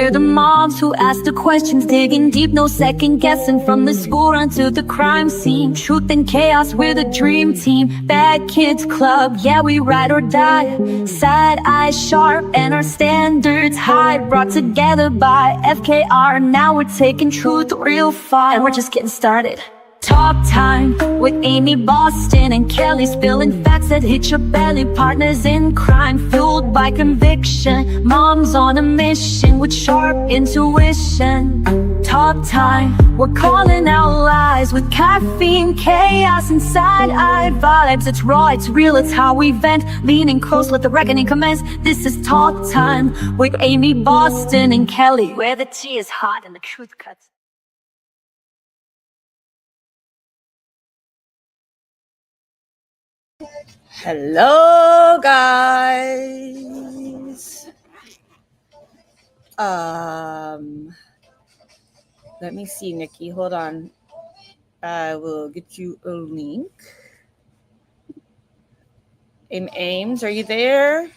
We're the moms who ask the questions, digging deep, no second guessing. From the school run to the crime scene, truth and chaos, we're the dream team. Bad Kids Club, yeah, we ride or die. Side eyes sharp and our standards high. Brought together by FKR, now we're taking truth real far. And we're just getting started. Talk time with Amy, Boston, and Kelly, spilling facts that hit your belly. Partners in crime, fueled by conviction. Moms on a mission with sharp intuition. Talk time, we're calling out lies with caffeine, chaos, and side-eye vibes. It's raw, it's real, it's how we vent. Leaning close, let the reckoning commence. This is Talk Time with Amy, Boston, and Kelly, where the tea is hot and the truth cuts. Hello, guys. Let me see, Nikki. Hold on. I will get you a link. Ames, are you there?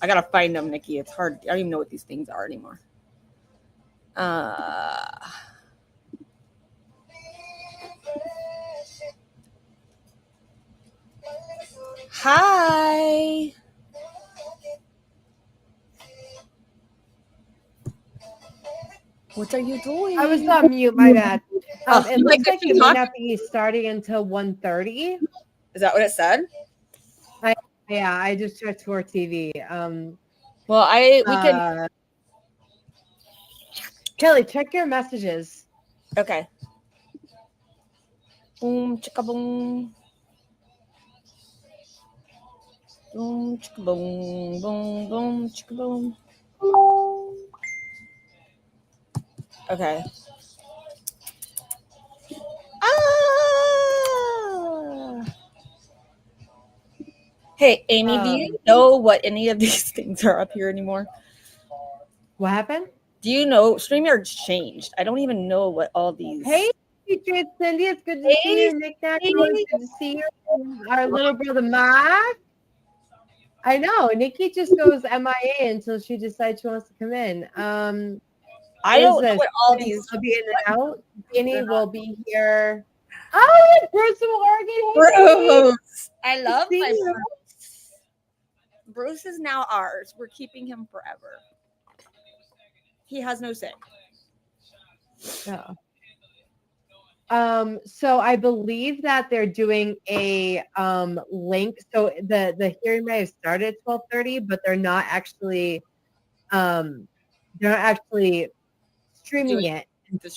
I gotta find them, Nikki. It's hard. I don't even know what these things are anymore. Hi. What are you doing? I was on mute, my bad. It looks like it may not be starting until 1:30. Is that what it said? Yeah, I just checked for TV. Well, we can. Kelly, check your messages. Okay. Boom, chicka boom. Boom, chicka boom, boom, boom, chicka boom. Okay. Hey, Amy, do you know what any of these things are up here anymore? What happened? Do you know? StreamYard's changed. I don't even know what all these. Hey, Patriot Cindy, it's good to see you. Nick, it's good to see you. Our little brother Mark. I know. Nikki just goes MIA until she decides she wants to come in. I don't know what all these. Will be in and out. Jenny will be here. Oh, Bruce from Oregon. Bruce. I love my Bruce. Bruce is now ours. We're keeping him forever. He has no say. Oh. So I believe that they're doing a link. So the hearing may have started at 12:30, but they're not actually streaming it until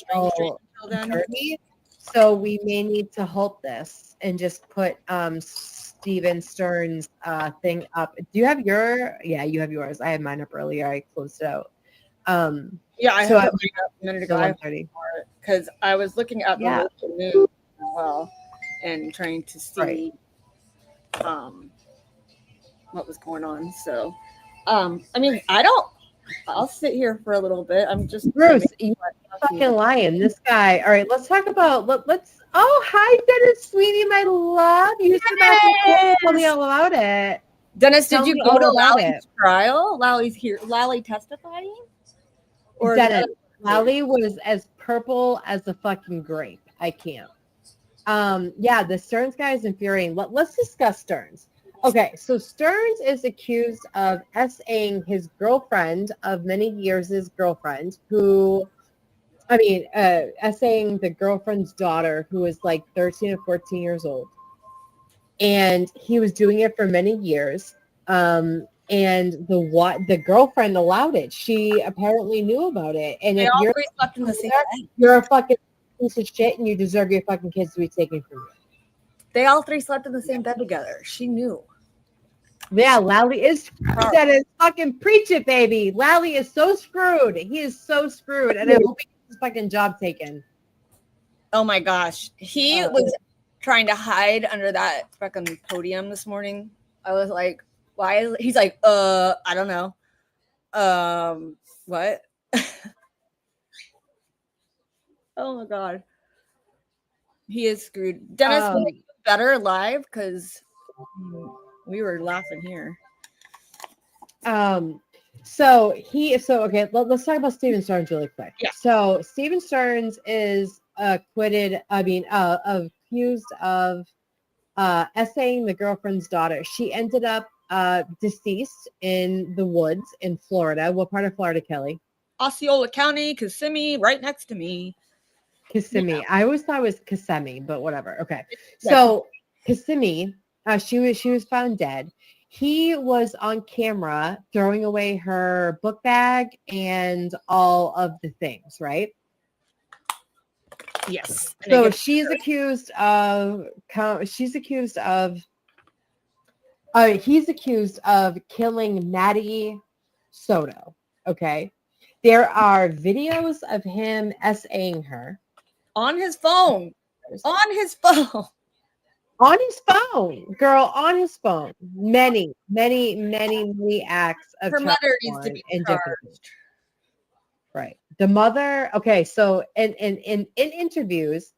12:30. So we may need to halt this and just put Stephan Sterns thing up. Do you have your? Yeah, you have yours. I had mine up earlier. I closed it out. Yeah, I have it up a minute ago because I was looking at the local news as well and trying to see what was going on. So, I mean, I'll sit here for a little bit. I'm just Bruce, you fucking lying. This guy. All right, let's talk about. Let's. Oh, hi, Dennis, sweetie, my love. You said tell me all about it. Dennis, did you go to Lally's trial? Lally's here. Lally testifying? Or Dennis, Lally was as purple as a fucking grape. I can't. Yeah, the Sterns guy is infuriating. Let's discuss Sterns. Okay, so Sterns is accused of S-ing his girlfriend of many years' girlfriend, S-ing the girlfriend's daughter, who is like 13 or 14 years old. And he was doing it for many years. And the girlfriend allowed it. She apparently knew about it. And if you're fucking the same bed. You're a fucking piece of shit, and you deserve your fucking kids to be taken from you. They all three slept in the same bed together. She knew. Yeah, Lally is that is fucking preach it, baby. Lally is so screwed. He is so screwed, and I hope he gets his fucking job taken. Oh my gosh, he was trying to hide under that fucking podium this morning. I was like, why? He's like, I don't know. What? Oh my god, he is screwed. Dennis, will it be better live? Because we were laughing here. So okay, let's talk about Stephen Sterns really quick. Yeah. So Stephen Sterns is accused of essaying the girlfriend's daughter. She ended up deceased in the woods in Florida. What part of Florida, Kelly? Osceola County, Kissimmee, right next to me. Kissimmee. Yeah. I always thought it was Kissimmee, but whatever. Okay. Yeah. So Kissimmee, she was found dead. He was on camera throwing away her book bag and all of the things, right? Yes. So he's accused of killing Maddie Soto. Okay. There are videos of him essaying her. On his phone. On his phone. On his phone, girl, on his phone. Many acts of her mother needs to be charged. Right. The mother, okay, so in interviews,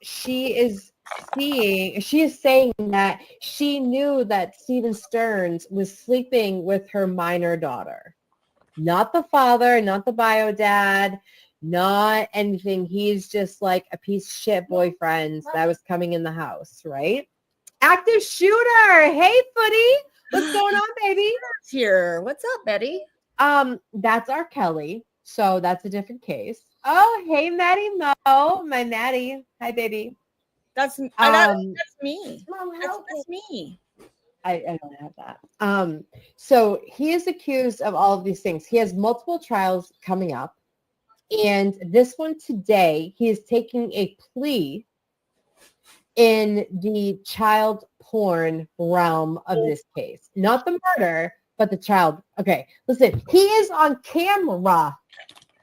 she is saying that she knew that Stephen Sterns was sleeping with her minor daughter. Not the father, not the bio dad, not anything. He's just like a piece of shit boyfriend that was coming in the house, right? Active shooter. Hey, Footy. What's going on, baby? Here. What's up, Betty? That's our Kelly. So that's a different case. Oh, hey, Maddie Mo. My Maddie. Hi, baby. That's me. That's me. I don't have that. So he is accused of all of these things. He has multiple trials coming up. And this one today, he is taking a plea in the child porn realm of this case. Not the murder, but the child. Okay, listen, he is on camera.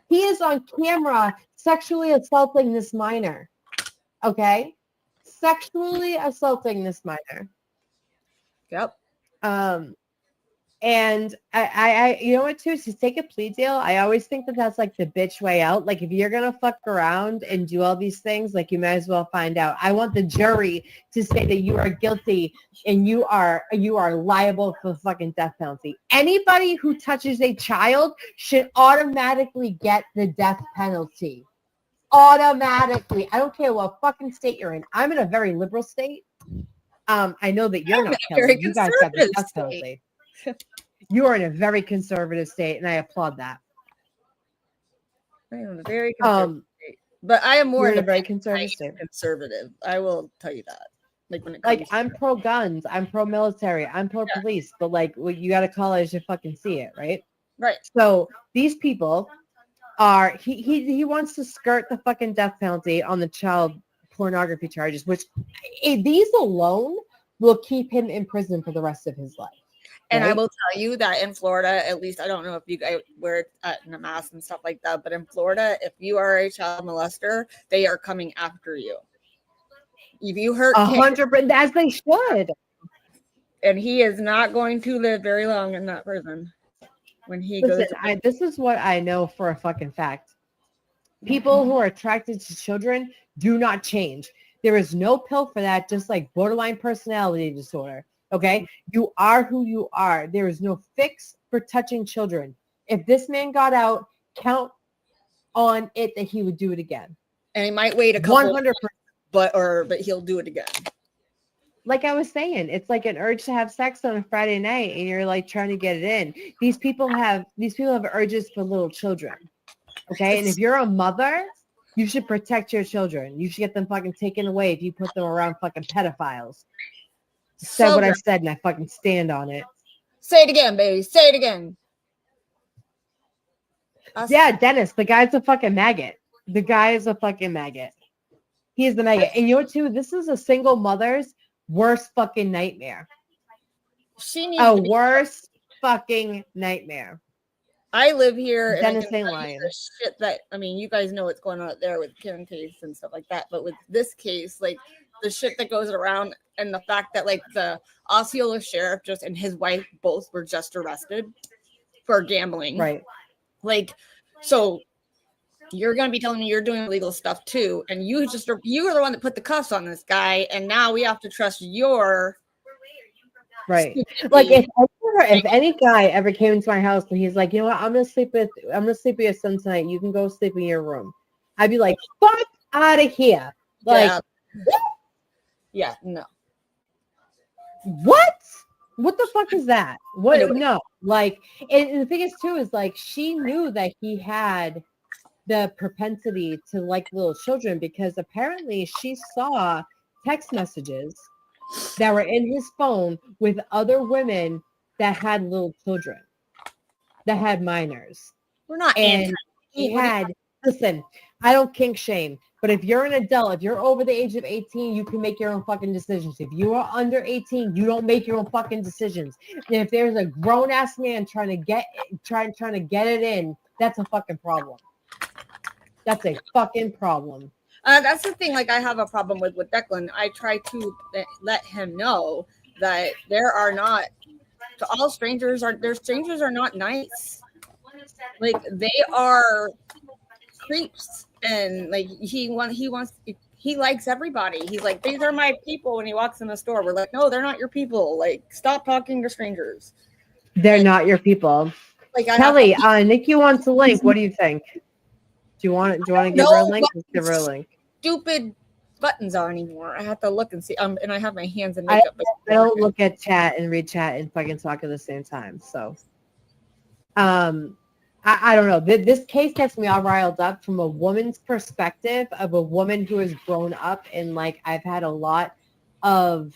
He is on camera sexually assaulting this minor. Okay? Sexually assaulting this minor. Yep. And I you know what too, to take a plea deal, I always think that that's like the bitch way out. Like if you're gonna fuck around and do all these things, like you might as well find out. I want the jury to say that you are guilty and you are liable for the fucking death penalty. Anybody who touches a child should automatically get the death penalty. Automatically. I don't care what fucking state you're in. I'm in a very liberal state. I know that you're not, Kelly. You guys got the death penalty. You are in a very conservative state, and I applaud that. I am a very conservative state, but I am more in a very conservative state. Conservative. I will tell you that. Like when it comes like I'm pro guns, I'm pro military, I'm pro police, but like you got to call it as you fucking see it, right? Right. So these people are he wants to skirt the fucking death penalty on the child pornography charges, which these alone will keep him in prison for the rest of his life. And right? I will tell you that in Florida, at least, I don't know if you guys wear it in a mask and stuff like that, but in Florida, if you are a child molester, they are coming after you. If you hurt 100%, as they should. And he is not going to live very long in that prison when he goes. This is what I know for a fucking fact. People who are attracted to children do not change. There is no pill for that, just like borderline personality disorder. Okay, you are who you are. There is no fix for touching children. If this man got out, count on it that he would do it again. And he might wait a couple 100%, but he'll do it again. Like I was saying, it's like an urge to have sex on a Friday night, and you're like trying to get it in. These people have urges for little children. Okay, and if you're a mother, you should protect your children. You should get them fucking taken away if you put them around fucking pedophiles. Said what I said, and I fucking stand on it. Say it again, baby. Say it again. Yeah, Dennis, the guy's a fucking maggot. The guy is a fucking maggot. He is the maggot. And you know what, too? This is a single mother's worst fucking nightmare. She needs worst fucking nightmare. I live here. Dennis ain't lying. Shit that, I mean, you guys know what's going on out there with Kim case and stuff like that. But with this case, like the shit that goes around and the fact that like the Osceola sheriff and his wife both were just arrested for gambling. Right. Like, so you're going to be telling me you're doing illegal stuff too. And you were the one that put the cuffs on this guy. And now we have to trust your Right. Stupid Like thing. if any guy ever came into my house and he's like, you know what, I'm gonna sleep with your son tonight. You can go sleep in your room. I'd be like, fuck out of here. Like, yeah, no. what? What the fuck is that? What? Anyway. No. Like, and the thing is too is like she knew that he had the propensity to like little children because apparently she saw text messages that were in his phone with other women that had little children, that had minors. We're not And he had, listen, I don't kink shame, but if you're an adult, if you're over the age of 18, you can make your own fucking decisions. If you are under 18, you don't make your own fucking decisions. And if there's a grown ass man trying to get it in, that's a fucking problem. That's a fucking problem. That's the thing. Like I have a problem with Declan. I try to let him know that there are not all strangers are not nice. Like they are creeps, and like he likes everybody. He's like, these are my people. When he walks in the store, we're like, no, they're not your people. Like, stop talking to strangers. They're not your people. Like Kelly, Nikki wants a link. What do you think? Do you want to give her a link? Let's give her a link. Stupid buttons are anymore. I have to look and see. And I have my hands in makeup. I don't look at chat and read chat and fucking talk at the same time. So, I don't know. This case gets me all riled up from a woman's perspective of a woman who has grown up and like I've had a lot of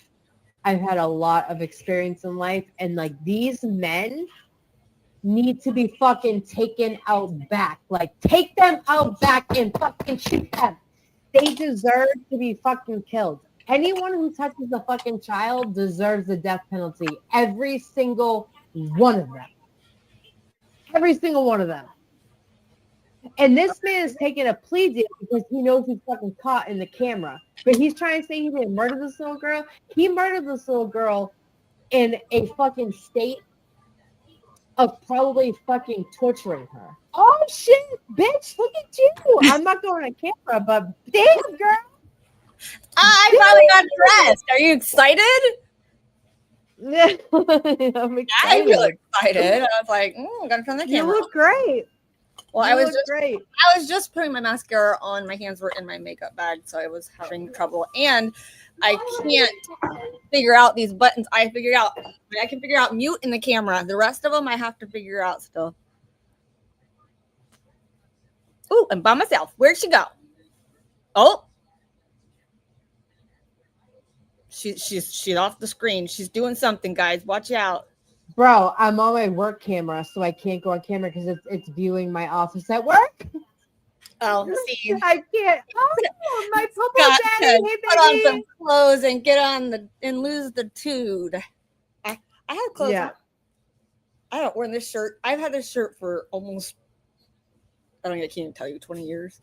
experience in life, and like these men need to be fucking taken out back. Like take them out back and fucking shoot them. They deserve to be fucking killed. Anyone who touches a fucking child deserves the death penalty. Every single one of them. Every single one of them. And this man is taking a plea deal because he knows he's fucking caught in the camera. But he's trying to say he didn't murder this little girl. He murdered this little girl in a fucking state of probably fucking torturing her. Oh shit, bitch, look at you. I'm not going on camera, but damn, girl. I finally got dressed. Are you excited? I'm excited. I feel excited. I was like, I'm gonna turn the camera. You look great. Well, I was just putting my mascara on. My hands were in my makeup bag, so I was having trouble. And I can't figure out these buttons. I can figure out mute in the camera. The rest of them I have to figure out still. Ooh, I'm by myself. Where'd she go? Oh. She's off the screen. She's doing something, guys. Watch out. Bro, I'm on my work camera, so I can't go on camera because it's viewing my office at work. Oh, see. I can't. Oh, my purple daddy. Hey, put on some clothes and get on and lose the tude. I have clothes. Yeah. I don't wear this shirt. I've had this shirt for almost, I can't even tell you, 20 years.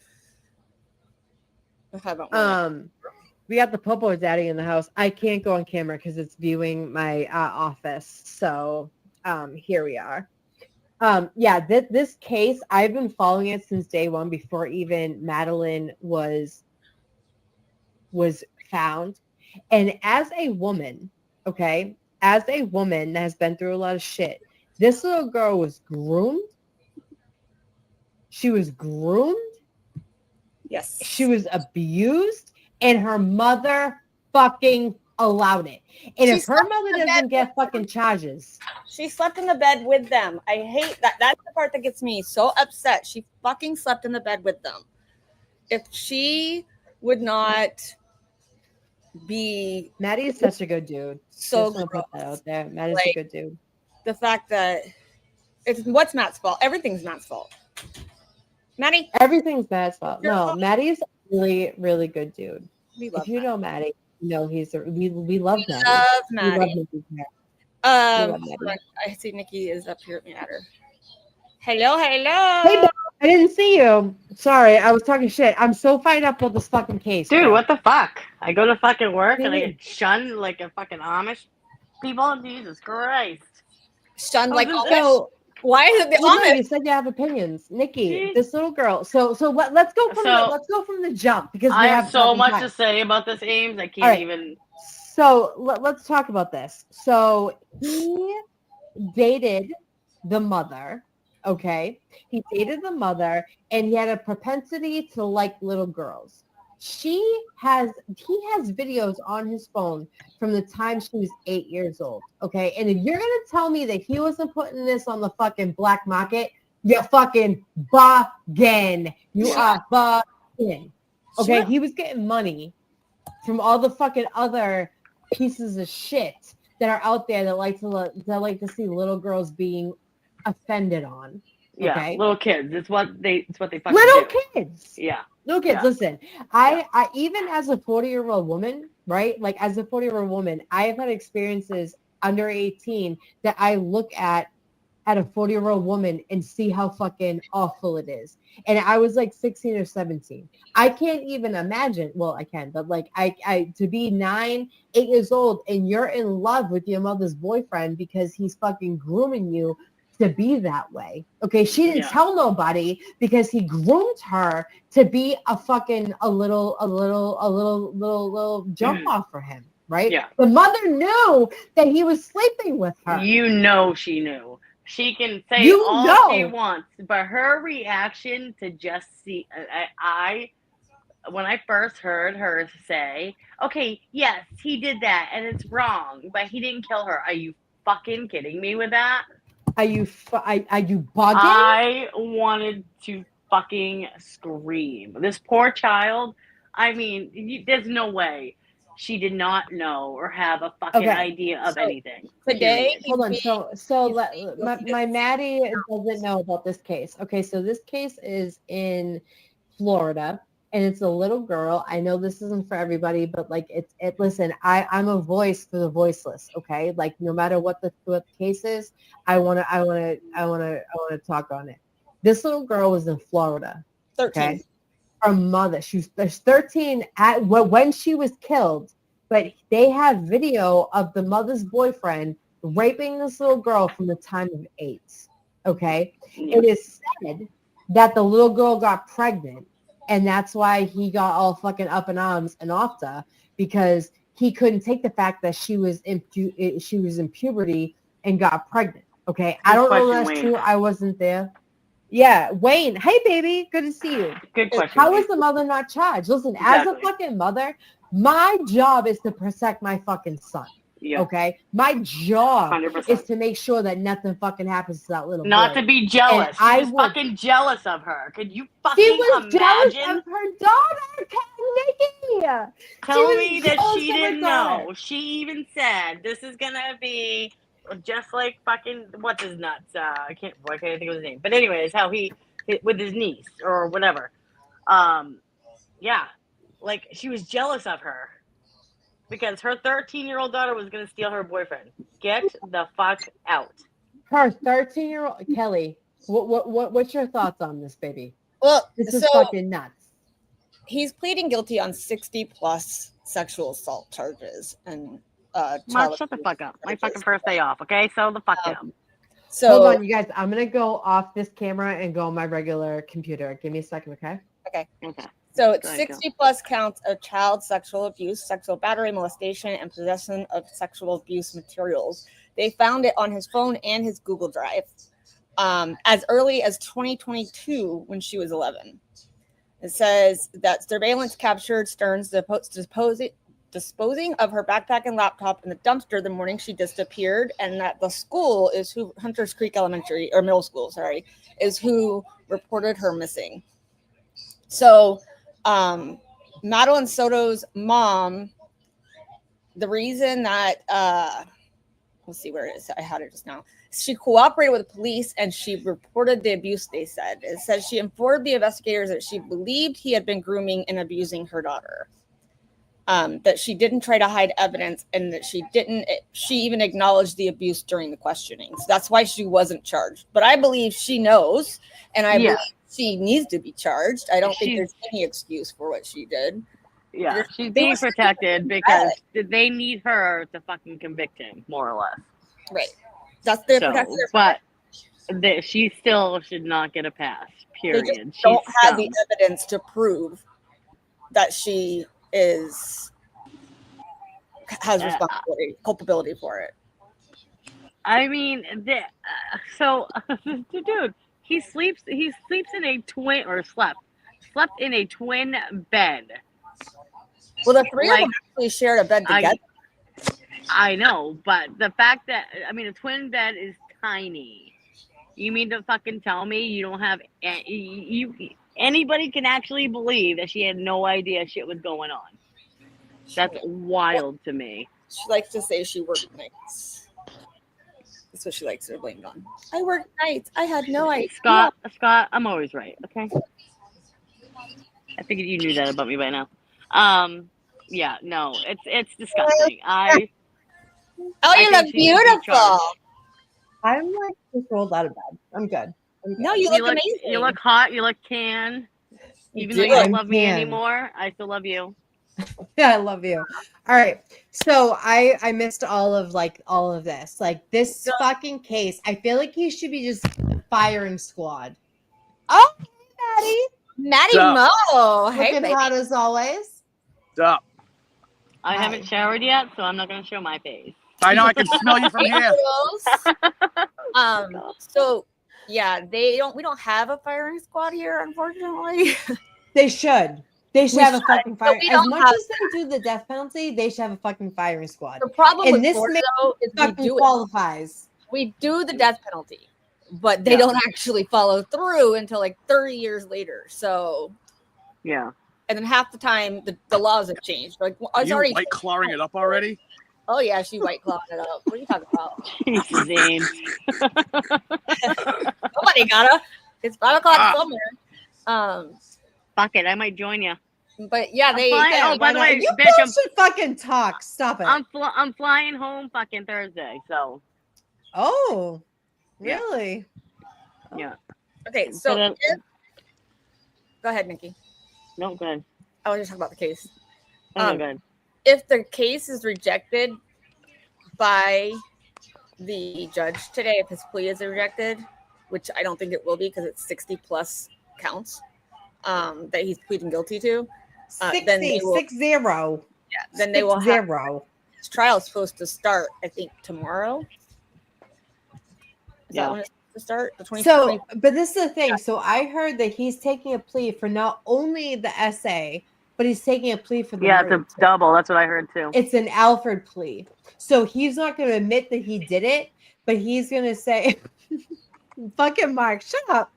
I haven't worn it. We got the Popo Daddy in the house. I can't go on camera because it's viewing my office. So here we are. This case, I've been following it since day one before even Madeline was found. And as a woman that has been through a lot of shit, this little girl was groomed. She was groomed. Yes. She was abused. And her mother fucking allowed it. And if her mother doesn't get fucking charges. She slept in the bed with them. I hate that. That's the part that gets me so upset. She fucking slept in the bed with them. If she would not be... Maddie is such a good dude. So just put that out there. Maddie's a good dude. The fact that what's Matt's fault? Everything's Matt's fault. Maddie? Everything's Matt's fault. No, Maddie's really, really good dude. We love if you Matt. know Maddie, you know we love Maddie. Love Maddie. We love Maddie. I see Nikki is up here at her. Hello. Hey, I didn't see you. Sorry, I was talking shit. I'm so fired up with this fucking case. Dude, what the fuck? I go to fucking work and I get shunned like a fucking Amish people? Jesus Christ. Shunned like Amish? Why is it the Amish? You said you have opinions, Nikki. This little girl. So let's go from the jump because I have so much to say about this, Ames. I can't even. So let's talk about this. So he dated the mother. Okay. He dated the mother and he had a propensity to like little girls. He has videos on his phone from the time she was 8 years old. Okay. And if you're going to tell me that he wasn't putting this on the fucking black market, you're fucking bugging. You are bugging. Okay. Sure. He was getting money from all the fucking other pieces of shit that are out there that like to see little girls being offended on. Yeah, Okay? little kids. It's what they fucking Little do. kids. Yeah. Little kids. Yeah. Listen, I even as a 40-year-old woman, right? Like as a 40-year-old woman, I have had experiences under 18 that I look at a 40-year-old woman and see how fucking awful it is. And I was like 16 or 17. I can't even imagine. Well, I can, but like I to be 8 years old and you're in love with your mother's boyfriend because he's fucking grooming you to be that way. Okay. She didn't tell nobody because he groomed her to be a little jump off for him. Right. Yeah. The mother knew that he was sleeping with her. You know she knew. She can say all she wants, but her reaction to just see, when I first heard her say, okay, yes, he did that and it's wrong, but he didn't kill her. Are you fucking kidding me with that? Are you bugging? I wanted to fucking scream. This poor child, I mean, there's no way she did not know or have a fucking idea of anything. Today, hold on. My Maddie doesn't know about this case. Okay, so this case is in Florida, and it's a little girl. I know this isn't for everybody, but like listen, I'm a voice for the voiceless. Okay, like no matter what the case is, I wanna talk on it. This little girl was in Florida. 13. Okay? Her mother, there's 13 when she was killed, but they have video of the mother's boyfriend raping this little girl from the time of 8. Okay, it is said that the little girl got pregnant, and that's why he got all fucking up in arms and off to, because he couldn't take the fact that she was in puberty and got pregnant. Okay, I don't know if that's true. I wasn't there. Yeah, Wayne. Hey, baby. Good to see you. Good question. How is the mother not charged? Listen, as a fucking mother, my job is to protect my fucking son. Yeah. Okay? My job 100%. is to make sure that nothing fucking happens to that little Not boy. to be jealous. I was fucking jealous of her. Could you fucking imagine? Jealous of her daughter, Nikki. Tell me that she didn't know. She even said, this is going to be just like fucking what's his nuts? I can't think of his name. But anyways, how he with his niece or whatever. Yeah, like she was jealous of her because her 13-year-old daughter was gonna steal her boyfriend. Get the fuck out. Her 13-year-old Kelly. What's your thoughts on this, baby? Well, this is fucking nuts. He's pleading guilty on 60+ sexual assault charges and. Mark, shut the fuck up. My fucking first day off, okay? So the fuck down. So hold on, you guys. I'm gonna go off this camera and go on my regular computer. Give me a second, okay? Okay. So it's 60+ counts of child sexual abuse, sexual battery, molestation, and possession of sexual abuse materials. They found it on his phone and his Google Drive as early as 2022 when she was 11. It says that surveillance captured Sterns disposing of her backpack and laptop in the dumpster the morning she disappeared, and that the school is who Hunters Creek Elementary or middle school, is who reported her missing. So, Madeline Soto's mom, the reason that let's see where it is. I had it just now. She cooperated with the police and she reported the abuse. They said it says she informed the investigators that she believed he had been grooming and abusing her daughter. That she didn't try to hide evidence and that she even acknowledged the abuse during the questioning. So that's why she wasn't charged. But I believe she knows, and I believe she needs to be charged. I don't think there's any excuse for what she did. Yeah, she's being protected because they need her to fucking convict him, more or less. Right. That's their protection. But she still should not get a pass, period. They just don't have the evidence to prove that she has culpability for it. I mean, dude, he sleeps in a twin or slept in a twin bed. Well, the three of them actually shared a bed together. I know, but the fact that a twin bed is tiny. You mean to fucking tell me you don't have anybody can actually believe that she had no idea shit was going on? That's wild to me. She likes to say she worked nights. That's what she likes to be blamed on. I worked nights. I had no idea. Scott, I'm always right. Okay. I figured you knew that about me by now. Yeah, no, it's disgusting. You look beautiful. I'm like just rolled out of bed. I'm good. No, you look amazing. You look hot. You look tan. Even though you don't love me anymore, I still love you. Yeah, I love you. All right. So I missed all of this. Like this fucking case. I feel like he should be just firing squad. Oh, Maddie Mo. Hey, looking hot as always. What's up? I haven't showered yet, so I'm not going to show my face. I know I can smell you from here. So yeah, we don't have a firing squad here, unfortunately. They should. They should have a fucking fire. As much as they do the death penalty, they should have a fucking firing squad. The problem with this Florida is fucking qualifies. We do the death penalty, but they don't actually follow through until like 30 years later. So yeah. And then half the time the laws have changed. Like Are you white clawing it up already? Oh yeah, she white clawing it up. What are you talking about? Jesus. Nobody gotta. It's 5 o'clock somewhere. Fuck it, I might join you. But yeah, by the way, you bitch, girls should fucking talk. Stop it. I'm flying home fucking Thursday, so. Oh, really? Yeah. Okay, so go ahead, Nikki. No, go ahead. I was just talking about the case. Go ahead. If the case is rejected by the judge today, if his plea is rejected, which I don't think it will be because it's 60 plus counts that he's pleading guilty to, 60, then they will, 60. Yeah, then they will have. His trial is supposed to start, I think, tomorrow. Is that when it's supposed to start? The 20th. So, but this is the thing. So I heard that he's taking a plea for not only the essay, but he's taking a plea for the murder. It's a double. That's what I heard too. It's an Alfred plea. So he's not going to admit that he did it, but he's going to say, fucking Mark, shut up.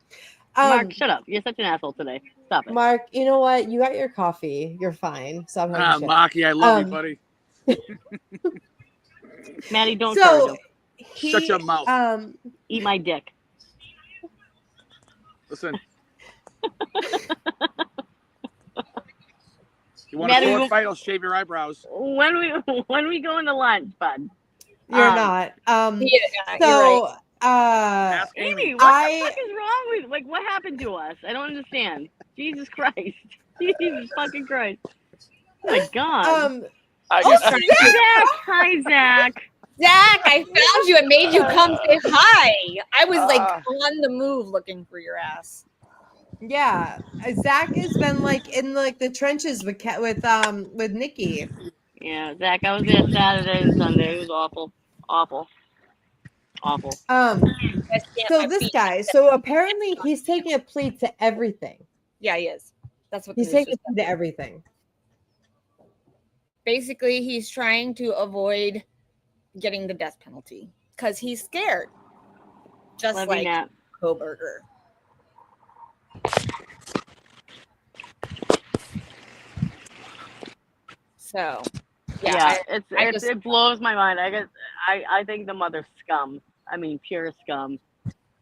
Mark, shut up. You're such an asshole today. Stop it. Mark, you know what? You got your coffee. You're fine. Stop having shit. Marky, I love you, buddy. Maddie, don't charge him. Shut your mouth. Eat my dick. Listen. You want a sword fight? I'll shave your eyebrows. When we going to lunch, bud? You're not. You're right. Amy, what the fuck is wrong with what happened to us? I don't understand. Jesus Christ. Jesus fucking Christ. Oh my God. Zach. Hi, Zach. Zach, I found you and made you come say hi. I was like on the move looking for your ass. Yeah, Zach has been in the trenches with Nikki. Yeah, Zach, I was there Saturday and Sunday. It was awful. So this guy, apparently he's taking a plea to everything. Yeah, he is. That's what he's taking a plea to everything. Basically, he's trying to avoid getting the death penalty because he's scared. Just like Koberger. So, it blows my mind. I think the mother's scum. I mean, pure scum.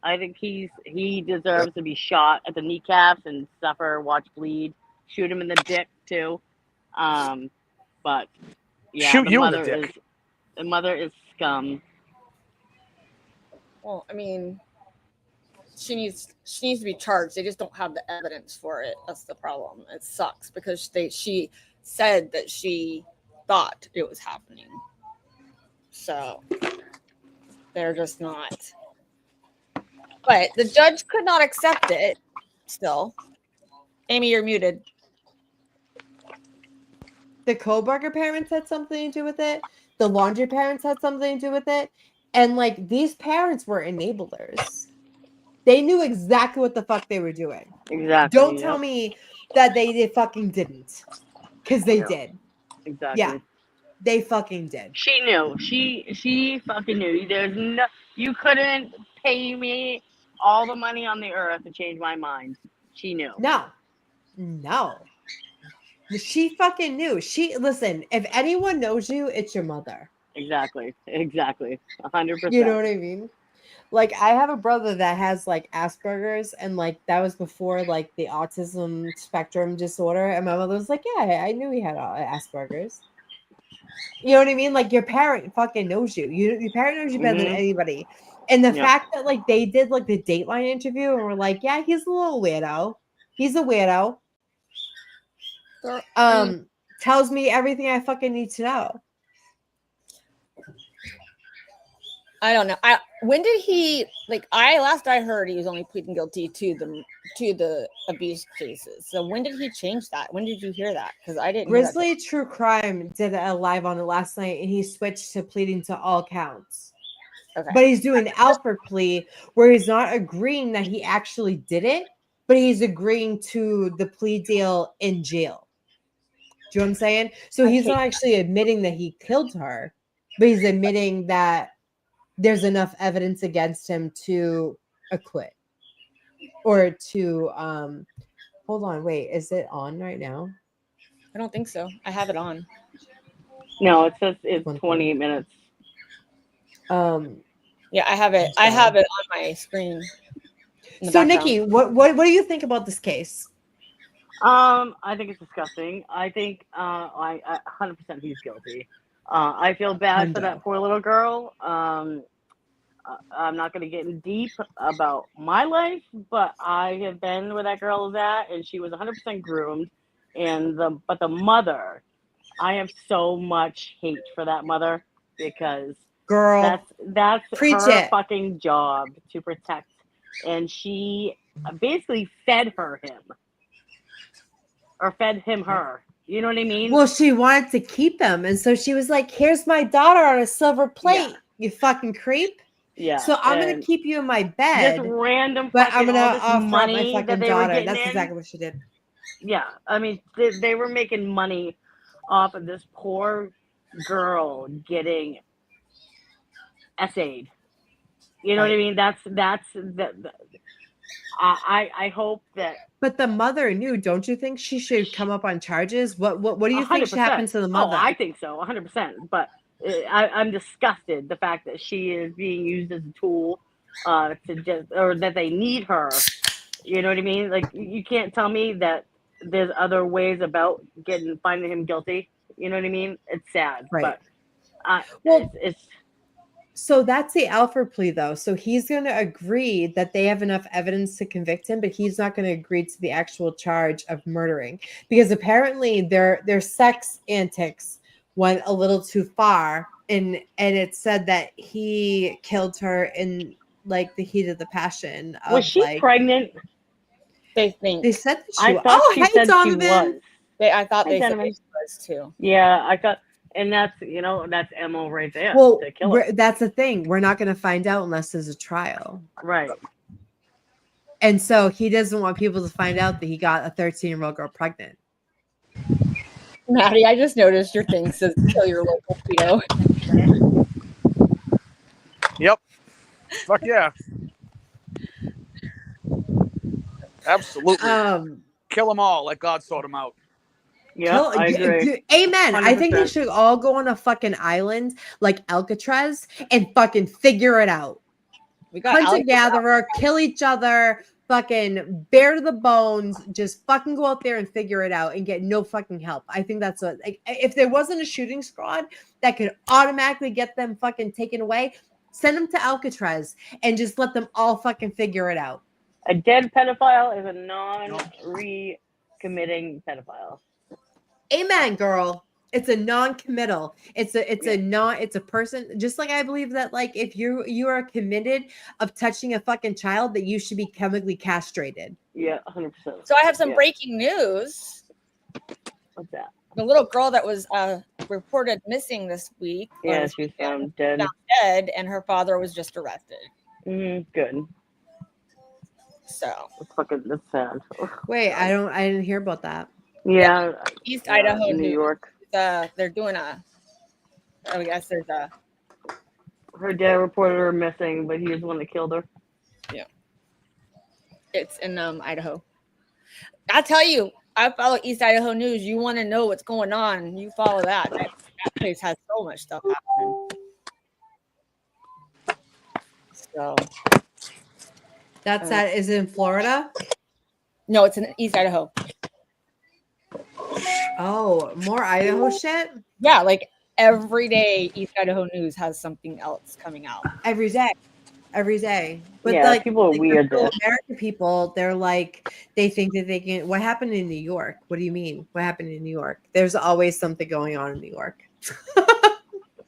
I think he deserves to be shot at the kneecaps and watch bleed. Shoot him in the dick too. But yeah, shoot you in the dick. The mother is scum. Well, I mean, she needs to be charged. They just don't have the evidence for it. That's the problem. It sucks because she said that she thought it was happening. So they're just not. But the judge could not accept it still. Amy, you're muted. the Koberger parents had something to do with it. The Laundry parents had something to do with it. And like these parents were enablers. They knew exactly what the fuck they were doing. Exactly. Don't tell me that they fucking didn't. Because they did. Exactly. Yeah. They fucking did. She knew. She fucking knew. There's no. You couldn't pay me all the money on the earth to change my mind. She knew. No. She fucking knew. Listen, if anyone knows you, it's your mother. Exactly. 100%. You know what I mean? Like, I have a brother that has like Asperger's, and like that was before like the autism spectrum disorder. And my mother was like, yeah, I knew he had Asperger's. You know what I mean? Like, your parent fucking knows you. Your parent knows you better than anybody. And the fact that like they did like the Dateline interview and were like, yeah, he's a little weirdo. He's a weirdo. Tells me everything I fucking need to know. I don't know. When did he last I heard he was only pleading guilty to the abuse cases. So when did he change that? When did you hear that? Because I didn't. Grizzly True Crime did a live on it last night, and he switched to pleading to all counts. Okay. But he's doing an Alford plea where he's not agreeing that he actually did it, but he's agreeing to the plea deal in jail. Do you know what I'm saying? So he's not actually admitting that he killed her, but he's admitting that there's enough evidence against him to acquit or to hold on, wait, is it on right now? I don't think so. I have it on. No, it says it's 28 minutes. Yeah, I have it. I have it on my screen. So Nikki, what do you think about this case? I think it's disgusting. I think I 100% he's guilty. I feel bad for that poor little girl. I'm not going to get in deep about my life, but I have been where that girl is at, and she was 100% groomed. But the mother, I have so much hate for that mother because girl, that's her fucking job to protect, and she basically fed him. Or fed him her. You know what I mean? Well, she wanted to keep him. And so she was like, here's my daughter on a silver plate, you fucking creep. Yeah. So I'm going to keep you in my bed. This random but I'm going to offer my fucking daughter. That's exactly what she did. Yeah. I mean, they were making money off of this poor girl getting essayed. You know what I mean? That's I hope that. But the mother knew. Don't you think she should come up on charges? What do you think should happen to the mother? Oh, I think so, 100%. But I'm disgusted the fact that she is being used as a tool or that they need her. You know what I mean? Like, you can't tell me that there's other ways about finding him guilty. You know what I mean? It's sad, right? But it's. So that's the Alford plea, though. So he's going to agree that they have enough evidence to convict him, but he's not going to agree to the actual charge of murdering because apparently their sex antics went a little too far, and it said that he killed her in like the heat of the passion. Was she pregnant? They said that she was. She said she was. I thought they said she was too. Yeah, I thought. And that's MO right there. Well, to kill her. That's the thing. We're not going to find out unless there's a trial. Right. And so he doesn't want people to find out that he got a 13-year-old girl pregnant. Maddie, I just noticed your thing says kill your local pedo. Yep. Fuck yeah. Absolutely. Kill them all like God sought them out. Yeah, I agree. Amen. 100%. I think they should all go on a fucking island like Alcatraz and fucking figure it out. We got hunter-gatherer, kill each other, fucking bare to the bones, just fucking go out there and figure it out and get no fucking help. I think that's what, like, if there wasn't a shooting squad that could automatically get them fucking taken away, send them to Alcatraz and just let them all fucking figure it out. A dead pedophile is a non-recommitting pedophile. Amen, girl. It's a non-committal. It's a person, just like I believe that, like, if you are committed of touching a fucking child, that you should be chemically castrated. Yeah, 100%. So I have some breaking news. What's that? the little girl that was reported missing this week. Yeah, she was found dead. Dead, and her father was just arrested. Good. So That's sad. Wait, I didn't hear about that. Yeah. East Idaho, New York. They're doing I guess there's Her dad reported her missing, but he was the one that killed her. Yeah. It's in Idaho. I tell you, I follow East Idaho News. You want to know what's going on, you follow that. That place has so much stuff happening. So That's that is in Florida? no, it's in East Idaho. Oh, more Idaho shit? Yeah, like every day East Idaho News has something else coming out. Every day. But Yeah, like people are weird the there. American people, they're like they think that they can. What happened in New York? What do you mean? What happened in New York? There's always something going on in New York.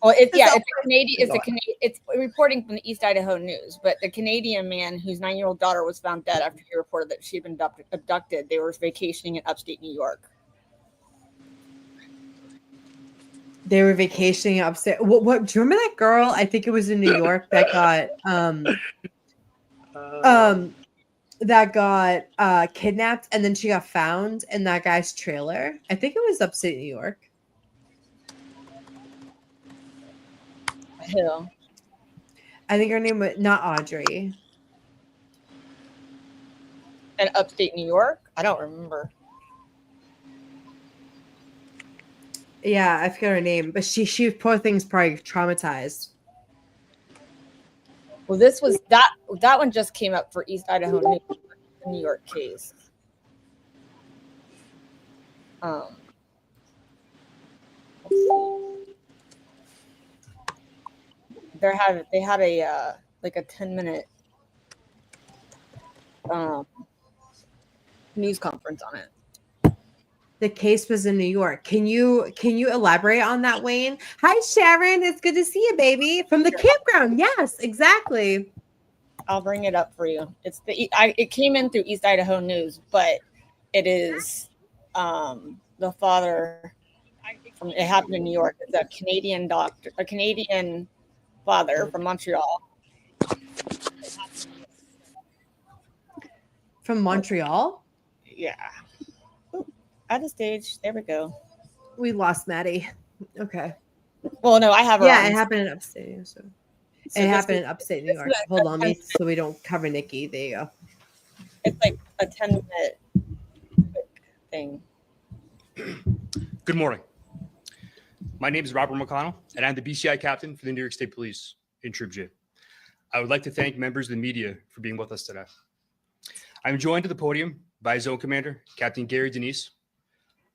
Well, it's a Canadian. It's reporting from the East Idaho News. But the Canadian man whose 9-year-old daughter was found dead after he reported that she'd been abducted. They were vacationing in upstate New York. They were vacationing upstairs. What do you remember that girl? I think it was in New York that got kidnapped and then she got found in that guy's trailer. I think it was upstate New York. Who? I think her name was not Audrey. In upstate New York? I don't remember. Yeah, I forget her name, but she poor thing's probably traumatized. Well, this was that one just came up for East Idaho News, the New York case. Let's see. They had a like a 10-minute news conference on it. The case was in New York. Can you elaborate on that, Wayne? Hi, Sharon. It's good to see you, baby. From the campground. Yes, exactly. I'll bring it up for you. It came in through East Idaho News, but it is the father. It happened in New York. It's a Canadian doctor, a Canadian father from Montreal. From Montreal? Yeah. At the stage. There we go. We lost Maddie. Okay. Well, no, I have her. Yeah, on. it happened in upstate New York. It happened in upstate New York. Hold on, so we don't cover Nikki. There you go. It's like a 10-minute thing. Good morning. My name is Robert McConnell, and I'm the BCI captain for the New York State Police in Troop J. I would like to thank members of the media for being with us today. I'm joined to the podium by Zone Commander Captain Gary Denise,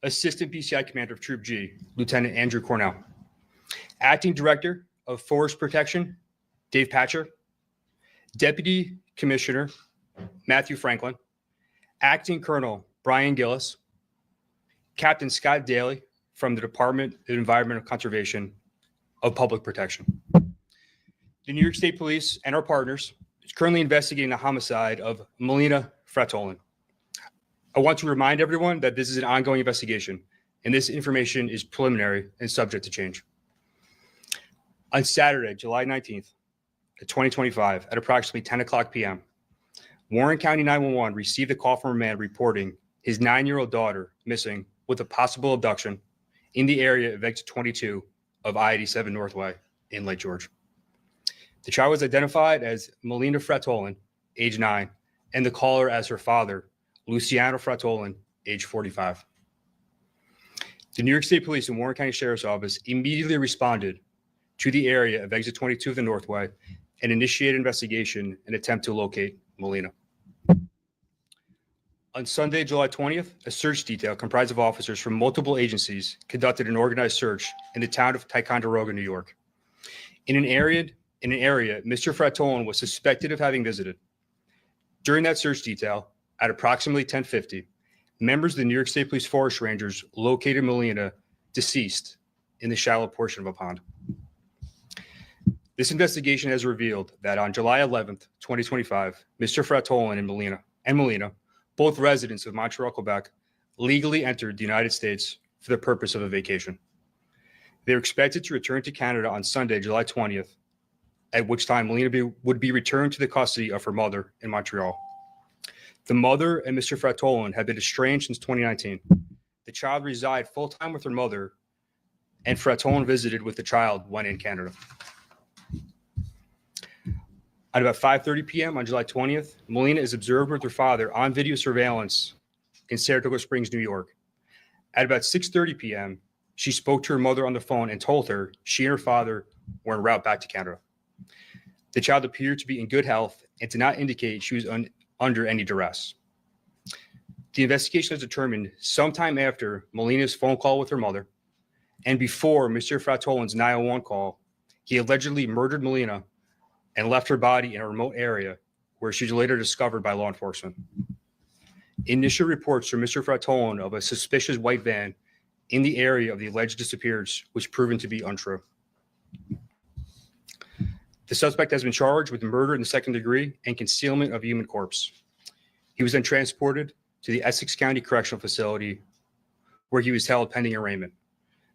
Assistant BCI Commander of Troop G, Lieutenant Andrew Cornell, Acting Director of Forest Protection, Dave Patcher, Deputy Commissioner Matthew Franklin, Acting Colonel Brian Gillis, Captain Scott Daly from the Department of Environmental Conservation of Public Protection. The New York State Police and our partners is currently investigating the homicide of Melina Fratolin. I want to remind everyone that this is an ongoing investigation, and this information is preliminary and subject to change. On Saturday, July 19th, 2025, at approximately 10 o'clock p.m., Warren County 911 received a call from a man reporting his 9-year-old daughter missing with a possible abduction in the area of exit 22 of I-87 Northway in Lake George. The child was identified as Melina Fratolin, age 9, and the caller as her father, Luciano Fratolin, age 45. The New York State Police and Warren County Sheriff's Office immediately responded to the area of exit 22 of the Northway and initiated investigation and attempt to locate Melina. On Sunday, July 20th, a search detail comprised of officers from multiple agencies conducted an organized search in the town of Ticonderoga, New York. In an area, Mr. Fratolin was suspected of having visited. During that search detail, at approximately 10:50, members of the New York State Police Forest Rangers located Melina deceased in the shallow portion of a pond. This investigation has revealed that on July 11th, 2025, Mr. Fratolin and Melina, both residents of Montreal, Quebec, legally entered the United States for the purpose of a vacation. They were expected to return to Canada on Sunday, July 20th, at which time Melina would be returned to the custody of her mother in Montreal. The mother and Mr. Fratolin had been estranged since 2019. The child resided full-time with her mother, and Fratolin visited with the child when in Canada. At about 5:30 p.m. on July 20th, Melina is observed with her father on video surveillance in Saratoga Springs, New York. At about 6:30 p.m., she spoke to her mother on the phone and told her she and her father were en route back to Canada. The child appeared to be in good health and did not indicate she was under any duress. The investigation has determined sometime after Melina's phone call with her mother and before Mr. Fratolin's 911 call, he allegedly murdered Melina and left her body in a remote area where she was later discovered by law enforcement. Initial reports from Mr. Fratolin of a suspicious white van in the area of the alleged disappearance was proven to be untrue. The suspect has been charged with murder in the second degree and concealment of a human corpse. He was then transported to the Essex County Correctional Facility where he was held pending arraignment.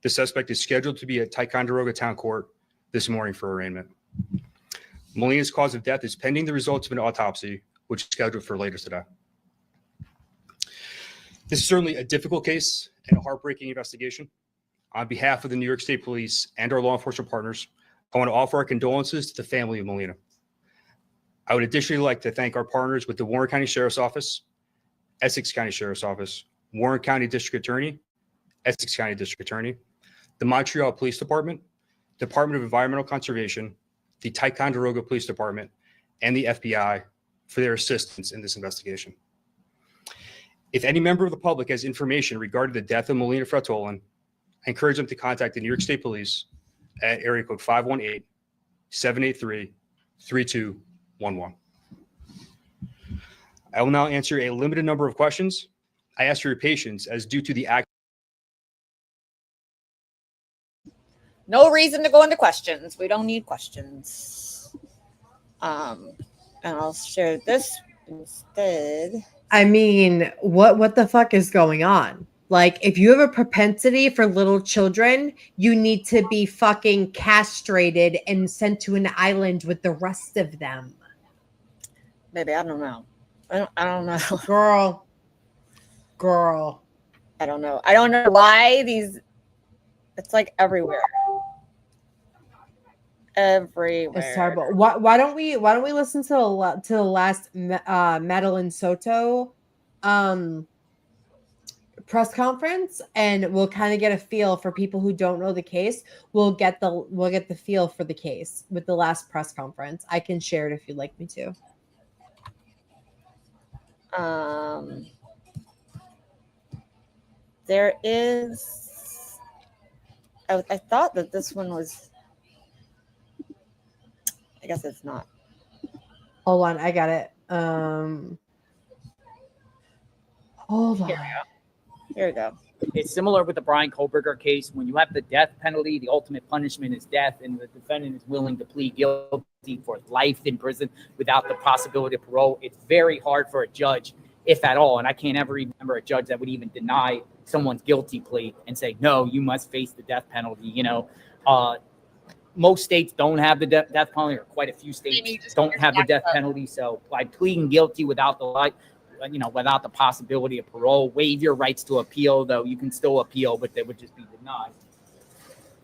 The suspect is scheduled to be at Ticonderoga Town Court this morning for arraignment. Melina's cause of death is pending the results of an autopsy, which is scheduled for later today. This is certainly a difficult case and a heartbreaking investigation. On behalf of the New York State Police and our law enforcement partners, I want to offer our condolences to the family of Melina. I would additionally like to thank our partners with the Warren County Sheriff's Office, Essex County Sheriff's Office, Warren County District Attorney, Essex County District Attorney, the Montreal Police Department, Department of Environmental Conservation, the Ticonderoga Police Department, and the FBI for their assistance in this investigation. If any member of the public has information regarding the death of Melina Fratolin, I encourage them to contact the New York State Police at area code 518-783-3211. I will now answer a limited number of questions. I ask for your patience as due to the act. No reason to go into questions. We don't need questions. And I'll share this instead. I mean, what the fuck is going on? Like, if you have a propensity for little children, you need to be fucking castrated and sent to an island with the rest of them. Maybe, I don't know. I don't know. Girl. I don't know. I don't know why these. It's like everywhere. Everywhere. It's terrible. Why don't we listen to the last Madeline Soto press conference, and we'll kind of get a feel for people who don't know the case. We'll get the feel for the case with the last press conference. I can share it if you'd like me to. There is. I thought that this one was. I guess it's not. Hold on, I got it. Hold on. Here we go. It's similar with the Brian Kohlberger case. When you have the death penalty, the ultimate punishment is death, and the defendant is willing to plead guilty for life in prison without the possibility of parole. It's very hard for a judge, if at all, and I can't ever remember a judge that would even deny someone's guilty plea and say, no, you must face the death penalty. You know, most states don't have the death penalty, or quite a few states don't have the death penalty. So by pleading guilty without the without the possibility of parole, waive your rights to appeal, though you can still appeal, but they would just be denied.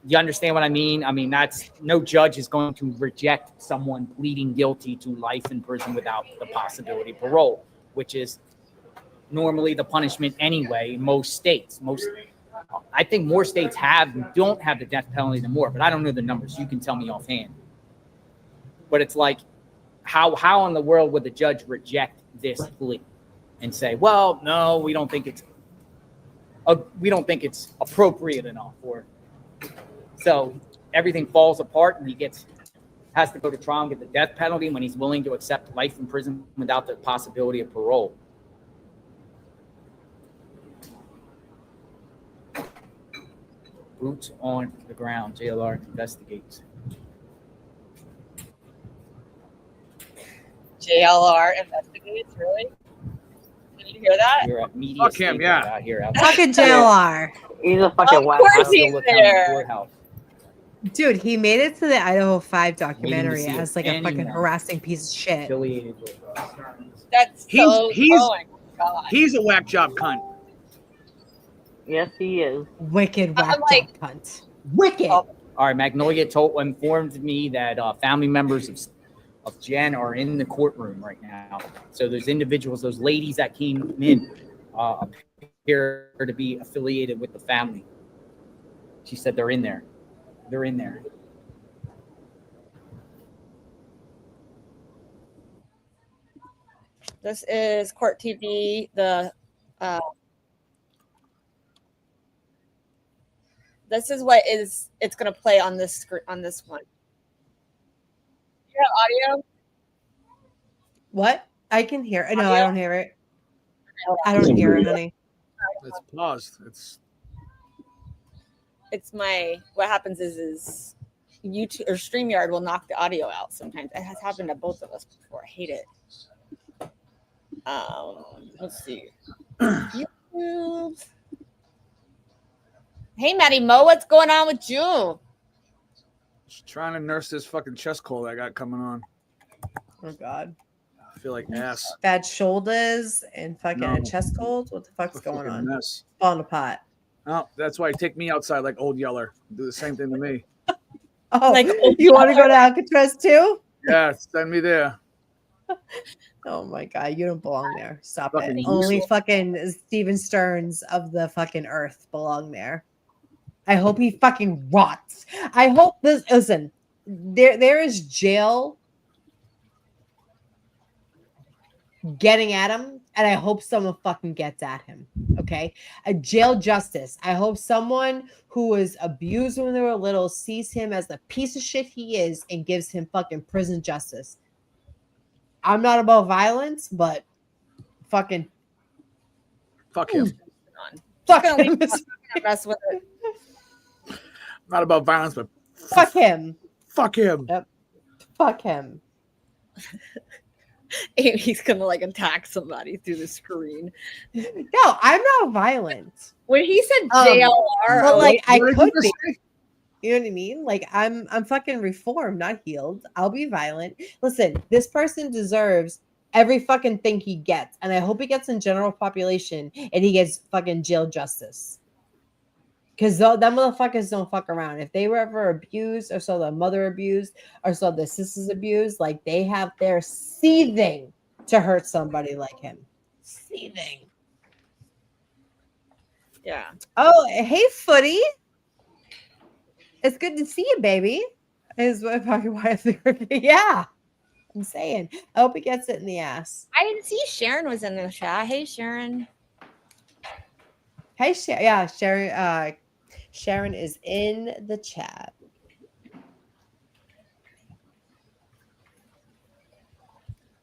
You understand what I mean? I mean, that's no judge is going to reject someone pleading guilty to life in prison without the possibility of parole, which is normally the punishment anyway in most states. I think more states don't have the death penalty than more, but I don't know the numbers. You can tell me offhand. But it's like, how in the world would the judge reject this plea and say, well, no, we don't think it's appropriate enough, or so everything falls apart and he has to go to trial and get the death penalty when he's willing to accept life in prison without the possibility of parole. Boots on the ground. JLR investigates. JLR investigates, really? You hear that? We're at media Fuck him, state yeah. out here. Fucking JLR. He's a fucking Of whack. course Osceola he's County there. Courthouse. Dude, he made it to the Idaho 5 Waiting to documentary see as if like a fucking anyone harassing piece of shit. affiliated with That's He's- so. he's- oh my god. He's a whack job cunt. Yes, he is. Wicked whack I'm like- job cunt. Wicked. Oh. All right, Magnolia informed me that family members of Jen are in the courtroom right now. So those individuals, those ladies that came in, appear to be affiliated with the family. She said they're in there. They're in there. This is Court TV. This is what it's gonna play on this screen on this one. You have audio? What? I can hear it. No, I Audio? don't hear it. I don't hear it, honey. It's paused. It's my what happens is YouTube or StreamYard will knock the audio out sometimes. It has happened to both of us before. I hate it. Let's see. YouTube. Hey Maddie Mo, what's going on with you? Just trying to nurse this fucking chest cold I got coming on. Oh God. I feel like ass. Bad shoulders and fucking No. a chest cold. What the fuck's A going fucking on? mess. Falling apart. Oh, that's why you take me outside like Old Yeller. Do the same thing to me. Oh, Like, you want to go to Alcatraz too? Yeah, send me there. Oh my God, you don't belong there. Stop Fucking it. Only useless. fucking Stephen Sterns of the fucking earth belong there. I hope he fucking rots. I hope this. Listen, there is jail getting at him, and I hope someone fucking gets at him. Okay, a jail justice. I hope someone who was abused when they were little sees him as the piece of shit he is and gives him fucking prison justice. I'm not about violence, but fucking Fuck him. fuck gonna him. leave- I'm not gonna mess with it. Not about violence, but Fuck him. fuck him. Fuck him. Amy's gonna like attack somebody through the screen. No, I'm not violent. When he said Um, JLR, But like I What did could you be. say? You know what I mean? Like I'm fucking reformed, not healed. I'll be violent. Listen, this person deserves every fucking thing he gets, and I hope he gets in general population and he gets fucking jail justice. Because them motherfuckers don't fuck around. If they were ever abused or saw their mother abused or saw their sisters abused, like they're seething to hurt somebody like him. Seething. yeah. Oh, hey, Footy. It's good to see you, baby. Is what fucking why I think. Yeah, I'm saying. I hope he gets it in the ass. I didn't see Sharon was in the chat. Hey Sharon. Hey, Sharon. Yeah, Sharon. Sharon is in the chat.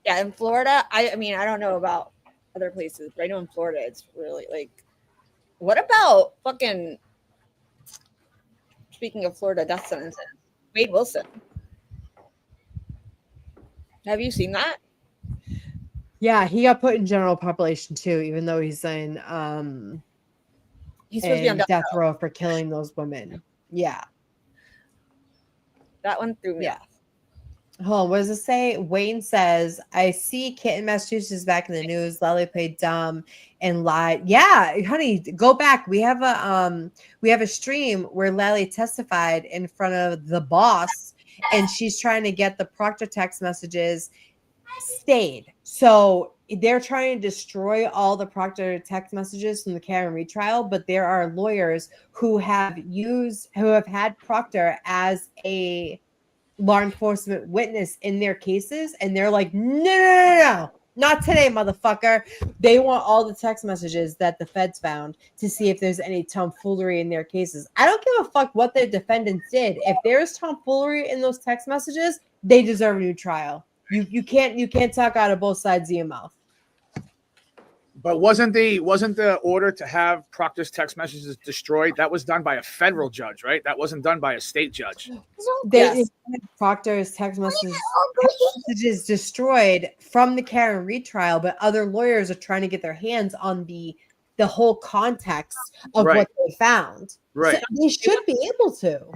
Yeah, in Florida, I mean, I don't know about other places, but I know in Florida it's really like what about fucking speaking of Florida death sentences, Wade Wilson. Have you seen that? Yeah, he got put in general population too, even though he's in He's supposed to be on death row for killing those women. Yeah. That one threw me Yeah. off. Hold on, what does it say? Wayne says, I see Kit in Massachusetts back in the news. Lally played dumb and lied. Yeah, honey, go back. We have a stream where Lally testified in front of the boss, and she's trying to get the Proctor text messages stayed. So they're trying to destroy all the Proctor text messages from the Karen retrial, but there are lawyers who have had Proctor as a law enforcement witness in their cases, and they're like, no, not today, motherfucker. They want all the text messages that the feds found to see if there's any tomfoolery in their cases. I don't give a fuck what the defendants did. If there's tomfoolery in those text messages, they deserve a new trial. You can't talk out of both sides of your mouth. But wasn't the order to have Proctor's text messages destroyed? That was done by a federal judge, right? That wasn't done by a state judge. They Proctor's text messages destroyed from the Karen Reed trial, but other lawyers are trying to get their hands on the whole context of Right. what they found. Right. So they should be able to.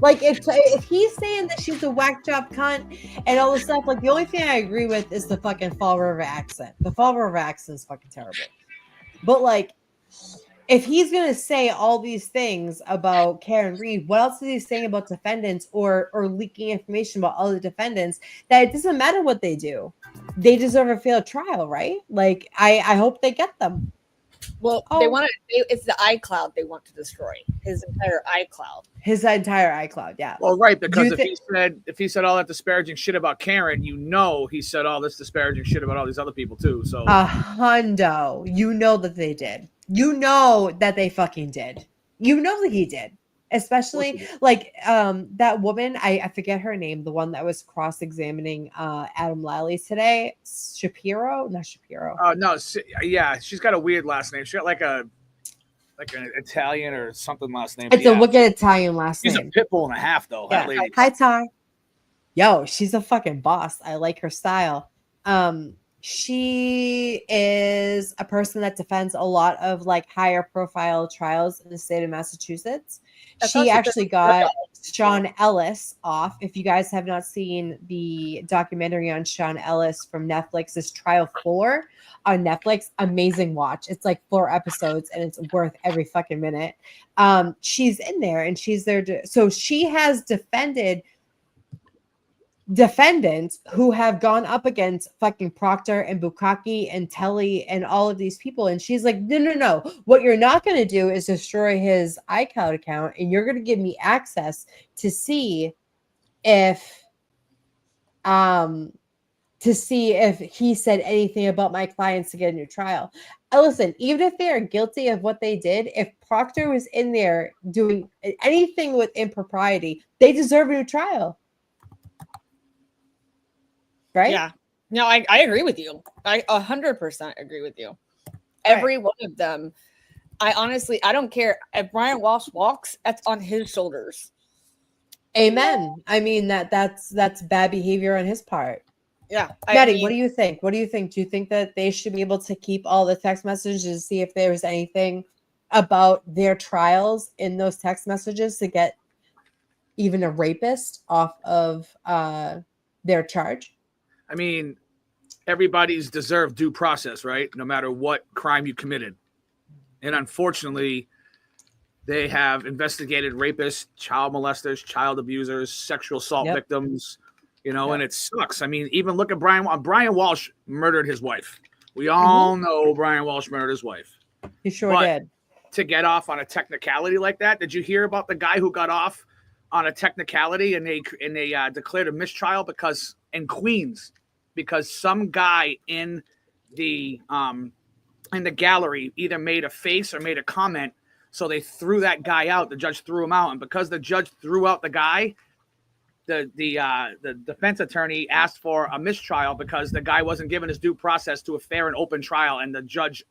Like if he's saying that she's a whack job cunt and all this stuff, like the only thing I agree with is the fucking Fall River accent. The Fall River accent is fucking terrible. But like, if he's gonna say all these things about Karen Reed, what else is he saying about defendants or leaking information about other defendants? That it doesn't matter what they do, they deserve a fair trial, right? Like I hope they get them. Well, they want to. It's the iCloud they want to destroy. His entire iCloud. His entire iCloud, yeah. Well, right, because if he said all that disparaging shit about Karen, he said all this disparaging shit about all these other people too. So a hundo, you know that they did. You know that they fucking did. You know that he did. Especially like that woman, I forget her name, the one that was cross-examining Adam Lally today. Not Shapiro. No, yeah, she's got a weird last name. She got like an Italian or something last name. It's a wicked Italian last name. She's a pit bull and a half, though. Yeah. That lady. Hi, Ty. Yo, she's a fucking boss. I like her style. She is a person that defends a lot of like higher profile trials in the state of Massachusetts. She actually got Sean Ellis off. If you guys have not seen the documentary on Sean Ellis from Netflix, this Trial 4 on Netflix, amazing watch. It's like 4 episodes and it's worth every fucking minute. She's in there and she's there so she has defended defendants who have gone up against fucking Proctor and Bukaki and Telly and all of these people. And she's like, no. What you're not going to do is destroy his iCloud account. And you're going to give me access to see if he said anything about my clients to get a new trial. Listen, even if they are guilty of what they did, if Proctor was in there doing anything with impropriety, they deserve a new trial. Right? Yeah. No, I agree with you. I 100% agree with you. Every one of them. I don't care if Brian Walsh walks. That's on his shoulders. Amen. I mean that's bad behavior on his part. Yeah. Maddie, what do you think? Do you think that they should be able to keep all the text messages to see if there was anything about their trials in those text messages to get even a rapist off of their charge? I mean, everybody's deserved due process, right? No matter what crime you committed. And unfortunately, they have investigated rapists, child molesters, child abusers, sexual assault victims, and it sucks. I mean, even look at Brian Walsh murdered his wife. We all know Brian Walsh murdered his wife. He sure did. To get off on a technicality like that, did you hear about the guy who got off on a technicality and they declared a mistrial in Queens because some guy in the gallery either made a face or made a comment, so they threw that guy out. The judge threw him out, and because the judge threw out the guy, the defense attorney asked for a mistrial because the guy wasn't given his due process to a fair and open trial, and the judge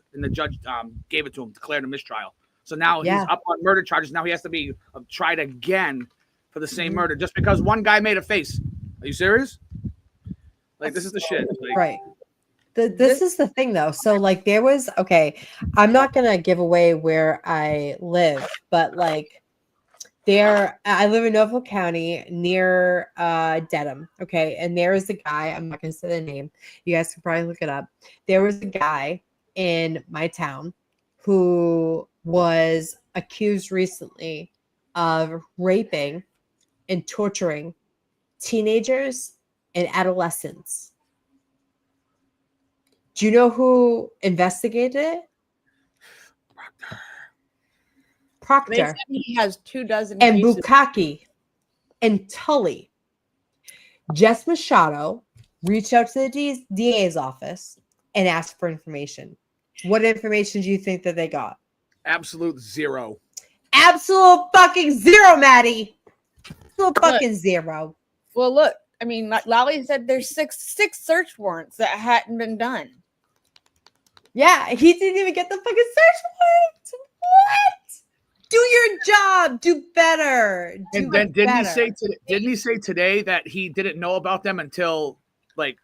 gave it to him, declared a mistrial. So now he's up on murder charges. Now he has to be tried again for the same murder just because one guy made a face. Are you serious? Like, this is the shit. Like, right. This is the thing, though. So, like, there was, I'm not going to give away where I live, but, like, I live in Norfolk County near Dedham, and there is a guy, I'm not going to say the name. You guys can probably look it up. There was a guy in my town who was accused recently of raping and torturing teenagers and adolescents. Do you know who investigated it? Proctor. He has 24 and cases. Bukaki and Tully. Jess Machado reached out to the DA's office and asked for information. What information do you think that they got? Absolute zero. Absolute fucking zero, Maddie. Absolute fucking zero. Well, look, I mean, like Lally said, there's six search warrants that hadn't been done. Yeah, he didn't even get the fucking search warrant. What? Do your job. Do better. Do And then didn't better. he say today that he didn't know about them until like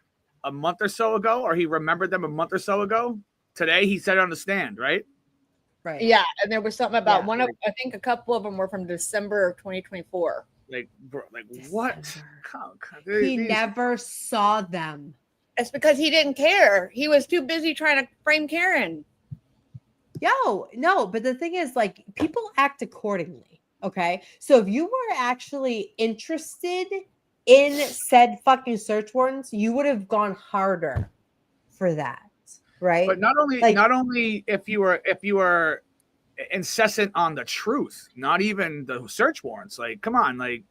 a month or so ago, or he remembered them a month or so ago? Today he said it on the stand, right? Right. Yeah, and there was something about Yeah. one of I think a couple of them were from December of 2024. Like, bro, like what? December. He never saw them. It's because he didn't care. He was too busy trying to frame Karen. Yo, no, but the thing is, like, people act accordingly. Okay. So if you were actually interested in said fucking search warrants, you would have gone harder for that. Right. But not only if you were incessant on the truth, not even the search warrants. Like, come on, like,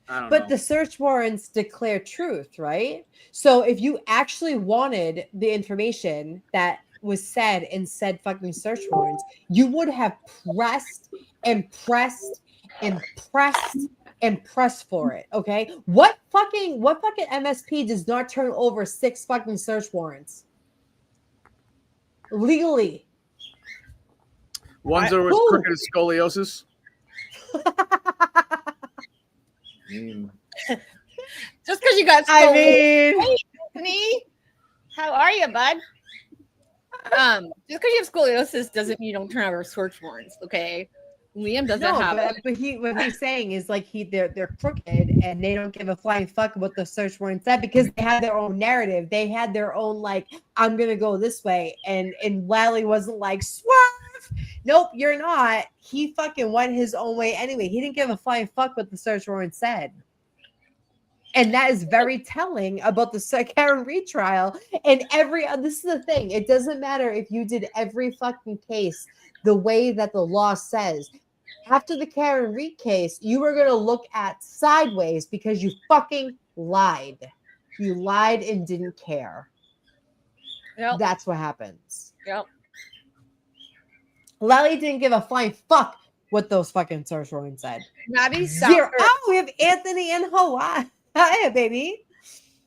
I don't know. The search warrants declare truth, right? So if you actually wanted the information that was said in said fucking search warrants, you would have pressed and pressed and pressed and pressed for it. Okay. What fucking MSP does not turn over 6 fucking search warrants legally? Ones that was crooked as scoliosis. Just because you got I scoliosis. mean, Hey, Anthony, how are you, bud? Just because you have scoliosis doesn't mean you don't turn over search warrants, okay? Liam doesn't have it. But what he's saying is like they're crooked and they don't give a flying fuck about the search warrant said because they had their own narrative. They had their own like, I'm gonna go this way. And Lally wasn't like, swerve. Nope, you're not. He fucking went his own way anyway. He didn't give a flying fuck what the search warrant said. And that is very telling about the Karen retrial. And this is the thing. It doesn't matter if you did every fucking case the way that the law says. After the Karen Reed case, you were going to look at sideways because you fucking lied. You lied and didn't care. Yep. That's what happens. Yep. Lally didn't give a flying fuck what those fucking search warrants said. Maddie Zero. Oh, we have Anthony in Hawaii. Hi, baby.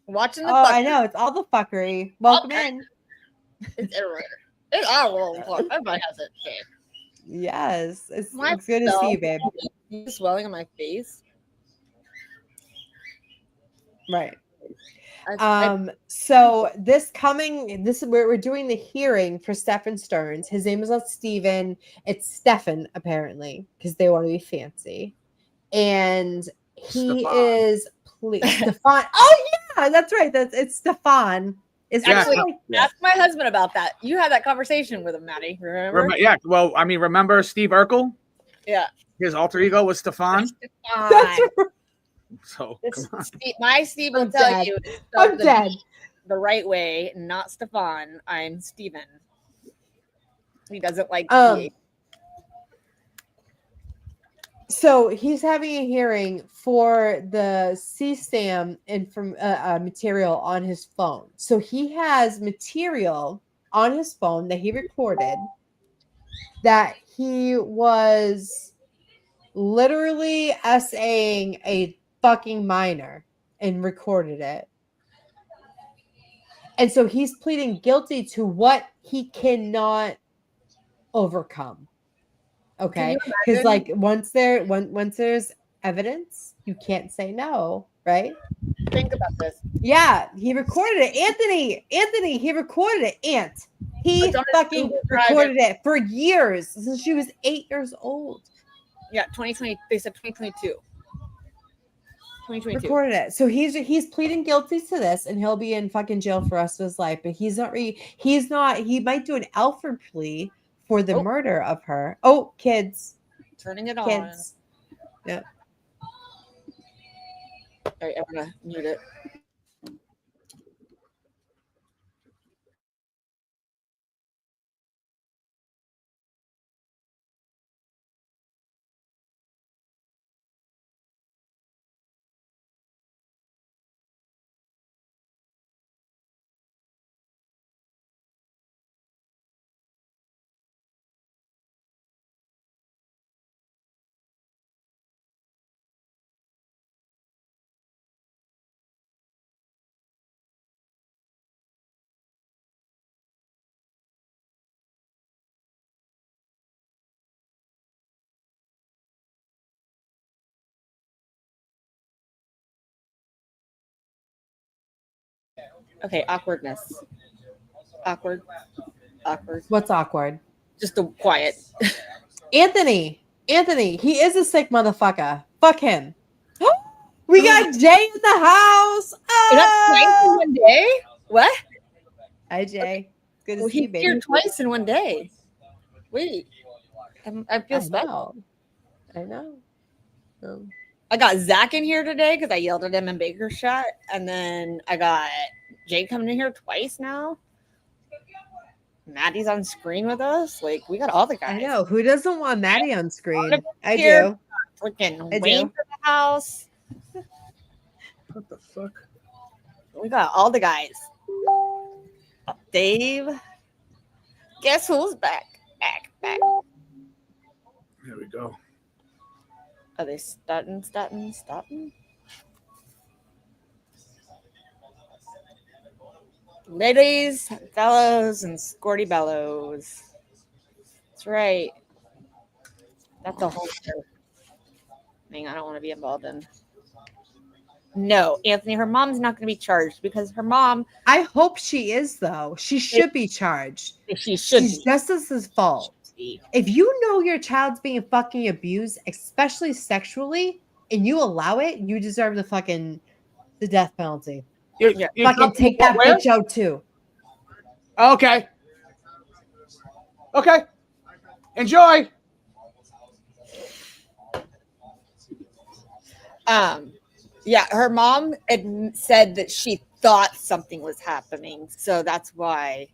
Watching the I know. It's all the fuckery. Welcome in. It's everywhere. It's all over. Everybody has it. Okay. Yes. It's good to see you, babe. Swelling on my face. Right. So we're doing the hearing for Stephan Sterns. His name is not Stephen. It's Stephan, apparently, because they want to be fancy. And he is Stephan. Oh yeah, that's right. It's Stephan. Ask my husband about that. You had that conversation with him, Maddie. Remember? Yeah. Well, I mean, remember Steve Urkel? Yeah. His alter ego was Stefan. That's right. So my Steve will tell you I'm dead. The right way, not Stefan. I'm Steven. He doesn't like So he's having a hearing for the CSAM material on his phone. So he has material on his phone that he recorded that he was literally essaying a fucking minor and recorded it. And so he's pleading guilty to what he cannot overcome. Okay, because like once there's evidence, you can't say no, right? Think about this. Yeah, he recorded it. Anthony, he recorded it. He fucking recorded it for years since she was 8 years old. Yeah, 2020. They said 2022. 2022. Recorded it. So he's pleading guilty to this, and he'll be in fucking jail for the rest of his life. But he's not. He might do an Alfred plea for the murder of her. Oh, kids. Turning it on. Kids. Yep. All right, I'm gonna mute it. Okay, awkwardness. Awkward. Awkward. What's awkward? Just the quiet. Anthony, he is a sick motherfucker. Fuck him. We got Jay in the house. Is that twice in Oh! one day? What? Hi, Jay. Good to Well, see you, he's here baby. twice in one day. Wait. I feel special. I know. I got Zach in here today because I yelled at him in Baker's shot. And then I got Jay coming in here twice now. Maddie's on screen with us. Like, we got all the guys. I know. Who doesn't want Maddie on screen? I Here. do. Freaking I Wayne do. for the house. What the fuck? We got all the guys. Dave. Guess who's back? Back. There we go. Are they starting? Ladies, fellows, and Squirty Bellows. That's right. That's a whole thing I don't want to be involved in. No, Anthony, her mom's not going to be charged because her mom. I hope she is, though. She should be charged. She should She's be. justice's fault. If you know your child's being fucking abused, especially sexually, and you allow it, you deserve the death penalty. You Fucking take that bitch out too. Okay. Okay. Enjoy. Yeah, her mom had said that she thought something was happening, so that's why.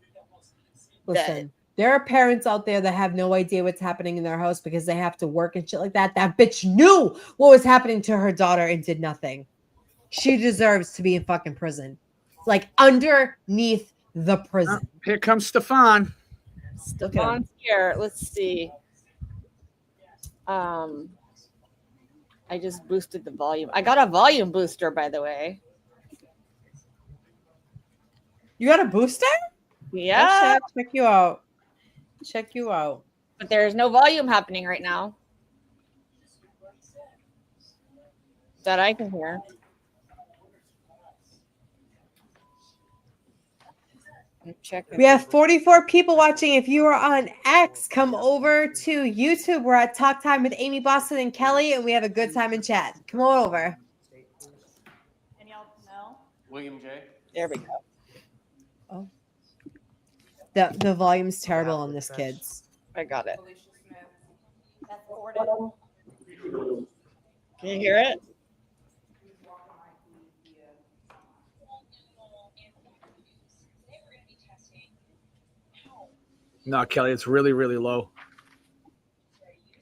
Listen, there are parents out there that have no idea what's happening in their house because they have to work and shit like that. That bitch knew what was happening to her daughter and did nothing. She deserves to be in fucking prison. Like underneath the prison. Here comes Stephan. Stephan's here. Let's see. I just boosted the volume. I got a volume booster, by the way. You got a booster? Yeah. Check you out. Check you out. But there's no volume happening right now that I can hear. We have 44 people watching. If you are on X, come over to YouTube. We're at Talk Time with Amy Boston and Kelly, and we have a good time in chat. Come on over. And y'all know? William J. There we go. Oh. The volume's terrible on this, kids. I got it. Can you hear it? No, Kelly, it's really, really low.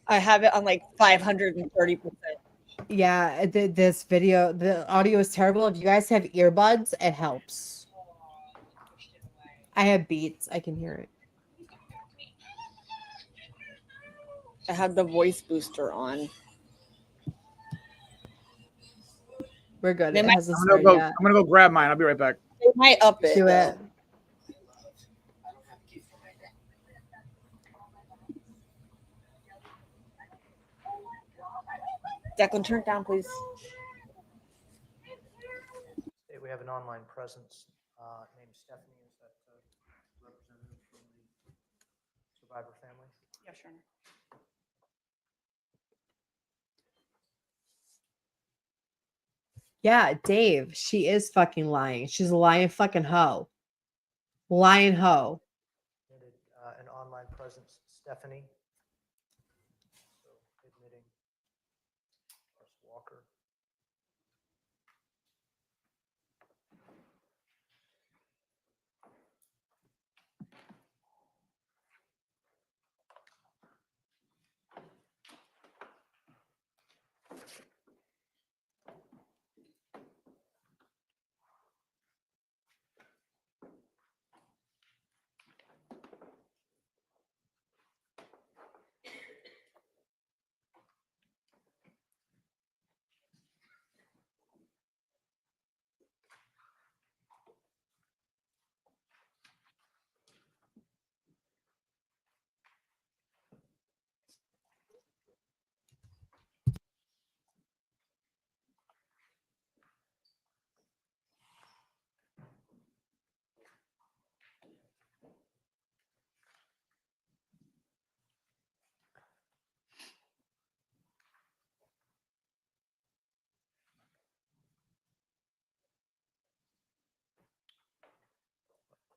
I have it on like 530%. Yeah, this video, the audio is terrible. If you guys have earbuds, it helps. I have Beats. I can hear it. I have the voice booster on. We're good. They It might- hasn't I'm started gonna yet. go grab mine. I'll be right back. They might up it. Do though. it. Declan, turn it down, please. We have an online presence named Stephanie. Is that representative from the survivor family? Yeah, sure. Yeah, Dave, she is fucking lying. She's a lying fucking hoe. Lying hoe. An online presence, Stephanie. So admitting Chris Walker.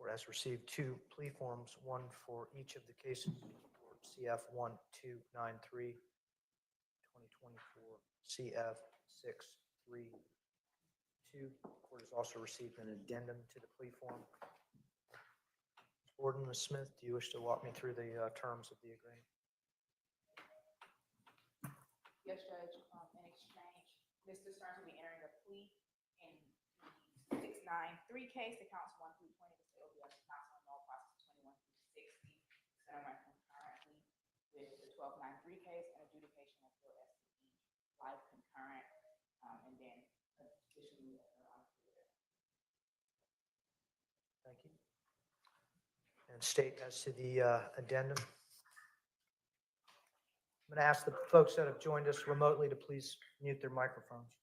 Court has received 2 plea forms, one for each of the cases, CF 1293, 2024, CF 632. Court has also received an addendum to the plea form. Ms. Borden, Ms. Smith, do you wish to walk me through the terms of the agreement? Yes, Judge. In exchange, Mr. Sterns will be entering a plea in the 693 case, the counts 1 through 20. The state will be under counsel in all process 21 through 60. It's going to run concurrently with the 1293 case and adjudication of Bill SCE live concurrent, and then additionally Thank you. And state as to the addendum. I'm going to ask the folks that have joined us remotely to please mute their microphones.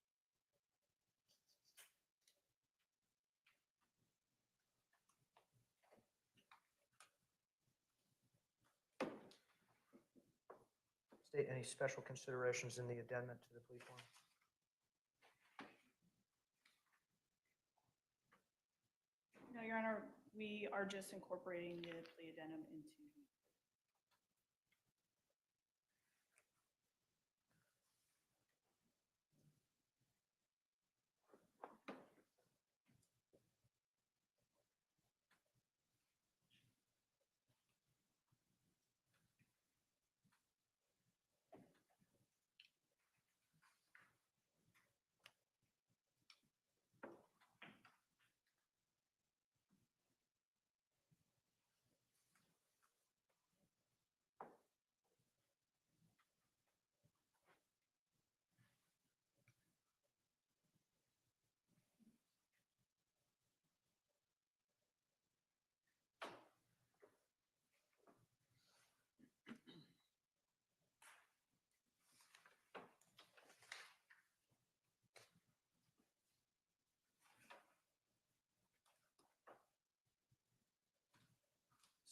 State any special considerations in the addendum to the plea form. No, Your Honor, we are just incorporating the plea addendum into.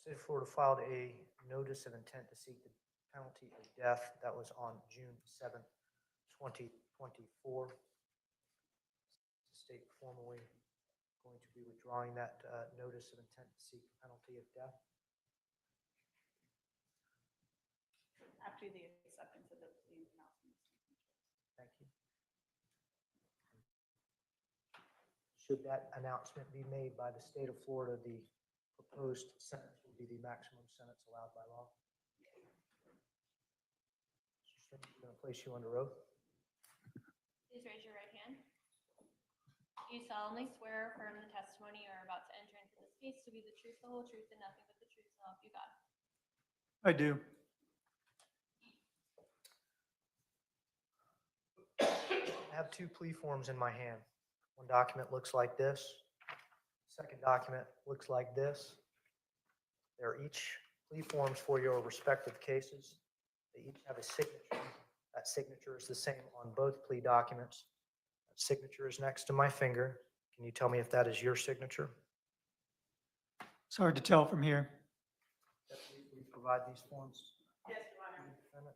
State of Florida filed a notice of intent to seek the penalty of death. That was on June 7th, 2024. The state formally going to be withdrawing that notice of intent to seek the penalty of death. After the acceptance of the plea announcement. Thank you. Should that announcement be made by the state of Florida, the proposed sentence will be the maximum sentence allowed by law. Mr. Sterns, I'm going to place you under oath. Please raise your right hand. Do you solemnly swear or affirm the testimony you are about to enter into this case to be the truth, the whole truth, and nothing but the truth, so help you God? I do. I have 2 plea forms in my hand. One document looks like this. Second document looks like this. They're each plea forms for your respective cases. They each have a signature. That signature is the same on both plea documents. That signature is next to my finger. Can you tell me if that is your signature? It's hard to tell from here. Please provide these forms. Yes, Your Honor.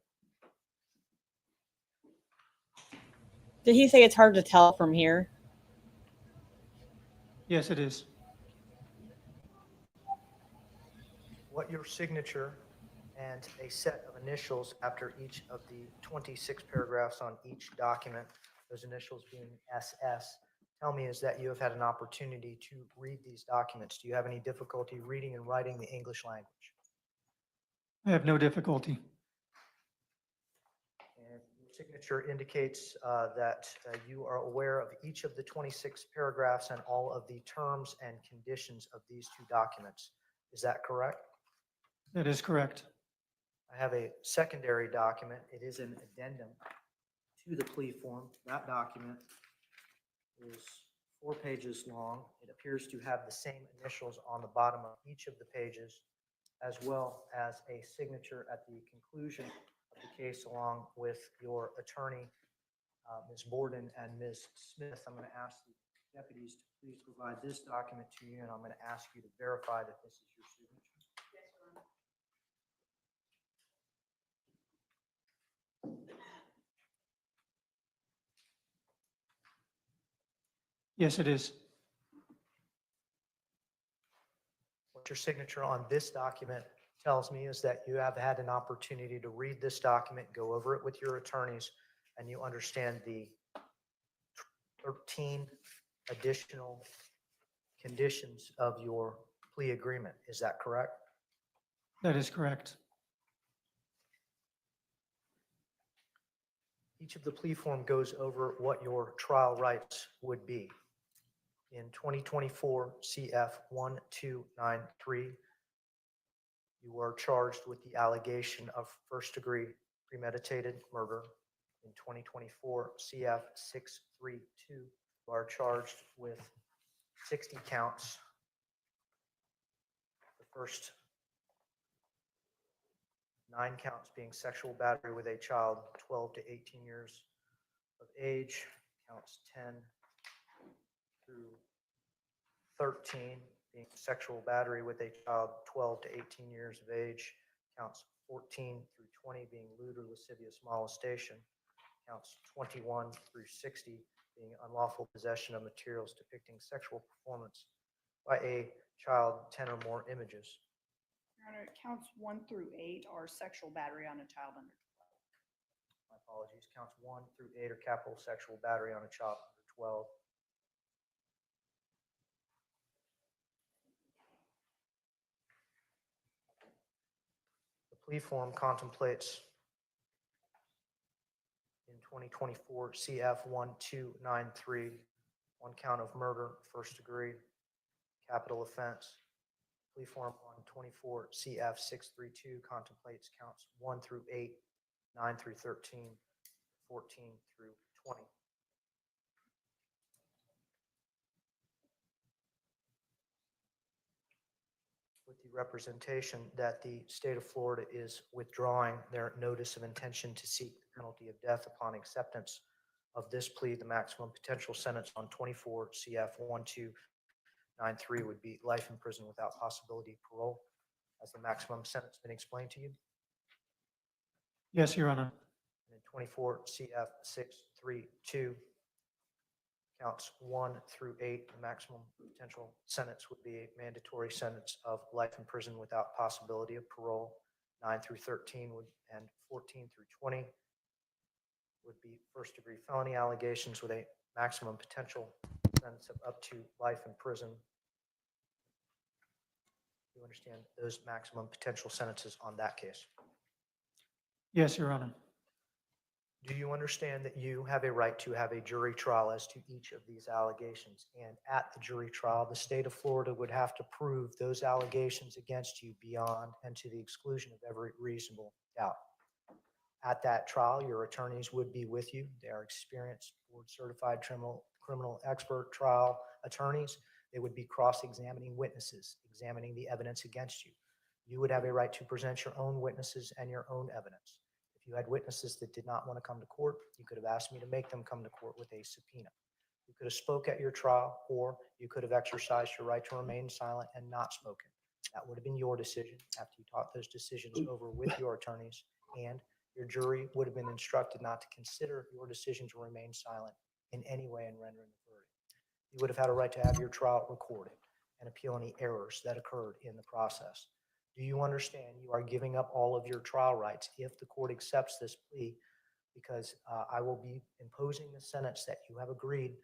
Did he say it's hard to tell from here? Yes, it is. What your signature and a set of initials after each of the 26 paragraphs on each document, those initials being SS, tell me is that you have had an opportunity to read these documents. Do you have any difficulty reading and writing the English language? I have no difficulty. And your signature indicates that you are aware of each of the 26 paragraphs and all of the terms and conditions of these 2 documents. Is that correct? That is correct. I have a secondary document. It is an addendum to the plea form. That document is 4 pages long. It appears to have the same initials on the bottom of each of the pages, as well as a signature at the conclusion of the case along with your attorney, Ms. Borden and Ms. Smith. I'm going to ask the deputies to please provide this document to you, and I'm going to ask you to verify that this is your signature. Yes, it is. what your signature on this document tells me is that you have had an opportunity to read this document, go over it with your attorneys, and you understand the 13 additional conditions of your plea agreement. Is that correct? That is correct. Each of the plea form goes over what your trial rights would be. In 2024 CF 1293, you are charged with the allegation of first-degree premeditated murder. In 2024 CF 632, you are charged with 60 counts. The first 9 counts being sexual battery with a child 12 to 18 years of age, counts 10 through 13 being sexual battery with a child 12 to 18 years of age, counts 14 through 20 being lewd or lascivious molestation, counts 21 through 60 being unlawful possession of materials depicting sexual performance by a child, 10 or more images. Your Honor, counts 1 through 8 are sexual battery on a child under 12. My apologies. Counts 1 through 8 are capital sexual battery on a child under 12. The plea form contemplates in 2024 CF 1293, 1 count of murder, first degree, capital offense. Plea form on 24 CF 632 contemplates counts 1 through 8, 9 through 13, 14 through 20. With the representation that the state of Florida is withdrawing their notice of intention to seek the penalty of death upon acceptance of this plea, the maximum potential sentence on 24 CF 1293 would be life in prison without possibility of parole. Has the maximum sentence been explained to you? Yes, Your Honor. And in 24 CF 632, counts 1 through 8, the maximum potential sentence would be a mandatory sentence of life in prison without possibility of parole. 9 through 13 would, and 14 through 20 would be first degree felony allegations with a maximum potential sentence of up to life in prison. You understand those maximum potential sentences on that case? Yes, Your Honor. Do you understand that you have a right to have a jury trial as to each of these allegations? And at the jury trial, the state of Florida would have to prove those allegations against you beyond and to the exclusion of every reasonable doubt. At that trial, your attorneys would be with you. They are experienced, board-certified criminal expert trial attorneys. They would be cross-examining witnesses, examining the evidence against you. You would have a right to present your own witnesses and your own evidence. If you had witnesses that did not want to come to court, you could have asked me to make them come to court with a subpoena. You could have spoke at your trial, or you could have exercised your right to remain silent and not spoken. That would have been your decision after you talked those decisions over with your attorneys, and your jury would have been instructed not to consider your decision to remain silent in any way in rendering the verdict. You would have had a right to have your trial recorded and appeal any errors that occurred in the process. Do you understand you are giving up all of your trial rights if the court accepts this plea? Because I will be imposing the sentence that you have agreed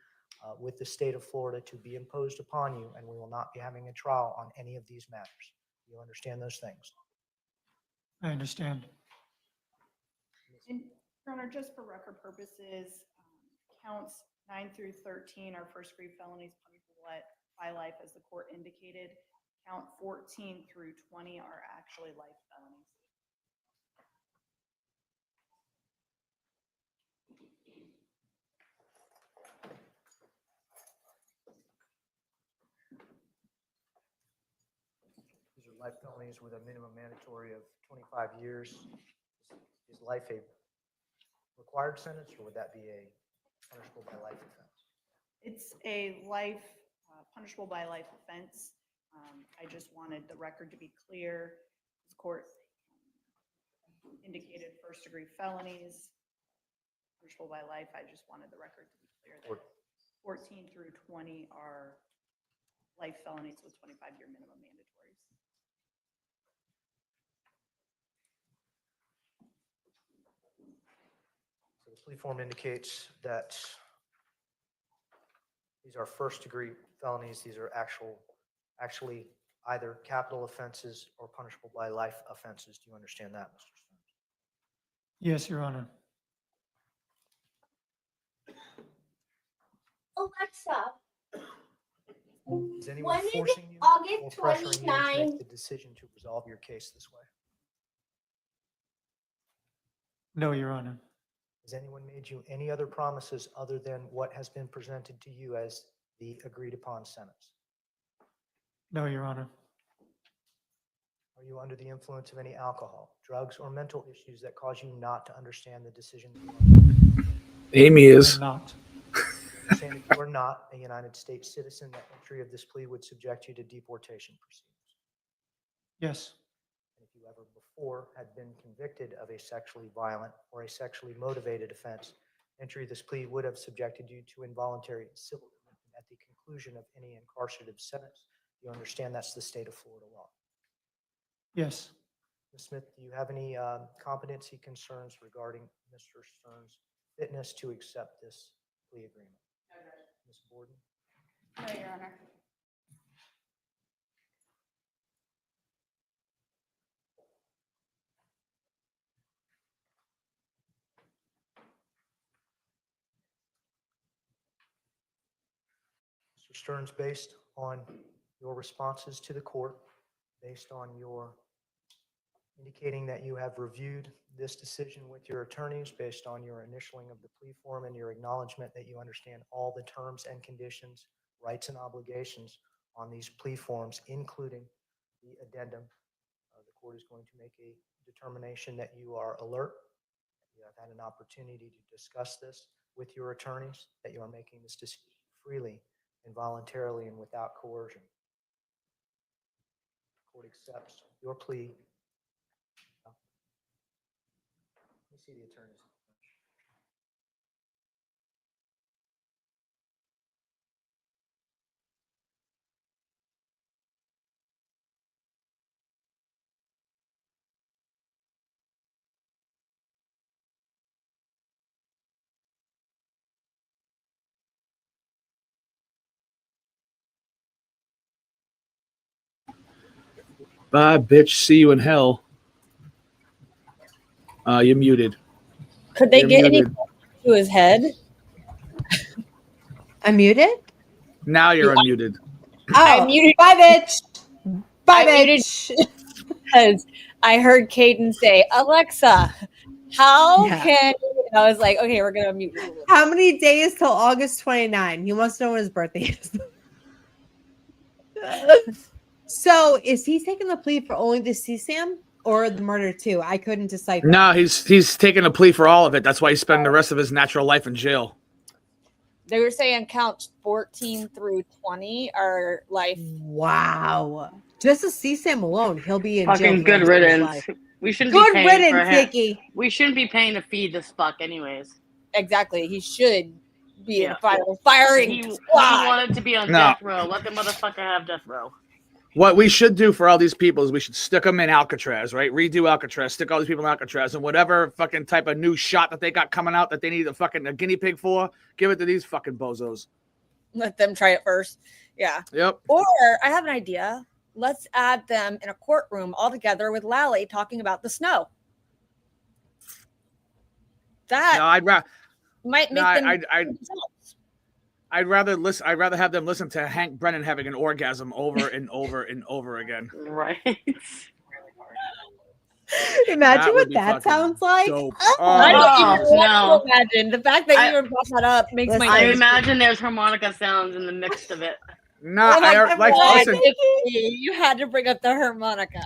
with the state of Florida to be imposed upon you, and we will not be having a trial on any of these matters. Do you understand those things? I understand. And Your Honor, just for record purposes, counts 9 through 13 are first degree felonies punishable by life, as the court indicated. Count 14 through 20 are actually life felonies. These are life felonies with a minimum mandatory of 25 years. Is life a required sentence, or would that be a punishable by life offense? It's a life, punishable by life offense. I just wanted the record to be clear. The court indicated first degree felonies, punishable by life. I just wanted the record to be clear that 14 through 20 are life felonies with 25-year minimum mandatories. So the plea form indicates that these are first-degree felonies. These are actually either capital offenses or punishable by life offenses. Do you understand that, Mr. Stearns? Yes, Your Honor. Alexa, Is anyone when is forcing you August or pressuring you to 29? make the decision to resolve your case this way? No, Your Honor. Has anyone made you any other promises other than what has been presented to you as the agreed-upon sentence? No, Your Honor. Are you under the influence of any alcohol, drugs, or mental issues that cause you not to understand the decision? Amy is. I'm not. Understand if you are not a United States citizen, that entry of this plea would subject you to deportation proceedings. Yes. And if you ever before had been convicted of a sexually violent or a sexually motivated offense, entry of this plea would have subjected you to involuntary civil commitment at the conclusion of any incarcerative sentence. You understand that's the state of Florida law. Yes. Ms. Smith, do you have any competency concerns regarding Mr. Stearns' fitness to accept this plea agreement? Ms. Borden? No, Your Honor. Mr. Stearns, based on your responses to the court, based on your indicating that you have reviewed this decision with your attorneys, based on your initialing of the plea form and your acknowledgement that you understand all the terms and conditions, rights and obligations on these plea forms, including the addendum, the court is going to make a determination that you are alert, you have had an opportunity to discuss this with your attorneys, that you are making this decision freely and voluntarily and without coercion. The court accepts your plea. Let me see the attorneys. Bye, bitch. See you in hell. You're muted. Could they You're get any muted. to his head? I'm muted? Now you're unmuted. I Oh, muted. bye, bitch. Bye, I muted bitch. because I heard Caden say, "Alexa, how Yeah. can?" And I was like, "Okay, we're gonna mute you a little bit." How many days till August 29? You must know when his birthday is. So is he taking the plea for only the CSAM or the murder too? I couldn't decipher. No, he's taking a plea for all of it. That's why he's spending the rest of his natural life in jail. They were saying counts 14 through 20 are life. Wow. Just a CSAM alone, he'll be in jail. Fucking for good the rest of his riddance. life. We shouldn't Good be paying for riddance, him. Vicky. We shouldn't be paying to feed this fuck anyways. Exactly. He should be in Yeah. a firing He squad. wanted to be on No. death row. Let the motherfucker have death row. What we should do for all these people is we should stick them in Alcatraz, right? Redo Alcatraz, stick all these people in Alcatraz, and whatever fucking type of new shot that they got coming out that they need a guinea pig for, give it to these fucking bozos. Let them try it first. Yeah. Yep. Or I have an idea. Let's add them in a courtroom all together with Lally talking about the snow. That No, I'd rather. might make No, them. I'd rather listen. I'd rather have them listen to Hank Brennan having an orgasm over and over and over again. Right. Imagine That would what be that fucking sounds like. dope. I don't even Oh, want to no. imagine. The fact that you even brought that up makes my I nose imagine there's harmonica sounds in the midst of it. Nah, Oh my I like God, listen. Vicky, you had to bring up the harmonica.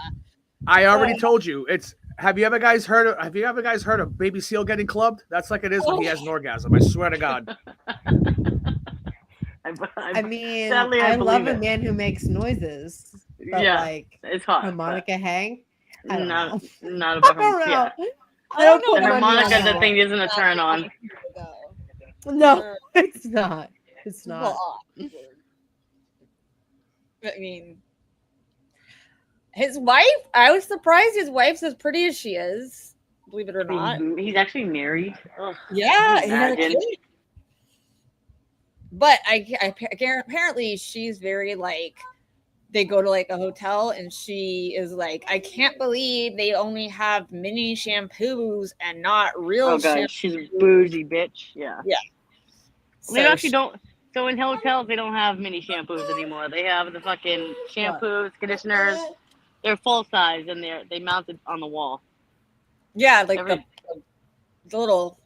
I already told you. Have you ever guys heard of baby seal getting clubbed? That's like it is when he has an orgasm. I swear to God. I mean, sadly, I I love believe a it. man who makes noises. But Yeah, like it's hot. harmonica Hank? I don't know. Not I about don't know. yeah. I don't put The money on harmonica, the that. thing isn't a turn on. No, it's not. It's not. Well, I mean, his wife, I was surprised his wife's as pretty as she is, believe it or not. He's actually married. Ugh, Yeah, he had a imagine. kid. But apparently she's very like, they go to like a hotel and she is like, I can't believe they only have mini shampoos and not real Oh god, she's a bougie bitch. Yeah. Yeah. They So actually don't. So in hotels, they don't have mini shampoos anymore. They have the fucking shampoos, conditioners. They're full size and they mounted on the wall. Yeah, like Every- the little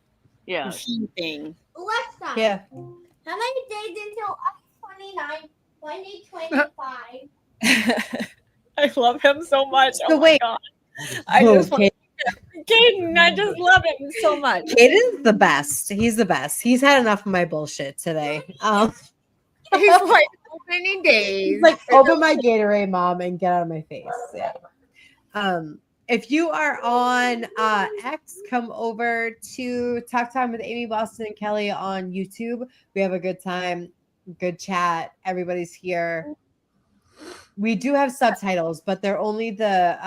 Yeah. machine thing. Alexa, Yeah. how many days until F29, 2025? I love him so much. So Oh my wait. god. I Oh, just want Caden, I just love him so much. Caden's the best. He's the best. He's had enough of my bullshit today. He's like, so many days. He's like, open my Gatorade, mom, and get out of my face. Yeah. If you are on X, come over to Talk Time with Amy, Boston, and Kelly on YouTube. We have a good time, good chat. Everybody's here. We do have subtitles, but they're only the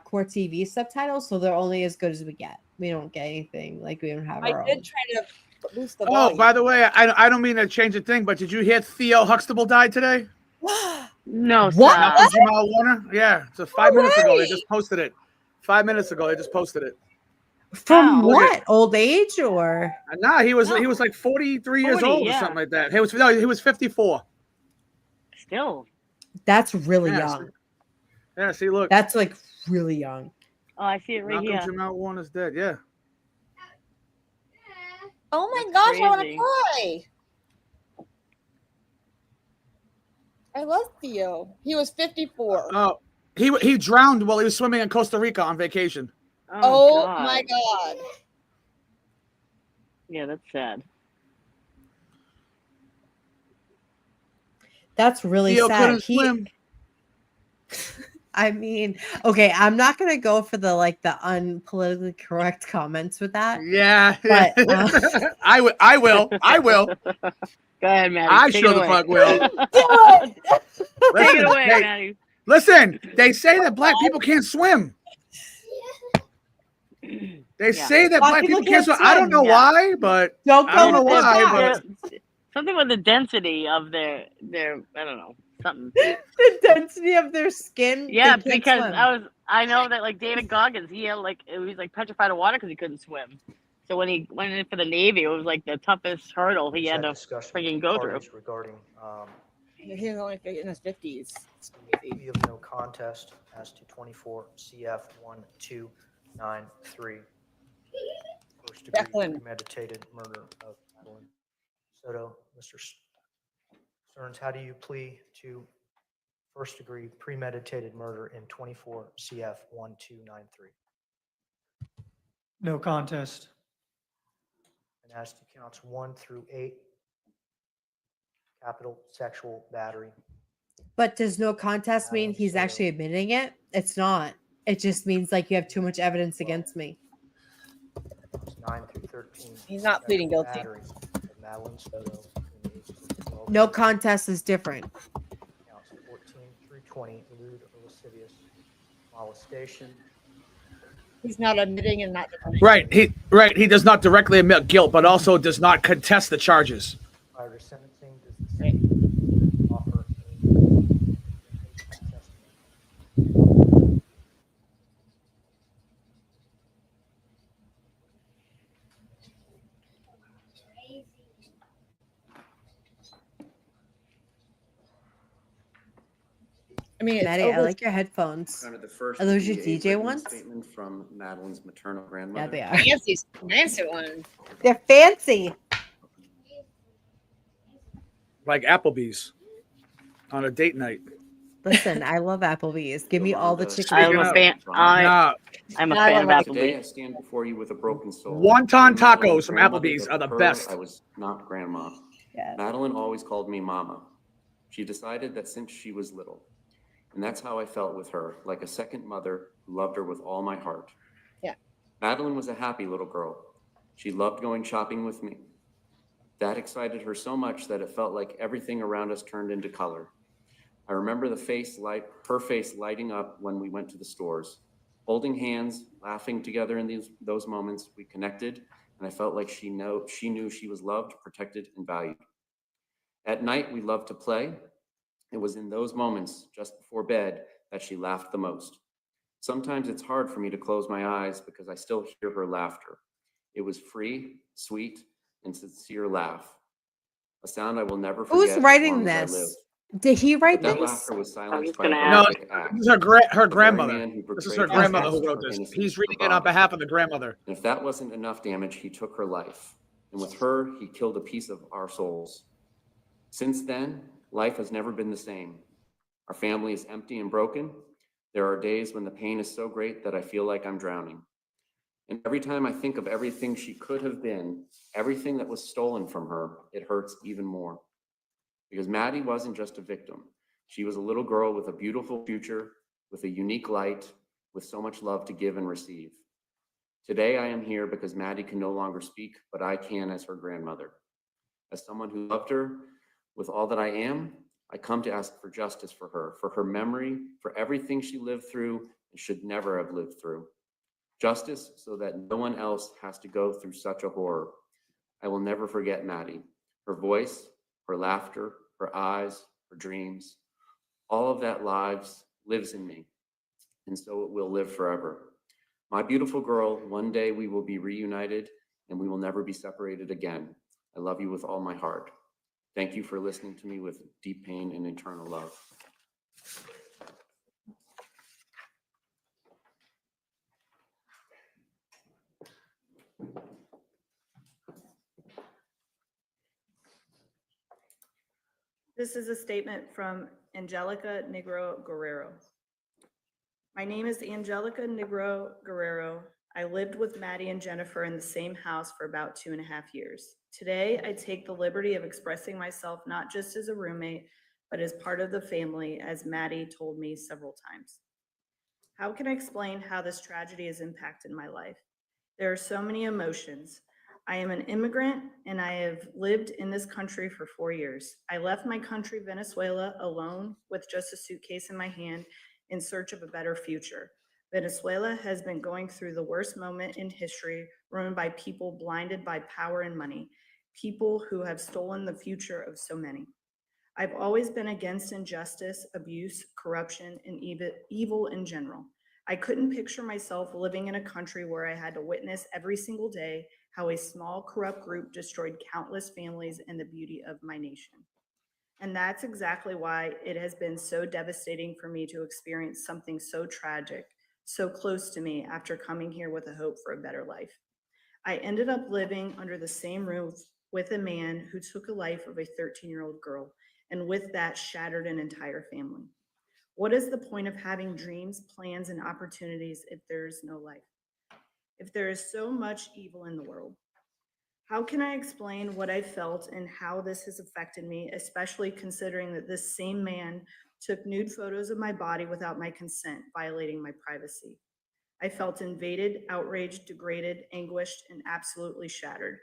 Core TV subtitles, so they're only as good as we get. We don't get anything like we don't have our I did own. try to boost the Oh, volume. by the way, I don't mean to change the thing, but did you hear Theo Huxtable died today? No, What? Malcolm Jamal Warner? Yeah, it's 5 minutes ago. They just posted it. 5 minutes ago, they just posted it. From Wow. what? Old age or? Nah, he was like 43 years 40, old or yeah. something like that. He was 54. Still. That's really Yeah, young. Yeah, see, look. That's like really young. Oh, I see it right Malcolm here. Jamal Warner's dead. Yeah. Oh my That's gosh, I want to crazy. cry. I love Theo. He was 54. Oh, he drowned while he was swimming in Costa Rica on vacation. Oh God. my god. Yeah, that's sad. That's really Theo sad. couldn't swim. I mean, okay, I'm not gonna go for the unpolitically correct comments with that. Yeah. But, I will. Go ahead, Maddie. I Take sure it the away. fuck will. Take it away, Hey, Maddie. listen, they say that black people can't swim. They say that black people can't swim. I don't know why, but Don't I don't know go with why, that. but Something with the density of their I don't know, something. The density of their skin. Yeah, they can't because swim. I know that like David Goggins, he had he was like petrified of water because he couldn't swim. So when he went in for the Navy, it was like the toughest hurdle he had to freaking go through. Regarding He was only in his 50s. plea of no contest as to 24 CF 1293. First degree Declan. premeditated murder of Madeline Soto. Mr. Sterns, how do you plea to first degree premeditated murder in 24 CF 1293? No contest. And as to counts 1 through 8, capital sexual battery. But does no contest mean he's actually admitting it? It's not. It just means like you have too much evidence against me. 9 through 13. He's not pleading sexual guilty. battery of Madeline Soto between the ages of 12 No contest is different. Counts 14 through 20, lewd or lascivious molestation. He's not admitting and not denying. Right. He does not directly admit guilt, but also does not contest the charges. Prior to sentencing, does the state offer any testimony? I mean, it's Maddie, I over- like your headphones. Under the first Are those your DA DJ witness ones? Statement from Madeline's maternal Yeah, grandmother. they are. fancy one. They're fancy. Like Applebee's on a date night. Listen, I love Applebee's. Give me all the chicken. I'm a fan. Nah, I'm a fan of Today I Applebee's. stand before you with a broken soul. Wonton My tacos from grandmother Applebee's are the her, best. I was not grandma. Yeah. Madeline always called me mama. She decided that since she was little. And that's how I felt with her, like a second mother who loved her with all my heart. Yeah. Madeline was a happy little girl. She loved going shopping with me. That excited her so much that it felt like everything around us turned into color. I remember her face lighting up when we went to the stores. Holding hands, laughing together in those moments, we connected, and I felt like she knew she was loved, protected, and valued. At night, we loved to play. It was in those moments, just before bed, that she laughed the most. Sometimes it's hard for me to close my eyes because I still hear her laughter. It was free, sweet, and sincere laugh. A sound I will never forget. Who's writing as long as I live. this? Did he write But that this? laughter was I was silenced by gonna a ask. No, horrific act. this is her The very grandmother. man who This is portrayed her grandmother justice who wrote for this. innocence He's reading for it on Bob. behalf of the grandmother. And if that wasn't enough damage, he took her life. And with her, he killed a piece of our souls. Since then, life has never been the same. Our family is empty and broken. There are days when the pain is so great that I feel like I'm drowning. And every time I think of everything she could have been, everything that was stolen from her, it hurts even more. Because Maddie wasn't just a victim. She was a little girl with a beautiful future, with a unique light, with so much love to give and receive. Today I am here because Maddie can no longer speak, but I can as her grandmother. As someone who loved her with all that I am, I come to ask for justice for her memory, for everything she lived through and should never have lived through. Justice so that no one else has to go through such a horror. I will never forget Maddie, her voice, her laughter, her eyes, her dreams. All of that lives in me, and so it will live forever. My beautiful girl, one day we will be reunited and we will never be separated again. I love you with all my heart. Thank you for listening to me with deep pain and eternal love. This is a statement from Angelica Negro Guerrero. My name is Angelica Negro Guerrero. I lived with Maddie and Jennifer in the same house for about 2.5 years. Today, I take the liberty of expressing myself not just as a roommate, but as part of the family, as Maddie told me several times. How can I explain how this tragedy has impacted my life? There are so many emotions. I am an immigrant and I have lived in this country for 4 years. I left my country, Venezuela, alone with just a suitcase in my hand in search of a better future. Venezuela has been going through the worst moment in history, run by people blinded by power and money, people who have stolen the future of so many. I've always been against injustice, abuse, corruption, and evil in general. I couldn't picture myself living in a country where I had to witness every single day how a small, corrupt group destroyed countless families and the beauty of my nation. And that's exactly why it has been so devastating for me to experience something so tragic, so close to me after coming here with a hope for a better life. I ended up living under the same roof with a man who took the life of a 13-year-old girl, and with that shattered an entire family. What is the point of having dreams, plans, and opportunities if there is no life? If there is so much evil in the world? How can I explain what I felt and how this has affected me, especially considering that this same man took nude photos of my body without my consent, violating my privacy? I felt invaded, outraged, degraded, anguished, and absolutely shattered.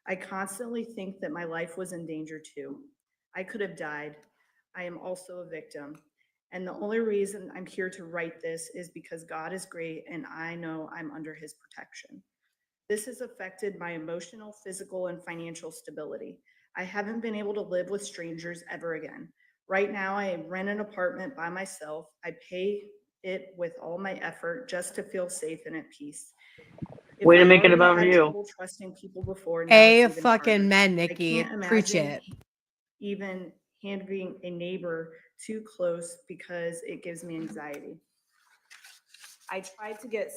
I constantly think that my life was in danger too. I could have died. I am also a victim. And the only reason I'm here to write this is because God is great and I know I'm under his protection. This has affected my emotional, physical, and financial stability. I haven't been able to live with strangers ever again. Right now, I rent an apartment by myself. I pay it with all my effort just to feel safe and at peace. If Way to I make it already about had you. trouble trusting people before, now it's even Fucking harder. men, I Nikki. can't Preach imagine it. even handling a neighbor too close because it gives me anxiety. I tried to get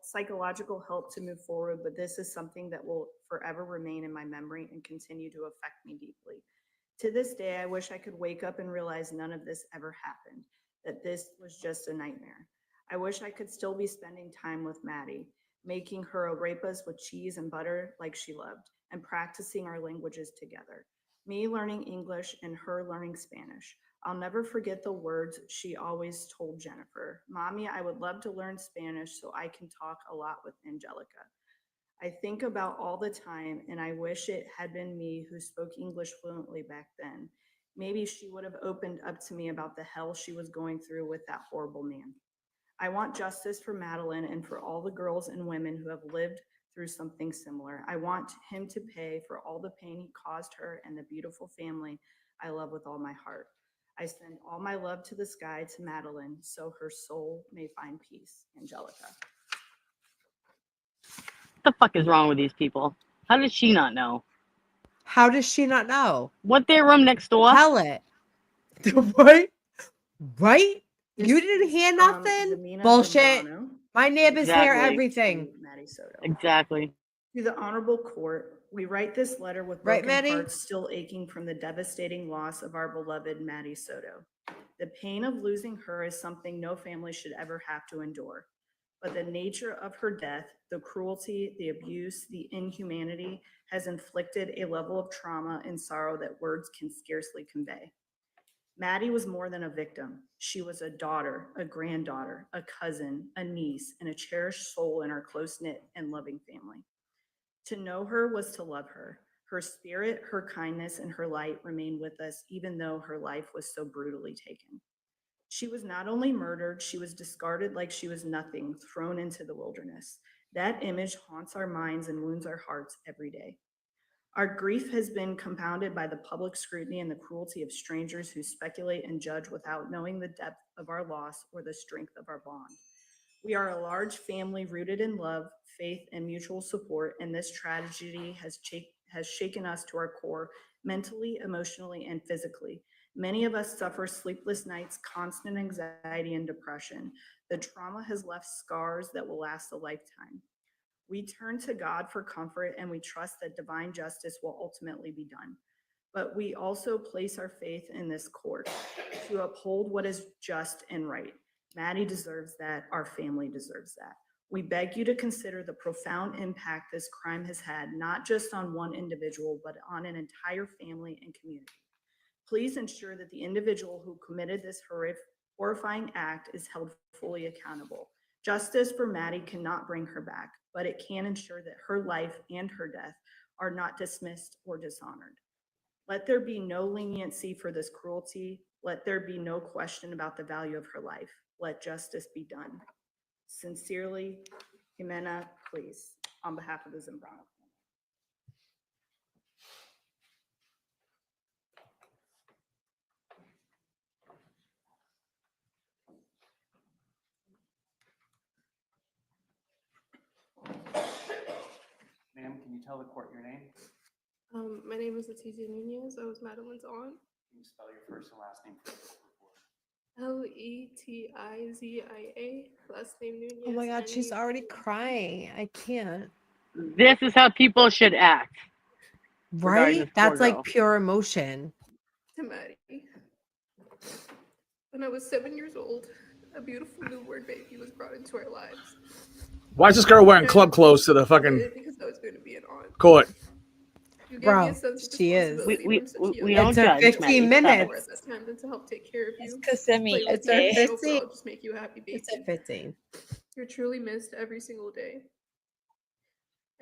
psychological help to move forward, but this is something that will forever remain in my memory and continue to affect me deeply. To this day, I wish I could wake up and realize none of this ever happened, that this was just a nightmare. I wish I could still be spending time with Maddie, making her arepas with cheese and butter like she loved, and practicing our languages together. Me learning English and her learning Spanish. I'll never forget the words she always told Jennifer. Mommy, I would love to learn Spanish so I can talk a lot with Angelica. I think about all the time, and I wish it had been me who spoke English fluently back then. Maybe she would have opened up to me about the hell she was going through with that horrible man. I want justice for Madeline and for all the girls and women who have lived through something similar. I want him to pay for all the pain he caused her and the beautiful family I love with all my heart. I send all my love to the sky to Madeline so her soul may find peace. Angelica. What the fuck is wrong with these people? How does she not know? How does she not know? What, their room next door? Tell it. Right? Right? This You didn't is hear from nothing? Zamina Bullshit. Zambrano. My neighbors hear Exactly. everything. To Maddie Soto. Exactly. To the Honorable Court, we write this letter with Right, broken Maddie? hearts still aching from the devastating loss of our beloved Maddie Soto. The pain of losing her is something no family should ever have to endure. But the nature of her death, the cruelty, the abuse, the inhumanity has inflicted a level of trauma and sorrow that words can scarcely convey. Maddie was more than a victim. She was a daughter, a granddaughter, a cousin, a niece, and a cherished soul in our close-knit and loving family. To know her was to love her. Her spirit, her kindness, and her light remained with us, even though her life was so brutally taken. She was not only murdered, she was discarded like she was nothing, thrown into the wilderness. That image haunts our minds and wounds our hearts every day. Our grief has been compounded by the public scrutiny and the cruelty of strangers who speculate and judge without knowing the depth of our loss or the strength of our bond. We are a large family rooted in love, faith, and mutual support, and this tragedy has shaken us to our core, mentally, emotionally, and physically. Many of us suffer sleepless nights, constant anxiety, and depression. The trauma has left scars that will last a lifetime. We turn to God for comfort, and we trust that divine justice will ultimately be done. But we also place our faith in this court to uphold what is just and right. Maddie deserves that. Our family deserves that. We beg you to consider the profound impact this crime has had, not just on one individual, but on an entire family and community. Please ensure that the individual who committed this horrifying act is held fully accountable. Justice for Maddie cannot bring her back, but it can ensure that her life and her death are not dismissed or dishonored. Let there be no leniency for this cruelty. Let there be no question about the value of her life. Let justice be done. Sincerely, Jimena, please, on behalf of the Zambrano. Ma'am, can you tell the court your name? My name is Leticia Nunez. I was Madeline's aunt. Can you spell your first and last name for the court report? Letizia, last name Nunez. Oh my God, she's already crying. I can't. This is how people should act. regarding Right? this poor That's like girl. pure emotion. To Maddie. When I was 7 years old, a beautiful newborn baby was brought into our lives. Why is this girl wearing club clothes to the fucking Because I was going to be an aunt. court? You gave me Bro, a sense of she is. responsibility from such a young we age. don't It's her judge, 15 Maddie. Stop it. minutes. At that time than to help take care of you. Kissimmee, Play with It's her you, and 15. overall just make you a happy baby. It's her 15. You're truly missed every single day.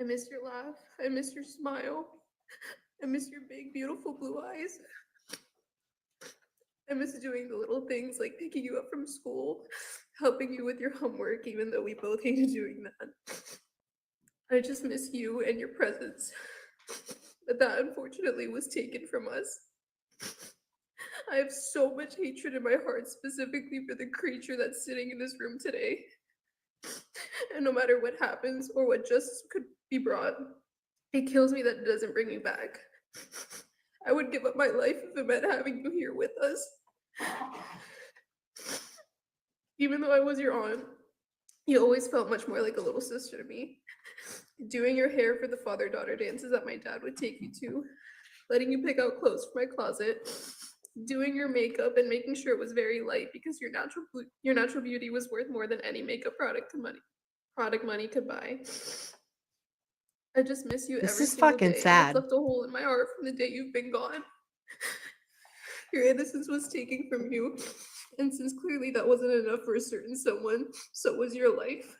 I miss your laugh. I miss your smile. I miss your big, beautiful blue eyes. I miss doing the little things like picking you up from school, helping you with your homework, even though we both hated doing that. I just miss you and your presence. But that unfortunately was taken from us. I have so much hatred in my heart, specifically for the creature that's sitting in this room today. And no matter what happens or what justice could be brought, it kills me that it doesn't bring me back. I would give up my life if it meant having you here with us. Even though I was your aunt, you always felt much more like a little sister to me. Doing your hair for the father-daughter dances that my dad would take you to, letting you pick out clothes from my closet, doing your makeup and making sure it was very light because your natural beauty was worth more than any makeup product money could buy. I just miss you This every is single fucking day. sad. It's left a hole in my heart from the day you've been gone. Your innocence was taken from you, and since clearly that wasn't enough for a certain someone, so was your life.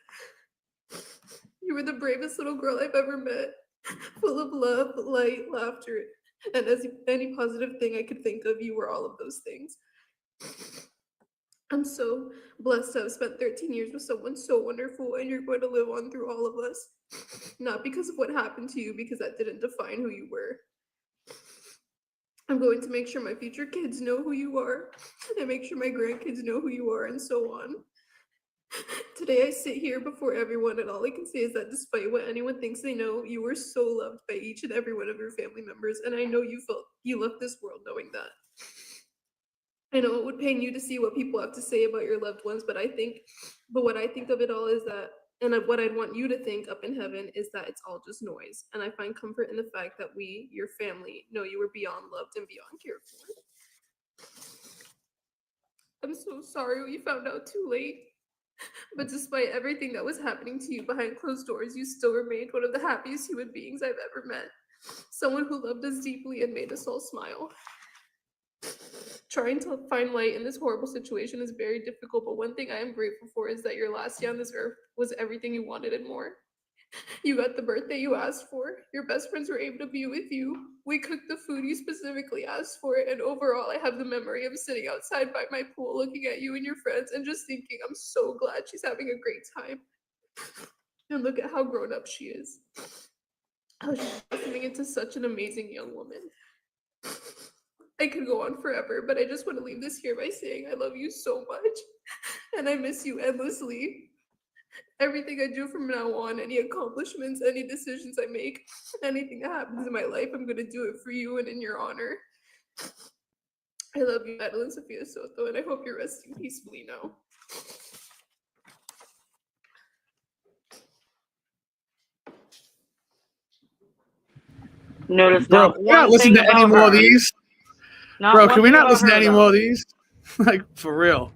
You were the bravest little girl I've ever met, full of love, light, laughter, and as any positive thing I could think of, you were all of those things. I'm so blessed to have spent 13 years with someone so wonderful, and you're going to live on through all of us. Not because of what happened to you, because that didn't define who you were. I'm going to make sure my future kids know who you are, and make sure my grandkids know who you are, and so on. Today I sit here before everyone, and all I can say is that despite what anyone thinks they know, you were so loved by each and every one of your family members, and I know you left this world knowing that. I know it would pain you to see what people have to say about your loved ones, but what I think of it all is that, and what I'd want you to think up in heaven is that it's all just noise. And I find comfort in the fact that we, your family, know you were beyond loved and beyond cared for. I'm so sorry we found out too late. But despite everything that was happening to you behind closed doors, you still remained one of the happiest human beings I've ever met. Someone who loved us deeply and made us all smile. Trying to find light in this horrible situation is very difficult, but one thing I am grateful for is that your last day on this earth was everything you wanted and more. You got the birthday you asked for. Your best friends were able to be with you. We cooked the food you specifically asked for, and overall, I have the memory of sitting outside by my pool looking at you and your friends and just thinking, I'm so glad she's having a great time. And look at how grown up she is. How she's listening into such an amazing young woman. I could go on forever, but I just want to leave this here by saying I love you so much, and I miss you endlessly. Everything I do from now on, any accomplishments, any decisions I make, anything that happens in my life, I'm going to do it for you and in your honor. I love you, Madeline Sophia Soto, and I hope you're resting peacefully now. Notice Bro, not can we not one listen thing to any about more of her. these? Not Bro, one can we thing not about listen to her, any though. more of these? Like, for real.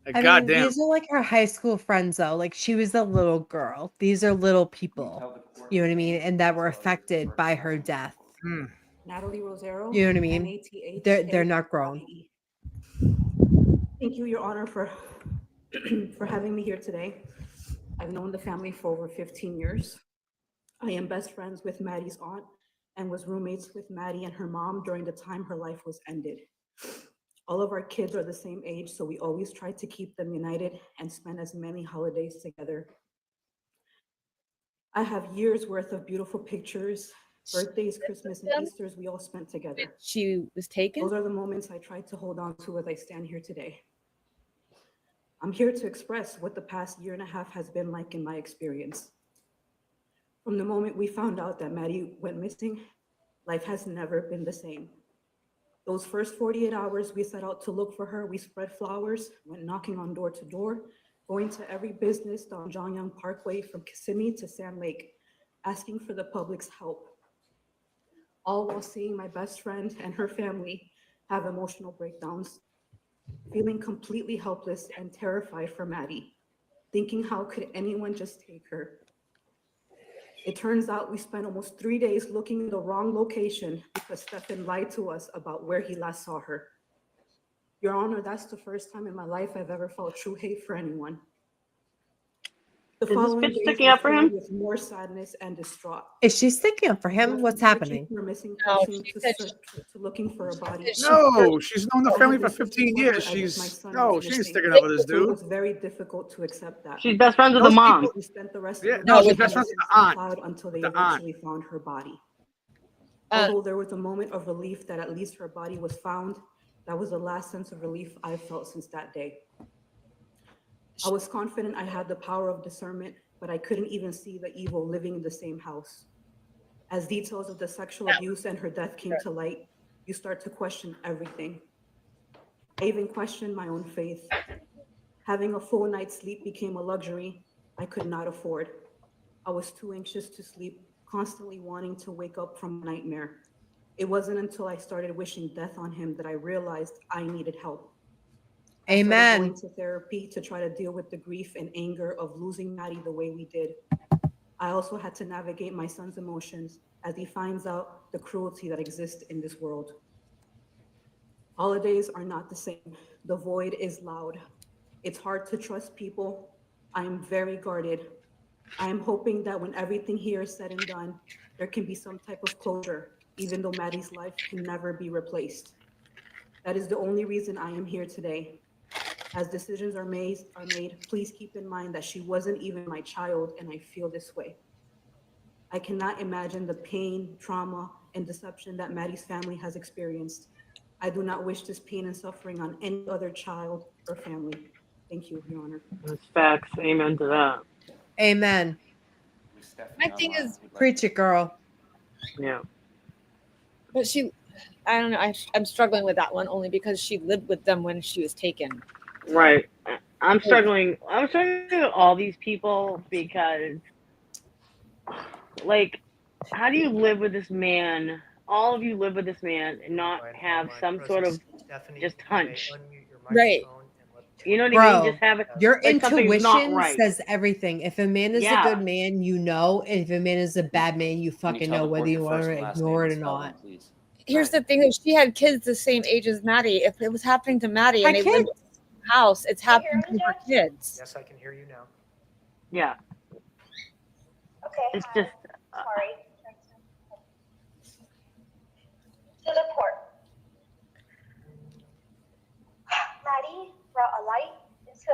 Like, I mean, goddamn. these are like her high school friends, though. Like, she was a little girl. These are little people, you know what I mean? And that were affected by her death. Hmm. Natalie Rosero. You know what I mean? They're not grown. Thank you, Your Honor, for for having me here today. I've known the family for over 15 years. I am best friends with Maddie's aunt and was roommates with Maddie and her mom during the time her life was ended. All of our kids are the same age, so we always try to keep them united and spend as many holidays together. I have years worth of beautiful pictures, birthdays, Christmas, and Easters we all spent together. She was taken? Those are the moments I try to hold on to as I stand here today. I'm here to express what the past year and a half has been like in my experience. From the moment we found out that Maddie went missing, life has never been the same. Those first 48 hours we set out to look for her, we spread flowers, went knocking on door to door, going to every business down John Young Parkway from Kissimmee to Sand Lake, asking for the public's help. All while seeing my best friend and her family have emotional breakdowns, feeling completely helpless and terrified for Maddie, thinking how could anyone just take her? It turns out we spent almost 3 days looking in the wrong location because Stephan lied to us about where he last saw her. Your Honor, that's the first time in my life I've ever felt true hate for anyone. The Is this following bitch days sticking were up for him? filled with more sadness and distraught. Is she sticking up for him? Went What's from searching happening? for a missing No, person she to said looking for a body. No, she's known the I family have for been searching 15 for her years. as if my She's, son no, was she ain't missing. sticking up for this It dude. was very difficult to accept that. She's best friends with the Those mom. people, We spent the rest yeah, of the no, day she's best friends with the aunt. cloud until they The aunt. eventually found her body. Uh, Although there was a moment of relief that at least her body was found, that was the last sense of relief I've felt since that day. I was confident I had the power of discernment, but I couldn't even see the evil living in the same house. As details of the sexual abuse and her death came to light, you start to question everything. I even questioned my own faith. Having a full night's sleep became a luxury I could not afford. I was too anxious to sleep, constantly wanting to wake up from a nightmare. It wasn't until I started wishing death on him that I realized I needed help. I started Amen. going to therapy to try to deal with the grief and anger of losing Maddie the way we did. I also had to navigate my son's emotions as he finds out the cruelty that exists in this world. Holidays are not the same. The void is loud. It's hard to trust people. I am very guarded. I am hoping that when everything here is said and done, there can be some type of closure, even though Maddie's life can never be replaced. That is the only reason I am here today. As decisions are made, please keep in mind that she wasn't even my child, and I feel this way. I cannot imagine the pain, trauma, and deception that Maddie's family has experienced. I do not wish this pain and suffering on any other child or family. Thank you, Your Honor. That's facts. Amen to that. Amen. My thing is, Preach it, girl. Yeah. but I don't know. I'm struggling with that one only because she lived with them when she was taken. Right. I'm struggling with all these people because, like, how do you live with this man? All of you live with this man and not have some sort of just hunch. Right. You know what I Bro, mean? Just have it. your like something's not intuition right. says everything. If a man is a Yeah. good man, you know. If a man is a bad man, you fucking know whether you want to ignore it or not. Here's the thing: is she had kids the same age as Maddie. If it was happening to Maddie and I they lived in the house, it's happening to her kids. Yes, I can hear you now. Yeah. Okay. It's just. Sorry. To the court. Maddie brought a light into.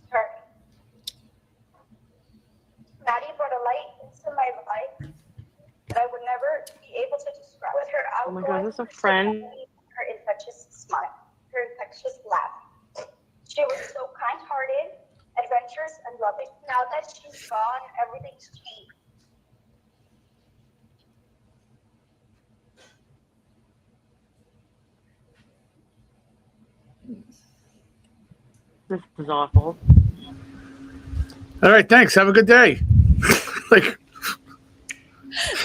Sorry. Maddie brought a light into my life that I would never be able to describe. With her Oh my outgoing, God, is this a friend? her infectious smile, her infectious laugh. She was so kind-hearted, adventurous, and loving. Now that she's gone, everything's changed. This is awful. All right, thanks. Have a good day. Like,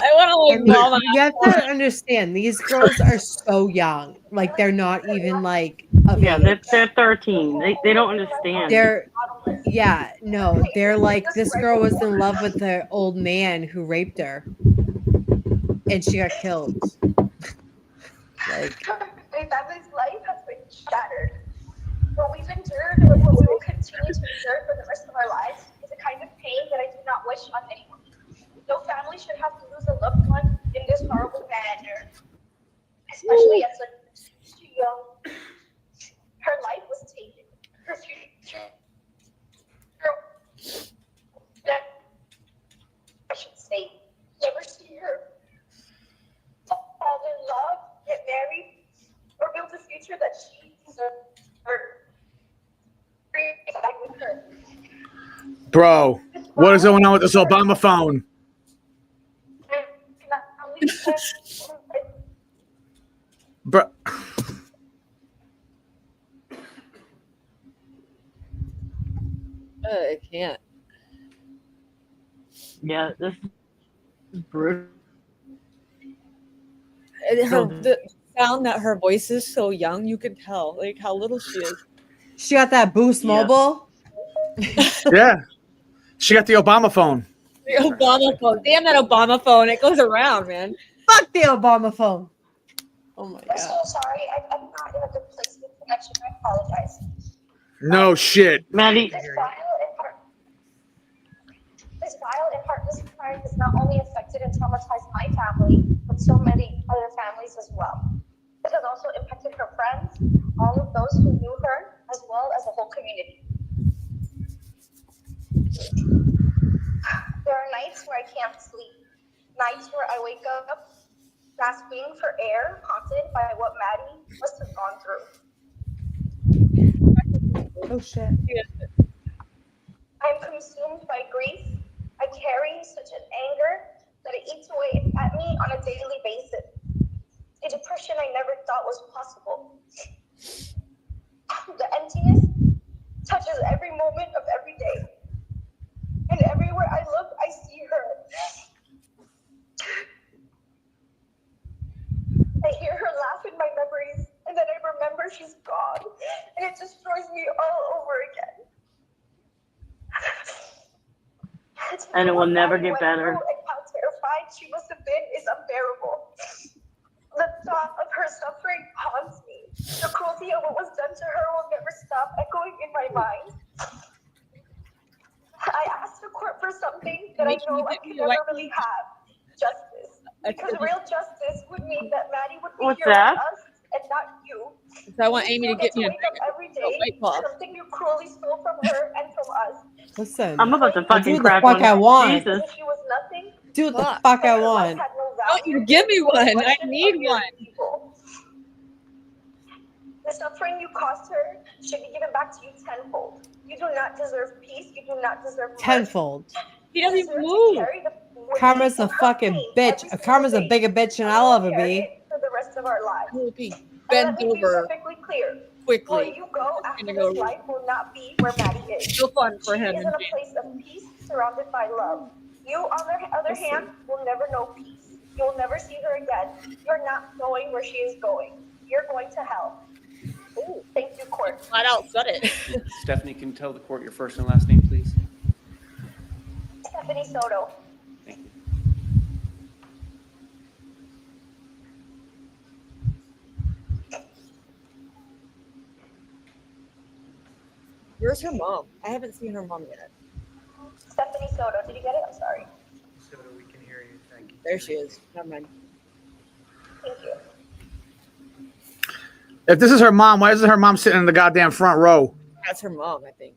I want to I mean, you have to understand, these girls are so young. Like, they're not even like of Yeah, age. they're 13. They don't understand. They're they're like, this girl was in love with the old man who raped her, and she got killed. Like, My family's life has been shattered. What we've endured and what we will continue to endure for the rest of our lives is a kind of pain that I do not wish on anyone. No family should have to lose a loved one in this horrible manner, especially at such young. Her life was taken. Her future. I should say, never see her fall in love, get married, or build a future that she deserves. With her. bro, what is going on with this Obama phone? Bro. I can't. Yeah, this is brutal. The sound that her voice is so young, you can tell like how little she is. she got that Boost Mobile. Yeah. She got the Obama phone. The Obama phone. Damn that Obama phone. It goes around, man. Fuck the Obama phone. Oh my I'm so God. sorry. I'm not in a good place with connection. I apologize. No shit. Maddie. This vile and heartless crime has not only affected and traumatized my family, but so many other families as well. It has also impacted her friends, all of those who knew her, as well as the whole community. There are nights where I can't sleep, nights where I wake up gasping for air, haunted by what Maddie must have gone through. Oh shit. I am consumed by grief. I carry such an anger that it eats away at me on a daily basis. A depression I never thought was possible. The emptiness touches every moment of every day. And everywhere I look, I see her. I hear her laugh in my memories, and then I remember she's gone, and it destroys me all over again. And it will never get better. And how terrified she must have been is unbearable. The thought of her suffering haunts me. The cruelty of what was done to her will never stop echoing in my mind. I asked the court for something that I know I could never really have. Justice. Because real justice would mean that Maddie would be What's here that? with us and not you. So I want You Amy to still get get me wake up every day White for Claw. something you cruelly stole from her and from us. Listen, I'm about to I'll fucking do the crack fuck one. I want. Jesus. As if she was nothing. Do what the Fuck. fuck I And her life want. had no Don't value. you give me It was a one. I reflection need of your one. evil. The suffering you caused her should be given back to you tenfold. You do not deserve peace. You do not deserve mercy. Tenfold. He You doesn't even deserve to move. carry the weight Karma's a of her fucking pain bitch. every Karma's a single bigger day. bitch than And I'll we'll ever carry be. it for the rest of our lives. I hope he And bends let me be over perfectly clear. quickly. Where you go after gonna go this life will not be where Maddie is. so fun for She him is and in a Jane. place of peace surrounded by love. You, on the other hand, will never know peace. You'll never see her again. You're not going where she is going. You're going to hell. Ooh, thank you, court. Flat out said it. Stephanie, can you tell the court your first and last name, please? Stephanie Soto. Thank you. Where's her mom? I haven't seen her mom yet. Stephanie Soto. Did you get it? I'm sorry. Soto, we can hear you. Thank you. There she is. Never mind. Thank you. If this is her mom, why isn't her mom sitting in the goddamn front row? That's her mom, I think.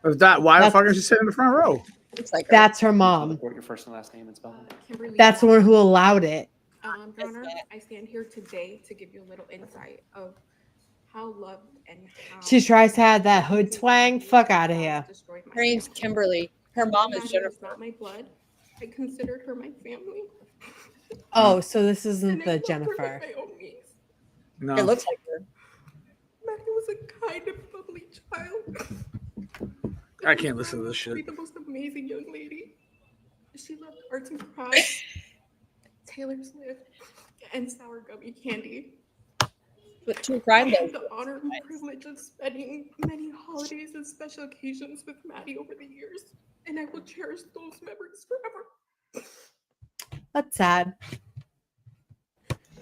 If that, why the fuck is she sitting in the front row? Looks like her. That's her Tell the mom. court your first and last name and spelling. Kimberly. That's the one who allowed it. Your Honor, I stand here today to give you a little insight of how loved and how She tries to have that hood twang. Fuck out of here. destroyed my Her name's family. Kimberly. Her mom is Maddie Jennifer. was not my blood. I considered her my family. Oh, so this isn't And I the loved her Jennifer. like my own niece. No. It looks like her. Maddie was a kind and bubbly child. I can't listen to this She was shit. the most amazing young lady. She loved arts and crafts, Taylor Swift, and sour gummy candy. But true I crime had does. the honor and privilege of spending many holidays and special occasions with Maddie over the years, and I will cherish those memories forever. That's sad.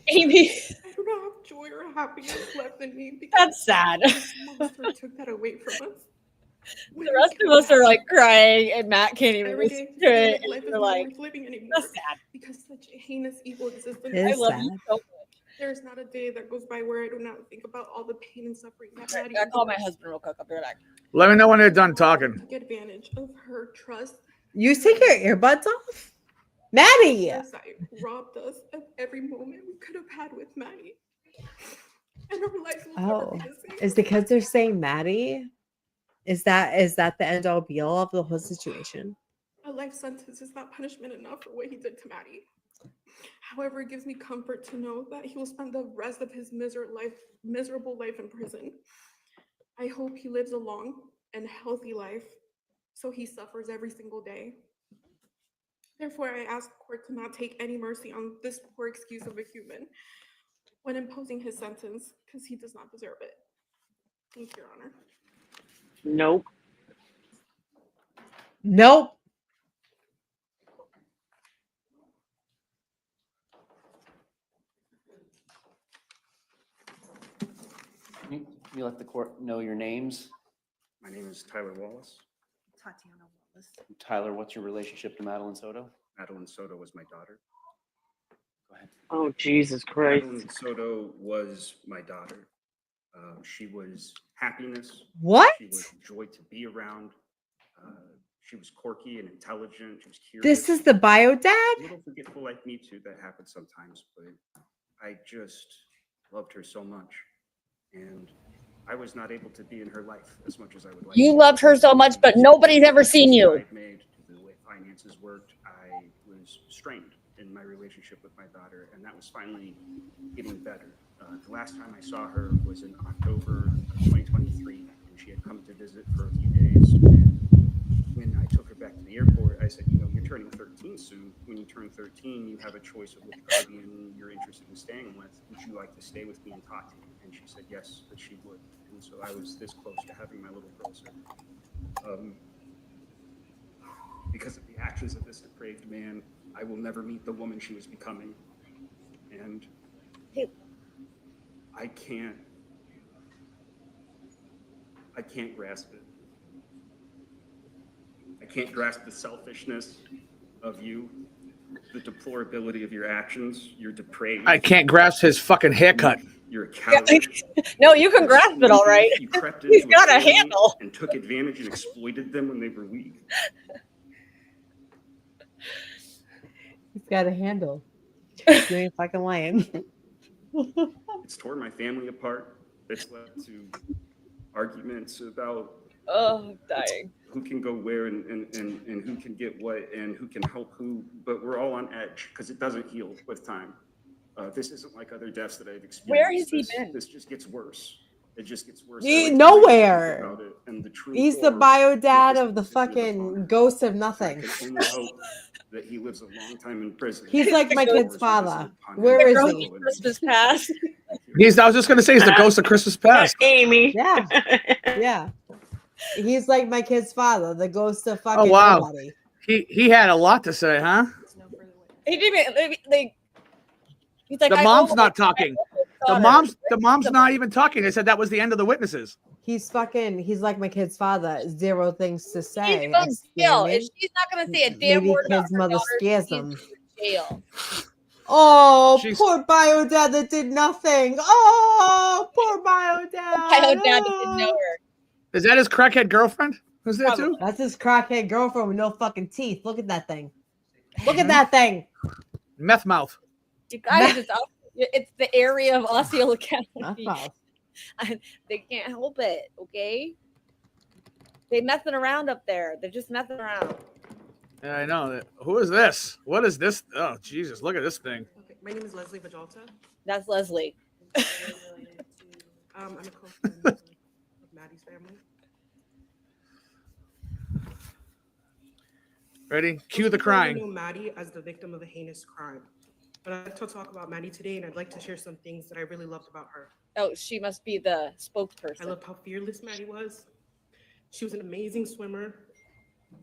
Amy. I do not have joy or happiness left in me because That's sad. this monster took that away from us. The rest of us are like crying, and Matt can't even Every listen day, to it. life is We're not like, worth living anymore. that's sad. Because such a heinous evil existence. It I is love sad. you so much. There's not a day that goes by where I do not think about all the pain and suffering that Right, Maddie I gotta call my endured. husband real quick. I'll be right back. Let me know when they're done talking. Took advantage of her trust. You take your earbuds off? Maddie! Parasite robbed us of every moment we could have had with Maddie. And our lives will never Oh, be the same. is because they're saying Maddie? Is that the end all be all of the whole situation? A life sentence is not punishment enough for what he did to Maddie. However, it gives me comfort to know that he will spend the rest of his miserable life in prison. I hope he lives a long and healthy life so he suffers every single day. Therefore, I ask the court to not take any mercy on this poor excuse of a human when imposing his sentence because he does not deserve it. Thank you, Your Honor. Nope. Nope. Can you let the court know your names? My name is Tyler Wallace. Tatiana Wallace. Tyler, what's your relationship to Madeline Soto? Madeline Soto was my daughter. Go ahead. Oh, Jesus Christ. Madeline Soto was my daughter. She was happiness. What? She was joy to be around. She was quirky and intelligent. She was curious. This is the bio dad? A little forgetful like me too. That happens sometimes, but I just loved her so much. And I was not able to be in her life as much as I would like. You to. loved her so much, but nobody's ever seen you. I've made to the way finances worked. I was strained in my relationship with my daughter, and that was finally getting better. The last time I saw her was in October of 2023, and she had come to visit for a few days. And when I took her back to the airport, I said, you know, you're turning 13 soon. When you turn 13, you have a choice of which guardian you're interested in staying with. Would you like to stay with me and talk to me? And she said yes, that she would. And so I was this close to having my little girl, sir. Because of the actions of this depraved man, I will never meet the woman she was becoming. And I can't grasp it. I can't grasp the selfishness of you, the deplorability of your actions. You're depraved. I can't grasp his fucking haircut. You're a coward. No, you can grasp it all right. You crept He's into got a family handle. and took advantage and exploited them when they were weak. He's got a handle. You ain't fucking lying. It's torn my family apart. It's led to arguments about Oh, I'm dying. who can go where and who can get what and who can help who. But we're all on edge because it doesn't heal with time. This isn't like other deaths that I've experienced. Where has he been? This just gets worse. It just gets worse. He, every time I think nowhere. about it. And the true He's the horror bio that dad this of the puts into fucking ghost of I nothing. can only hope that he lives a long time in prison. He's like my kid's father. Where The is girl he? from Christmas past. I was just gonna say he's the ghost of Christmas past. Amy. Yeah. Yeah. He's like my kid's father, the ghost of fucking Oh wow. nobody. He had a lot to say, huh? He didn't like. He's like, The I mom's owe not my talking. daughter. The mom's not even talking. They said that was the end of the witnesses. He's like my kid's father. Zero things to He's say. in jail. Exclaiming. If she's not gonna say a damn Maybe word about kid's her mother daughter, scares she's him. in jail. Oh, She's- poor bio dad that did nothing. Oh, poor bio dad. My own dad didn't know her. Is that his crackhead girlfriend? Who's there too? That's his crackhead girlfriend with no fucking teeth. Look at that thing. Look at that thing. Meth mouth. You guys, it's the area of Osceola County. That's all. They can't help it, okay? They messing around up there. They're just messing around. Yeah, I know. Who is this? What is this? Oh, Jesus. Look at this thing. Okay, my name is Leslie Vajalta. That's Leslie. I'm a co-friend of Maddie's family. Ready? Cue the Most people crying. know Maddie as the victim of a heinous crime. But I'd like to talk about Maddie today, and I'd like to share some things that I really loved about her. Oh, she must be the spokesperson. I loved how fearless Maddie was. She was an amazing swimmer.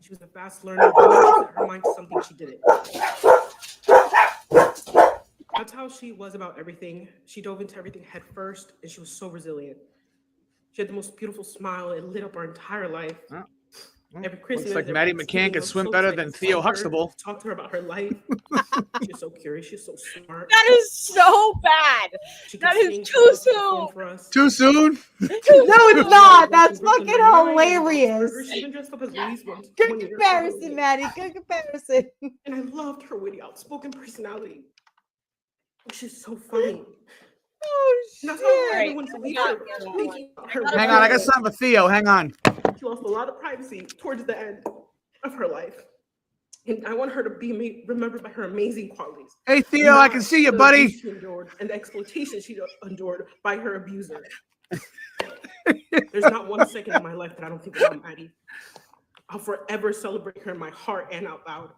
She was a fast learner. But when she set her mind to something, she did it. That's how she was about everything. She dove into everything head first, and she was so resilient. She had the most beautiful smile. It lit up our entire life. Every Christmas, Looks like every Maddie Thanksgiving, McCann can I'm swim so better excited than to Theo talk to her, Huxtable. Talk to her about her life. She's so curious. She's so smart. That is so bad. She That could is sing, she too loves to soon. perform for us. Too soon? No, it's not. That's fucking hilarious. She even dressed up as Louise once. Good comparison, Maddie. Good comparison. And I loved her witty, outspoken personality. She's so funny. Oh, And that's shit. how everyone to leave her. Thinking about her. Hang on. I got something for Theo. Hang on. She lost a lot of privacy towards the end of her life. And I want her to be remembered by her amazing qualities. Hey, Theo, I can see you, the buddy. abuse she endured and the exploitation she endured by her abuser. There's not 1 second in my life that I don't think about Maddie. I'll forever celebrate her in my heart and out loud.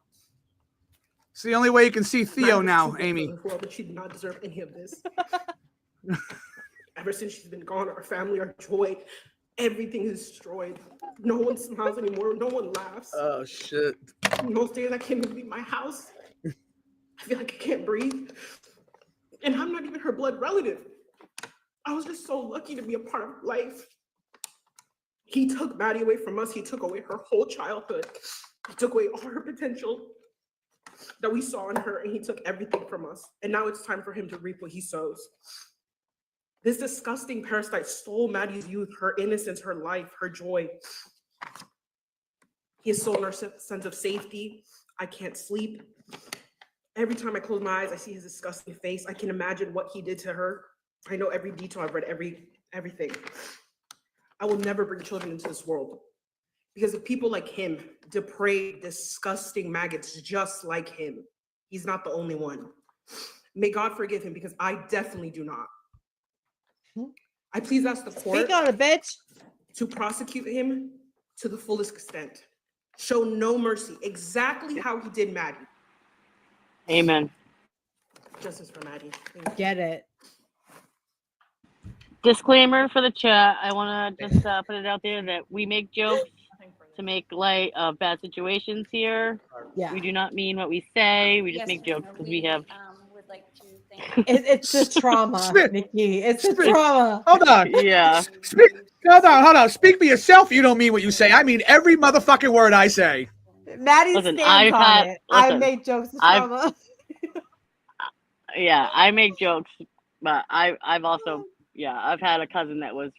It's the only way you can see Theo Maddie was now, too good Amy. for the world, but she did not deserve any of this. Ever since she's been gone, our family, our joy, everything is destroyed. No one smiles anymore. No one laughs. Oh, shit. Most days I can't even leave my house. I feel like I can't breathe. And I'm not even her blood relative. I was just so lucky to be a part of her life. He took Maddie away from us. He took away her whole childhood. He took away all her potential that we saw in her, and he took everything from us. And now it's time for him to reap what he sows. This disgusting parasite stole Maddie's youth, her innocence, her life, her joy. He has stolen our sense of safety. I can't sleep. Every time I close my eyes, I see his disgusting face. I can imagine what he did to her. I know every detail. I've read everything. I will never bring children into this world because of people like him, depraved, disgusting maggots just like him. He's not the only one. May God forgive him because I definitely do not. I please ask the court Speak on it, bitch. to prosecute him to the fullest extent. Show no mercy, exactly how he did Maddie. Amen. Justice for Maddie. Get it. Disclaimer for the chat. I want to just put it out there that we make jokes to make light of bad situations here. Yeah. We do not mean what we say. We just Yes, make Your jokes Honor, because we have would like to thank It's the trauma, Smith. Nikki. It's the Smith. trauma. Hold on. Yeah. Hold on. Speak for yourself. You don't mean what you say. I mean every motherfucking word I say. Maddie Listen, stands I've on had- it. I listen, make jokes of I've- trauma. Yeah, I make jokes, but I've also I've had a cousin that was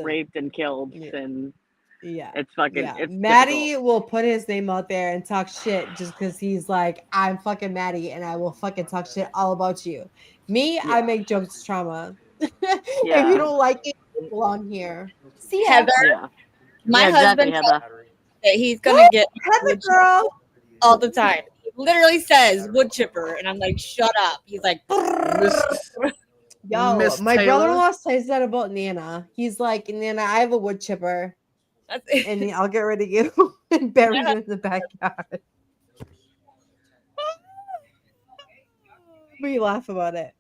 raped and killed, and Yeah. it's fucking Yeah. it's Maddie difficult. will put his name out there and talk shit just because he's like, I'm fucking Maddie and I will fucking talk shit all about you. Me, I make jokes of trauma. If Yeah. you don't like it, you belong here. See ya. Heather, Yeah. my Yeah, exactly, husband tells Heather. me that he's gonna get Heather wood girl. chipper all the time. He literally says wood chipper, and I'm like, shut up. He's like, Yo, Miss my Taylor? brother-in-law says that about Nana. He's like, Nana, I have a wood chipper. And I'll get rid of you and bury you in the backyard. We laugh about it.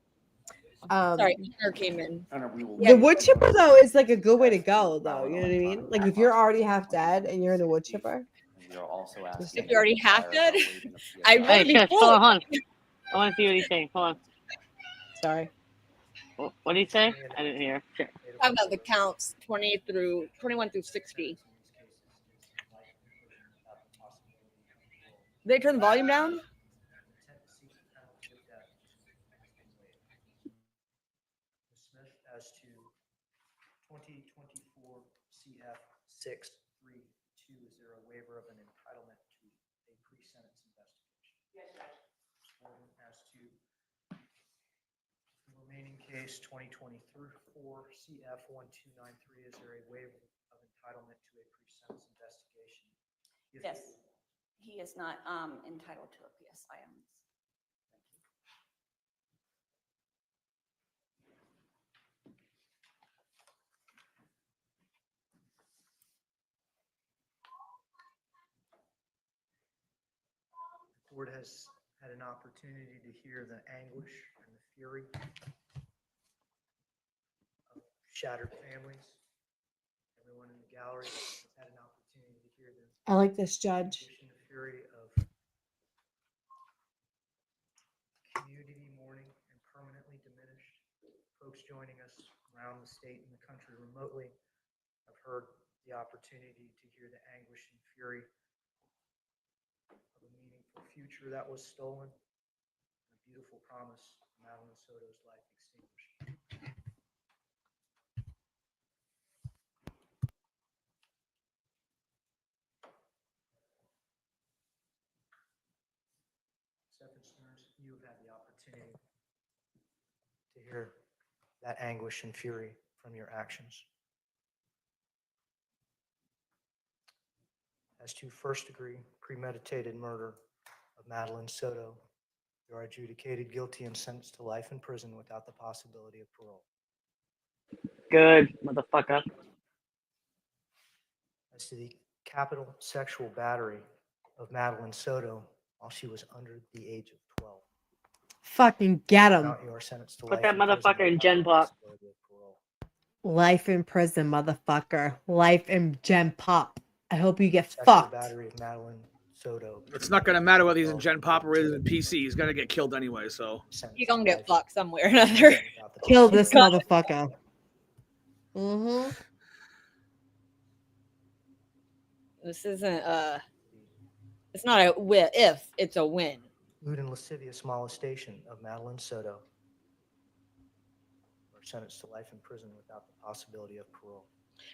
sorry, Connor came in. The wood chipper though is like a good way to go though. You know what I mean? Like if you're already half dead and you're in a wood chipper. If you're already half dead, I want Hey, to be shush, full. hold on. I want to see what he's saying. Hold on. Sorry. What did he say? I didn't hear. Shit. Talking about the counts 21 through 60. They turn the volume down? Smith as to 2024 CF 632, is there a waiver of an entitlement to a pre-sentence investigation? Yes, Judge. As to the remaining case 2024 CF 1293, is there a waiver of entitlement to a pre-sentence investigation? Yes, he is not entitled to a PSI on this. The board has had an opportunity to hear the anguish and the fury of shattered families. Everyone in the gallery has had an opportunity to hear the I like this judge. anguish and the fury of community mourning and permanently diminished. Folks joining us around the state and the country remotely have heard the opportunity to hear the anguish and fury of a meaningful future that was stolen, and a beautiful promise of Madeline Soto's life extinguished. Stephan Sterns, you have had the opportunity to hear that anguish and fury from your actions. As to first degree premeditated murder of Madeline Soto, you are adjudicated guilty and sentenced to life in prison without the possibility of parole. Good, motherfucker. As to the capital sexual battery of Madeline Soto while she was under the age of 12. Fucking get him. Now you are sentenced to Put life that in prison motherfucker in without Gen the Pop. possibility of parole. Life in prison, motherfucker. Life in Gen Pop. I hope you get Sexual fucked. battery of Madeline Soto. It's not going to matter whether he's in Gen Pop or in PC. He's going to get killed anyway. So He's gonna get fucked somewhere or another. Kill this motherfucker. Mm-hmm. This isn't it's not a if, it's a win. Lewd and lascivious molestation of Madeline Soto. Are sentenced to life in prison without the possibility of parole.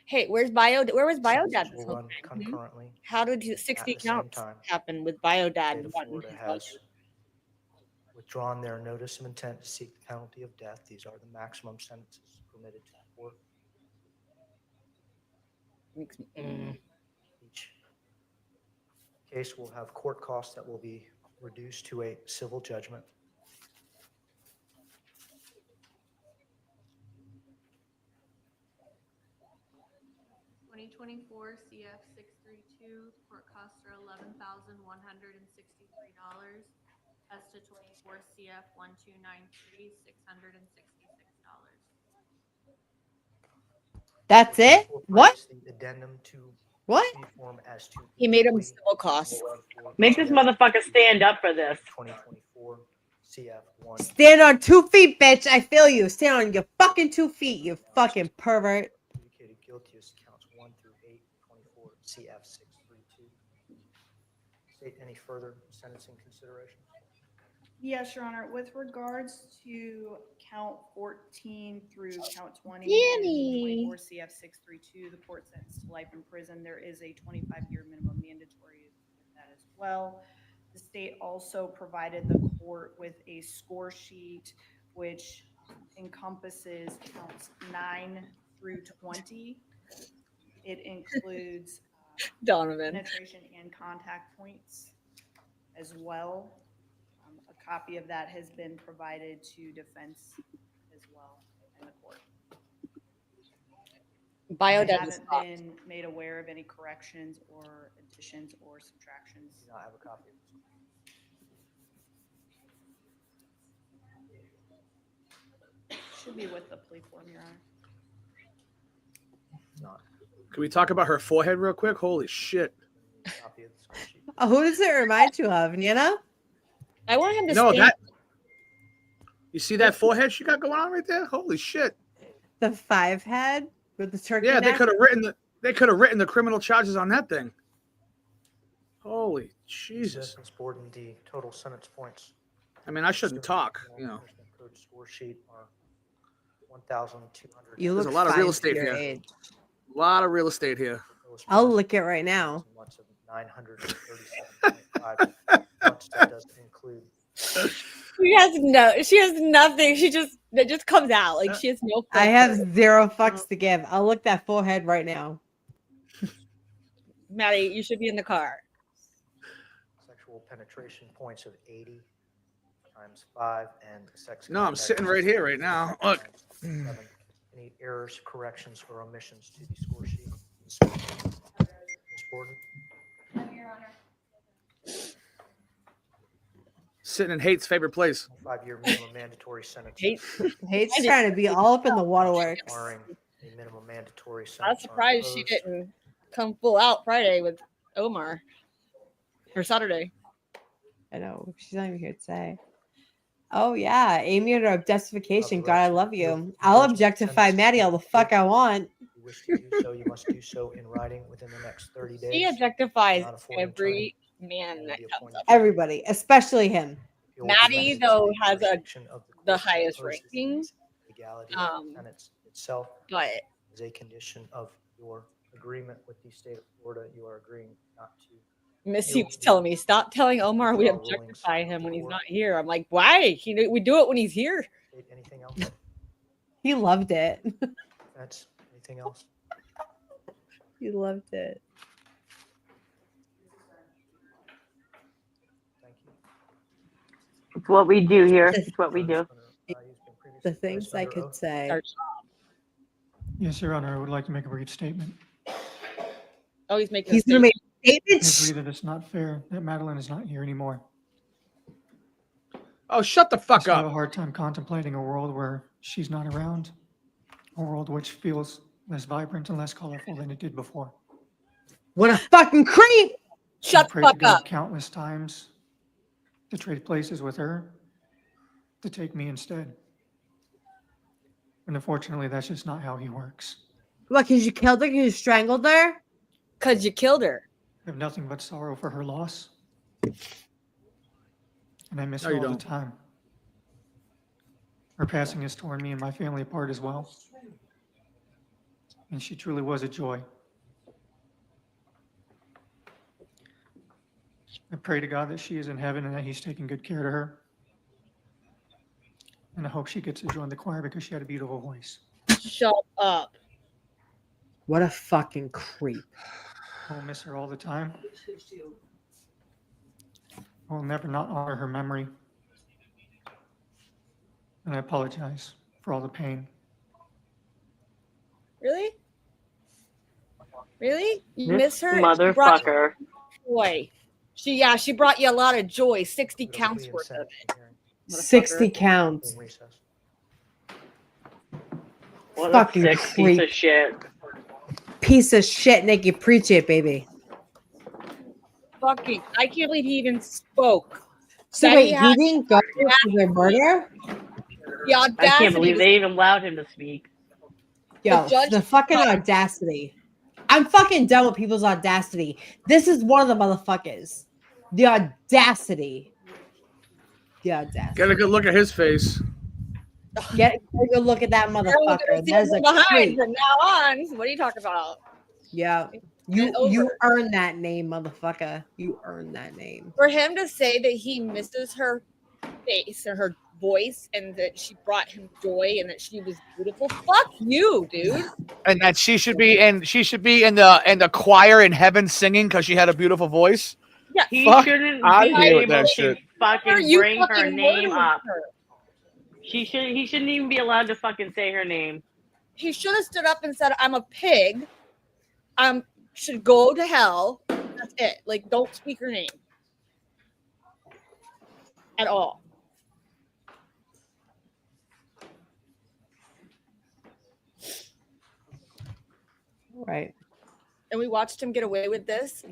Hey, where was Bio Dad Sentences this will whole run time? concurrently. How did at 60 the same counts time. happen with Bio Dad State of wanting Florida his has budget? withdrawn their notice of intent to seek the penalty of death. These are the maximum sentences permitted to the court. Each case will have court costs that will be reduced to a civil judgment. CF 632, court costs are $11,163. As to 24 CF 1293, $666. That's it? What? The addendum to What? form as to He made him civil costs. Make this motherfucker stand up for this. 2024 CF1. Stand on 2 feet, bitch. I feel you. Stand on your fucking 2 feet, you fucking pervert. Adjudicated guilty as to counts 1 through 8, 24 CF 632. State any further sentencing considerations? Yes, Your Honor. With regards to count 14 through count 20 Danny. and 24 CF 632, the court sentenced to life in prison. There is a 25-year minimum mandatory with that as well. The state also provided the court with a score sheet which encompasses counts 9 through 20. It includes Donovan. penetration and contact points as well. A copy of that has been provided to defense as well in the court. I Biodata haven't stopped. been made aware of any corrections or additions or subtractions. Do not have a copy of this. Should be with the plea form, Your Honor. Not. Can we talk about her forehead real quick? Holy shit. Copy of the score sheet. Oh, who does it remind you of, Nina? I want him to No, stay. that. You see that forehead she got going on right there? Holy shit. The 5 head with the turkey Yeah, they neck? could have written the criminal charges on that thing. Holy Jesus. Sentence board and the total sentence points. I mean, I shouldn't talk, you know. Punishment code score sheet are 1,200. You There's look a lot of real fine estate for your here. age. A lot of real estate here. I'll lick it right now. Months of 937.5 months. That doesn't include. She has nothing. It just comes out. Like she has no I have filter. 0 fucks to give. I'll lick that forehead right now. Maddie, you should be in the car. Sexual penetration points of 80 times 5 and sex. No, I'm contact sitting right here right now. Look. times 7. Any errors, corrections, or omissions to the score sheet? Ms. Borden? Your Honor. Sitting in Hate's favorite place. 5-year minimum mandatory sentence. Hate's trying to be all up in the waterworks. Barring a minimum mandatory I was sentence. are surprised she imposed. didn't come full out Friday with Omar or Saturday. I know. She's not even here to say. Oh, yeah. Amy under objectification. God, I love you. I'll objectify Maddie all the fuck I want. If you wish to do so, you must do so in writing within the next 30 days. She objectifies Not affording every time. man that comes up. Everybody, especially him. Appeal Maddie, commences though, with has jurisdiction of the court that highest imposes ranking. Legality of the sentence itself But is a condition of your agreement with the state of Florida. You are agreeing not to. Missy was telling me, stop telting Omar we objectify him when he's not here. I'm like, why? We do it when he's here. Anything else? He loved it. That's anything else? He loved it. It's what we do here. It's what we do. The things I could say. Yes, Your Honor, I would like to make a brief statement. Oh, he's making. He's gonna make I statements. agree that it's not fair that Madeline is not here anymore. Oh, shut the fuck I have a up. hard time contemplating a world where she's not around, a world which feels less vibrant and less colorful than it did before. What a fucking creep! Shut the Prayed to fuck God up. countless times to trade places with her, to take me instead. And unfortunately, that's just not how he works. What, because you killed her? Because you strangled her? Because you killed her. I have nothing but sorrow for her loss. And I miss No, her you all don't. the time. Her passing has torn me and my family apart as well. And she truly was a joy. I pray to God that she is in heaven and that he's taking good care of her. And I hope she gets to join the choir because she had a beautiful voice. Shut up. What a fucking creep. I'll miss her all the time. I'll never not honor her memory. And I apologize for all the pain. Really? Really? You This miss her? She brought you motherfucker. joy. She brought you a lot of joy. 60 counts worth of it. 60 counts. What Fucking a sick creep. piece of shit. Piece of shit, Nikki. Preach it, baby. Fucking, I can't believe he even spoke. So That wait, had he didn't go to their murder? the I audacity. can't believe they even allowed him to speak. Yo, judge the fucking audacity. I'm fucking done with people's audacity. This is one of the motherfuckers. The audacity. The audacity. Get a good look at his face. Get a good look at that motherfucker. There's a behind creep. from now on. What are you talking about? Yeah. You earned that name, motherfucker. You earned that name. For him to say that he misses her face or her voice and that she brought him joy and that she was beautiful, fuck you, dude. And that she should be in the choir in heaven singing because she had a beautiful voice. Yeah, He Fuck shouldn't outta be here with able that to shit. fucking You bring her fucking name murdered up. her. He shouldn't even be allowed to fucking say her name. He should have stood up and said, I'm a pig. Should go to hell. That's it. Like, don't speak her name at all. Right. And we watched him get away with this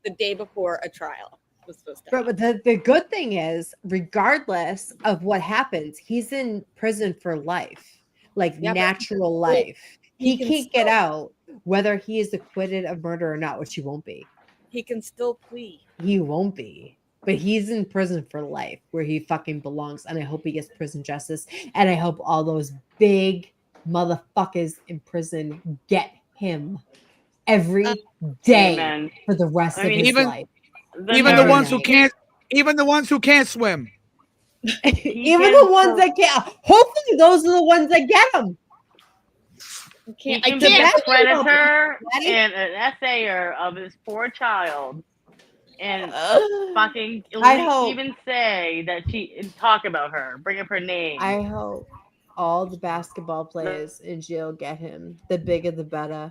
the day before a trial was supposed to happen. But the good thing is, regardless of what happens, he's in prison for life, like Yeah, but natural life. He can can't get still- out whether he is acquitted of murder or not, which he won't be. He can still plea. He won't be. But he's in prison for life where he fucking belongs. And I hope he gets prison justice. And I hope all those big motherfuckers in prison get him every day Amen. for the rest of his life. Even the ones who can't swim. Even the ones that can't. Hopefully, those are the ones that get him. He I can be a can't. predator and an essayer of his poor child, and fucking I hope- even say that talk about her, bring up her name. I hope all the basketball players in jail get him. The bigger, the better.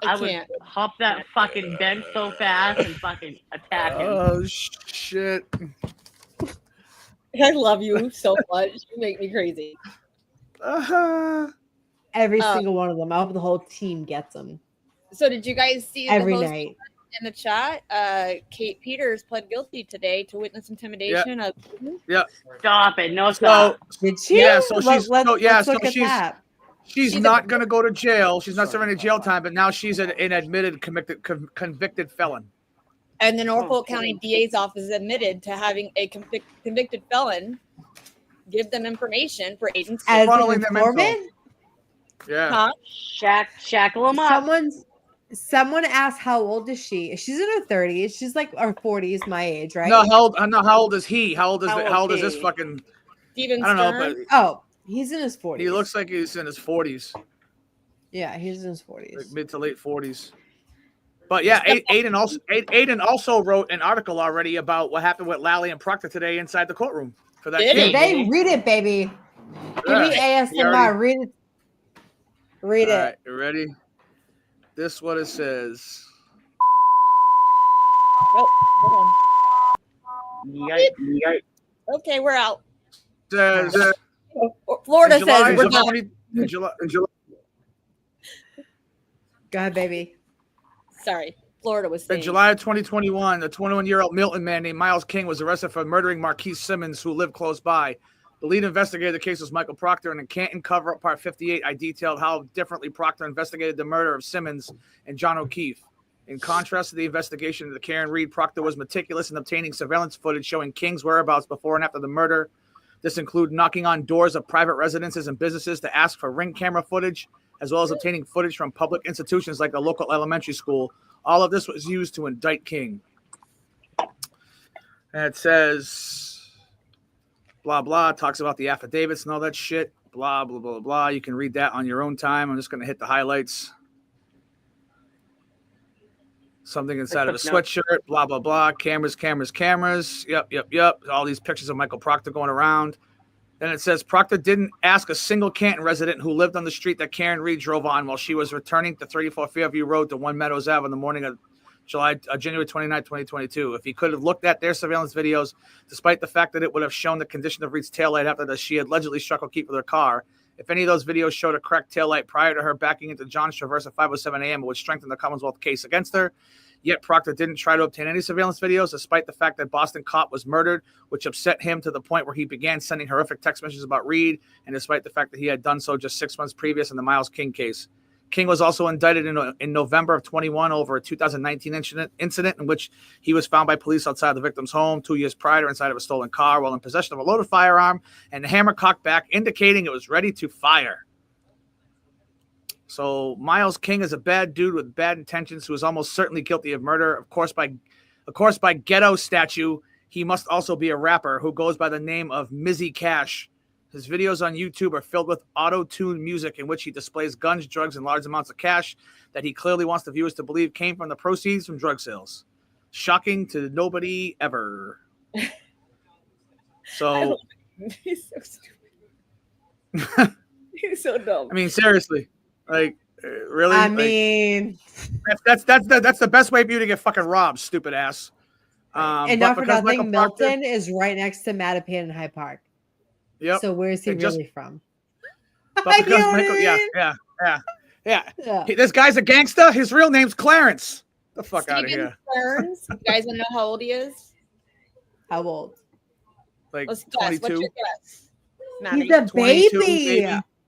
I would hop that fucking bench so fast and fucking attack him. Oh shit! I love you so much. You make me crazy. Every single one of them. I hope the whole team gets them. So did you guys see Every the host night. in the chat? Kate Peters pled guilty today to witness intimidation. Yeah. Stop it. No, So stop. Did she? yeah, so Let's she's look at she's that. she's not going to go to jail. She's not serving any jail time, but now she's an admitted convicted felon. And the Norfolk County DA's office admitted to having a convicted felon give them information for agents As an funneling them info. informant? Yeah. Huh? Shackle them up. Someone asked how old is she? She's in her 30s. She's like our 40s, my age, right? No, how old is he? How old is this fucking? Stephan I don't know, Sterns? but he's in his 40s. he looks like he's in his 40s, Yeah, he's in his 40s. like mid to late 40s. But yeah, Aiden also wrote an article already about what happened with Lally and Proctor today inside the courtroom for that Did kid. they read it, baby? Give me Yeah. ASMR. Read it. Read All it. right, you ready? This is what it says. Oh, hold Yikes. on. Okay, we're out. Says Florida in July, says we're July done. 20 in July. Go ahead, baby. Sorry, Florida was In saying. July of 2021, a 21-year-old Milton man named Miles King was arrested for murdering Marquise Simmons, who lived close by. The lead investigator of the case was Michael Proctor, and in Canton Cover-Up Part 58, I detailed how differently Proctor investigated the murder of Simmons and John O'Keefe. In contrast to the investigation of the Karen Reed, Proctor was meticulous in obtaining surveillance footage showing King's whereabouts before and after the murder. This included knocking on doors of private residences and businesses to ask for Ring camera footage, as well as obtaining footage from public institutions like the local elementary school. All of this was used to indict King. And it says, blah, blah, talks about the affidavits and all that shit. Blah, blah, blah, blah. You can read that on your own time. I'm just going to hit the highlights. Something inside of a sweatshirt, blah, blah, blah. Cameras. Yep. All these pictures of Michael Proctor going around. Then it says Proctor didn't ask a single Canton resident who lived on the street that Karen Reed drove on while she was returning to 34 Fairview Road to 1 Meadows Ave on the morning of January 29, 2022. If he could have looked at their surveillance videos, despite the fact that it would have shown the condition of Reed's taillight after she had allegedly struck O'Keefe with her car, if any of those videos showed a cracked taillight prior to her backing into John's Traverse at 5:07 a.m., it would strengthen the Commonwealth case against her. Yet Proctor didn't try to obtain any surveillance videos, despite the fact that Boston cop was murdered, which upset him to the point where he began sending horrific text messages about Reed, and despite the fact that he had done so just 6 months previous in the Miles King case. King was also indicted in November of 21 over a 2019 incident in which he was found by police outside the victim's home 2 years prior inside of a stolen car while in possession of a loaded firearm and the hammer cocked back, indicating it was ready to fire. So Miles King is a bad dude with bad intentions who is almost certainly guilty of murder. Of course, by ghetto statute, he must also be a rapper who goes by the name of Mizzy Cash. His videos on YouTube are filled with auto-tuned music in which he displays guns, drugs, and large amounts of cash that he clearly wants the viewers to believe came from the proceeds from drug sales. Shocking to nobody ever. So He's so stupid. He's so dumb. I mean, seriously, like, really? I Like, mean, that's the best way for you to get fucking robbed, stupid ass. and but not for because nothing, Michael Proctor- Milton is right next to Mattapan and Hyde Park. Yep. So where is he And just- really from? But You because know what I Michael, mean? yeah. This guy's a gangster. His real name's Clarence. The fuck out of Stephan here. Sterns. You guys want to know how old he is? How old? Like Let's guess. What's 22. your guess? Maddie? He's a 22, baby. maybe.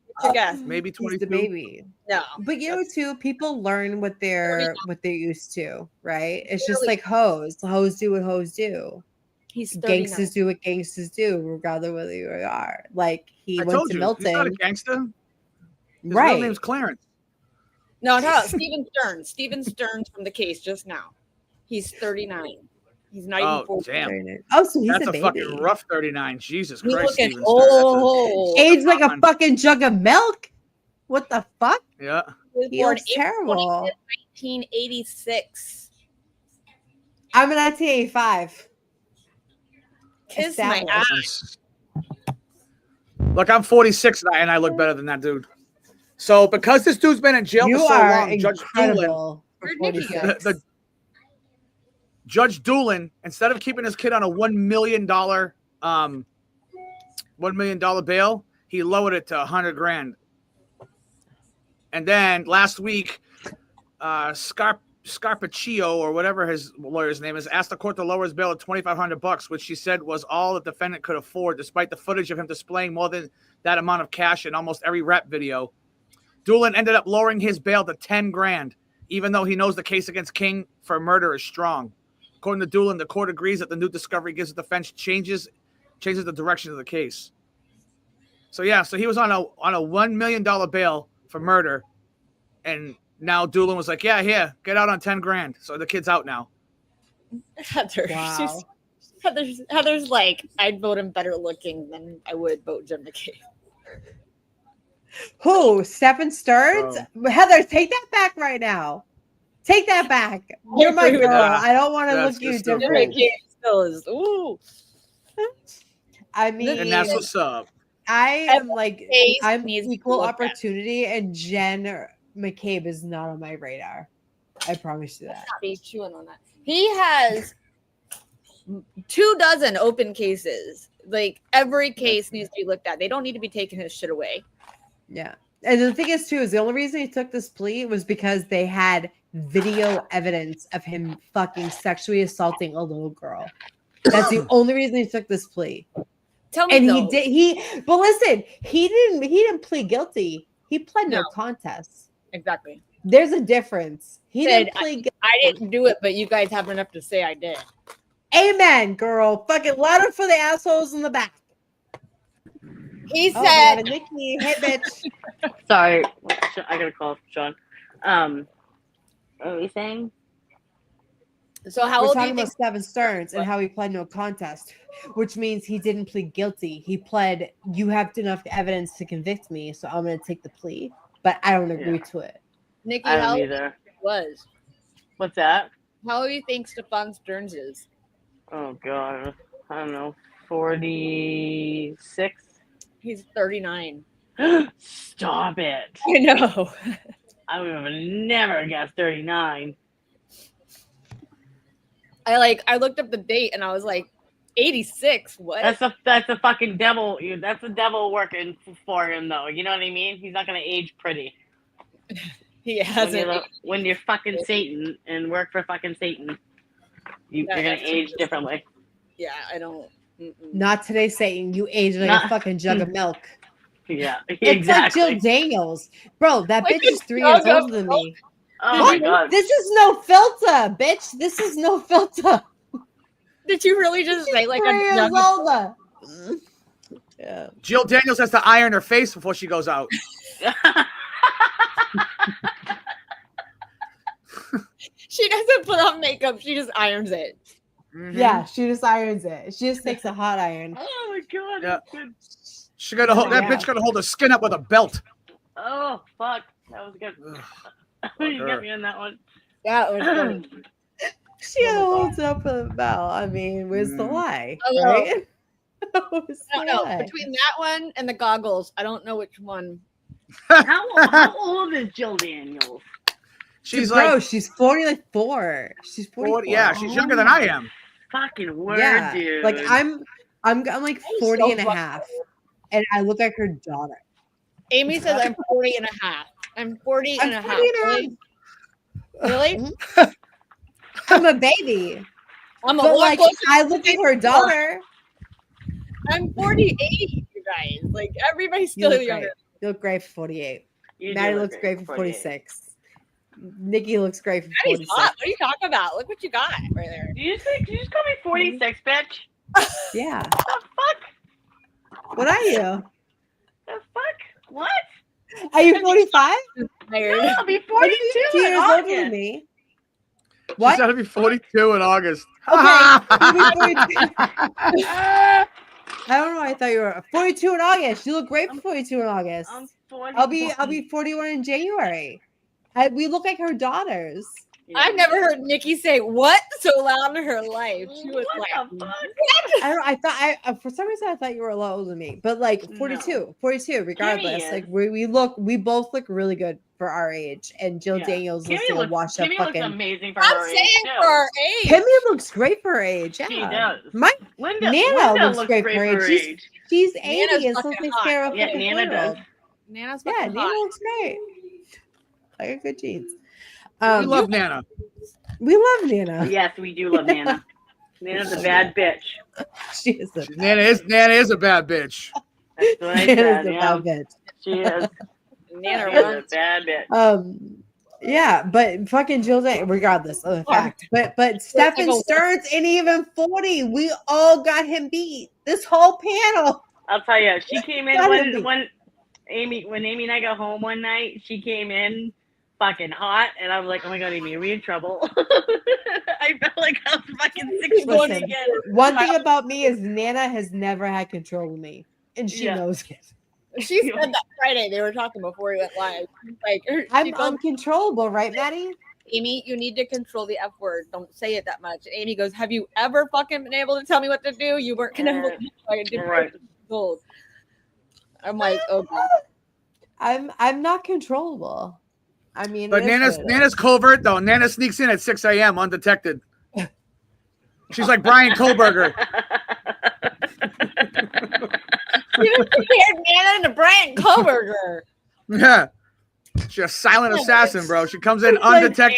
What's your guess? Maybe He's 22. the baby. No. But you know too, people learn what they're used to, right? It's just Literally. like hoes. Hoes do what hoes do. He's 39. Gangsters do what gangsters do, regardless of whether you are. Like he I went told to you, Milton. he's not a gangster. His Right. real name's Clarence. No, Stephan Sterns. Stephan Sterns from the case just now. He's 39. He's not even Oh, 40. damn. Oh, so he's That's a a baby. fucking rough 39. Jesus He's Christ, looking Stephen old. Age like a fucking jug of milk. What the fuck? Yeah. He was He born looks April terrible. 25th, 1986. I'm in 1985. Kiss my Established. ass. Look, I'm 46 and I look better than that dude. So because this dude's been in jail You for so are long, Judge Doolin, incredible. For Where'd Nikki go? 46. the Judge Doolin, instead of keeping his kid on a $1 million bail, he lowered it to $100,000. And then last week, Scarpaccio or whatever his lawyer's name is asked the court to lower his bail to $2,500, which she said was all the defendant could afford, despite the footage of him displaying more than that amount of cash in almost every rap video. Doolin ended up lowering his bail to $10,000, even though he knows the case against King for murder is strong. According to Doolin, the court agrees that the new discovery gives the defense changes the direction of the case. So yeah, so he was on a $1 million bail for murder, and now Doolin was like, "Yeah, here, get out on $10,000." So the kid's out now. Heather. Wow. Heather's like, I'd vote him better looking than I would vote Jim McCabe. Who? Stephan Sterns? Heather, take that back right now. Take that back. You're my agree with girl. that. I don't want to That's look you just Jim different. McCabe still is. Ooh. I mean, And that's what's up. I am like, Face I'm needs to equal look at. opportunity, and Jen McCabe is not on my radar. I promise you that. Be chewing on that. He has 24 open cases. Like every case needs to be looked at. They don't need to be taking his shit away. Yeah. And the thing is, too, is the only reason he took this plea was because they had video evidence of him fucking sexually assaulting a little girl. That's the only reason he took this plea. Tell me, And though, but listen, he didn't plead guilty. He pled no No. contest. exactly. There's a difference. He Said, didn't plead guilty. I didn't do it, but you guys have enough to say I did. Amen, girl. Fucking louder for the assholes in the back. He Oh, said, we have a Nikki. Hey, bitch. Sorry, I gotta call Sean. What are we saying? so how We're old do talking you about think? Stephan Sterns and how he pled no contest, which means he didn't plead guilty. He pled, you have enough evidence to convict me, so I'm going to take the plea, but I don't agree to it. Nikki, I how don't old either. he was? What's that? How do you think Stephan Sterns is? Oh god, I don't know. 46. He's 39. Stop it! I know. I would have never guessed 39. I looked up the date and I was like, 86. What? That's a fucking devil. That's the devil working for him, though. You know what I mean? He's not gonna age pretty. He hasn't. When you're fucking Satan and work for fucking Satan, you're gonna age differently. Yeah, I don't. Not today, Satan. You age like a fucking jug of milk. Yeah, It's exactly. like Jill Daniels. Bro, that Like bitch is a 3 years jug of older than me. Oh What? my god. This is no filter, bitch. This is no filter. Did you really just say like 3 a years jug of- older. Yeah. Jill Daniels has to iron her face before she goes out. She doesn't put on makeup. She just irons it. Yeah, she just irons it. She just takes a hot iron. Oh my god. Yeah. That's good. She gotta hold, that Yeah. bitch gotta hold her skin up with a belt. Oh fuck. That was good. You got me on that one. That was good. She holds up with a bell. I mean, where's the lie? Oh, Right? I don't know. Between that one and the goggles, I don't know which one. How old is Jill Daniels? She's Bro, like she's 44. She's 44. 40. Yeah, she's younger than I am. Fucking word, Yeah. dude. Like I'm like 40 and a half. And I look like her daughter. Amy says I'm 40 and a half. I'm 40 and a half. 40 and a half. Really? I'm a baby. I'm a But lot like closer I to look like her daughter. I'm 48, you guys. Like everybody's You still look younger. great. You look great for 48. You do Maddie look looks great for 48. 46. Nikki looks great for Maddie's 46. hot. What are you talking about? Look what you got right there. Did you just call me 46, bitch? Yeah. The fuck? What are you? The fuck? What? Are you 45? Tired. I'll be Are you 42 2 in years older than August. me? She's What? gotta be 42 in August. Okay. you'll be 42. I don't know. I thought you were 42 in August. You look great for 42 in August. I'm 40. I'll be 41 in January. We look like her daughters. I've never heard Nikki say what so loud in her life. She was What like, the fuck? I don't. I thought I for some reason I thought you were a lot older than me, but like 42, 42. Regardless, Kimmy like is. we both look really good for our age. And Jill Yeah. Daniels looks Kimmy like a looks, washed up Kimmy looks fucking. amazing for I'm her age, saying too. for our age. Kimmy looks great for her age. Yeah, She does. My Linda Nana looks looks great for her age. She's Nana's 80 and still fucking takes hot. care of Yeah, fucking Nana does. 4-year-old. Nana's Yeah, fucking Nana hot. looks great. I got good genes. We love Nana. We love Nana. Yes, we do love Nana. Nana's a bad bitch. She is a Nana is a bad bitch. That's what I Nana's said. a Yeah, bad bitch. she is. Nana She is a runs. bad bitch. Yeah, but fucking Jill Daniels, regardless of the fact. But Stephan Sterns ain't even 40. We all got him beat. This whole panel. I'll tell you, she came in Gotta be. when Amy and I got home one night. She came in fucking hot, and I was like, "Oh my god, Amy, are we in trouble?" I felt like I was fucking 16 Listen, again. one thing about me is Nana has never had control of me, and she Yeah. knows it. She said that Friday. They were talking before we went live. Like, I'm uncontrollable, right, Maddie? Amy, you need to control the F word. Don't say it that much. And Amy goes, "Have you ever fucking been able to tell me what to do? You weren't gonna fucking do Right. gold." I'm like, okay. I'm not controllable. I mean, But it is what it is. Nana's covert though. Nana sneaks in at 6 a.m. undetected. She's like Brian Kohlberger. You compared Nana to Brian Kohlberger. Yeah. She's a silent assassin, bro. She comes in It's like- undetected.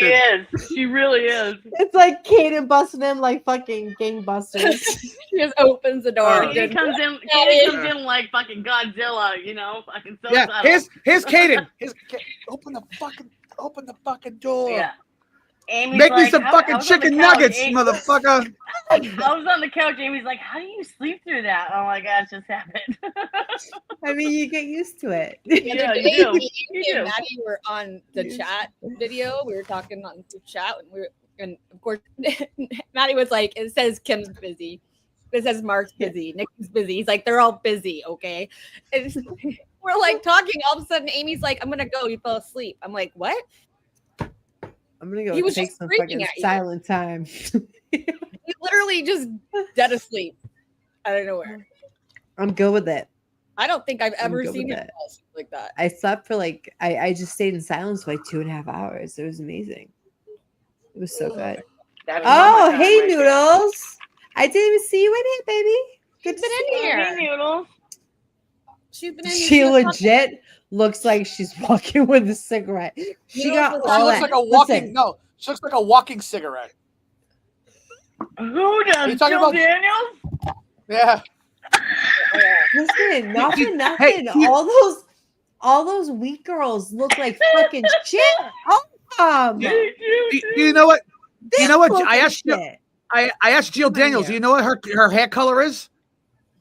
She is. She really is. It's like Kaden busting in like fucking gangbusters. She just opens the door. Katie comes in like fucking Godzilla, you know, fucking so Yeah, subtle. here's Kaden. Open the fucking door. Yeah. Amy's Make me like, some I fucking was on the chicken couch, nuggets, Amy- motherfucker. I was on the couch. Amy's like, "How do you sleep through that?" Oh my god, it just happened. I mean, you get used to it. The Yeah, other you day, do. me You and do. Maddie were on the chat video. We were talking on the chat, and of course, Maddie was like, "It says Kim's busy. It says Mark's busy. Nick's busy." He's like, "They're all busy, okay?" And we're like talking. All of a sudden, Amy's like, "I'm gonna go. You fell asleep." I'm like, "What?" I'm gonna go He was take just some screaming fucking at you. silent time. He literally just dead asleep out of nowhere. I'm good with it. I don't think I've I'm ever good seen with him it. fall asleep like that. I slept for like I just stayed in silence for like 2.5 hours. It was amazing. It was so good. That was Oh, my time hey right there. Noodles. I didn't even see you in it, baby. Good to Been see in you. here. Hey, Noodles. She's been in. She legit looks like she's walking with a cigarette. She got She all looks that. like a walking. Listen, No, she looks like a walking cigarette. Who does? you talking Jill about- Daniels? Yeah. listen, not for Hey, nothing. you- all those weak girls look like fucking shit. Do you know what? You know what? look I like asked you. shit. I asked Jill Daniels. Do you know what her hair color is?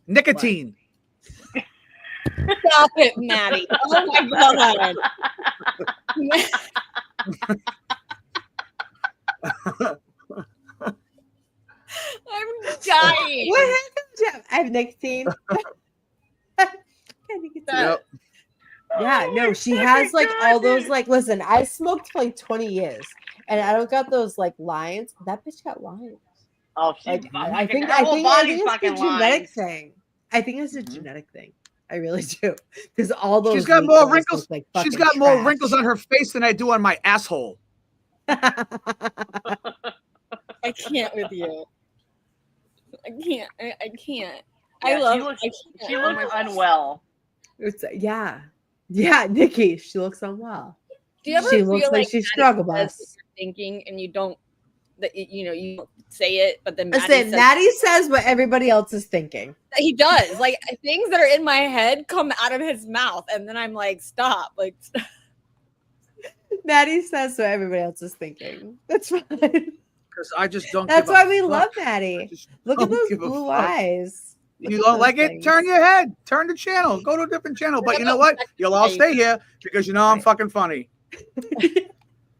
Nicotine. Stop it, Maddie. Oh my god. I'm dying. What happened, Jeff? I have nicotine. Yep. Yeah, no, she has like all those like. Listen, I smoked for like 20 years, and I don't got those like lines. That bitch got lines. Oh, she's Like, I fucking, think her whole it's body's a fucking genetic lines. thing. I think it's a genetic thing. I really do, because all those. She's got weak more girls wrinkles. look like She's fucking got more trash. wrinkles on her face than I do on my asshole. I can't with you. I can't. I can't. Yeah, I love. She looks, I she can't. Oh looks my gosh. unwell. Yeah, Nikki, she looks unwell. Do you ever She feel looks like she Maddie struggle says what bus. you're thinking and you don't? That you don't say it, but then Maddie Listen, says Maddie says what everybody else is thinking. he does. Like things that are in my head come out of his mouth, and then I'm like, stop. Like, Maddie says what everybody else is thinking. That's fine. Because I just don't. That's give why a we fuck. love Maddie. Look at don't those give a blue fuck. eyes. You don't like it? Turn your head. Turn the channel. Go to a different channel. But you know what? You'll all stay here because you know I'm fucking funny.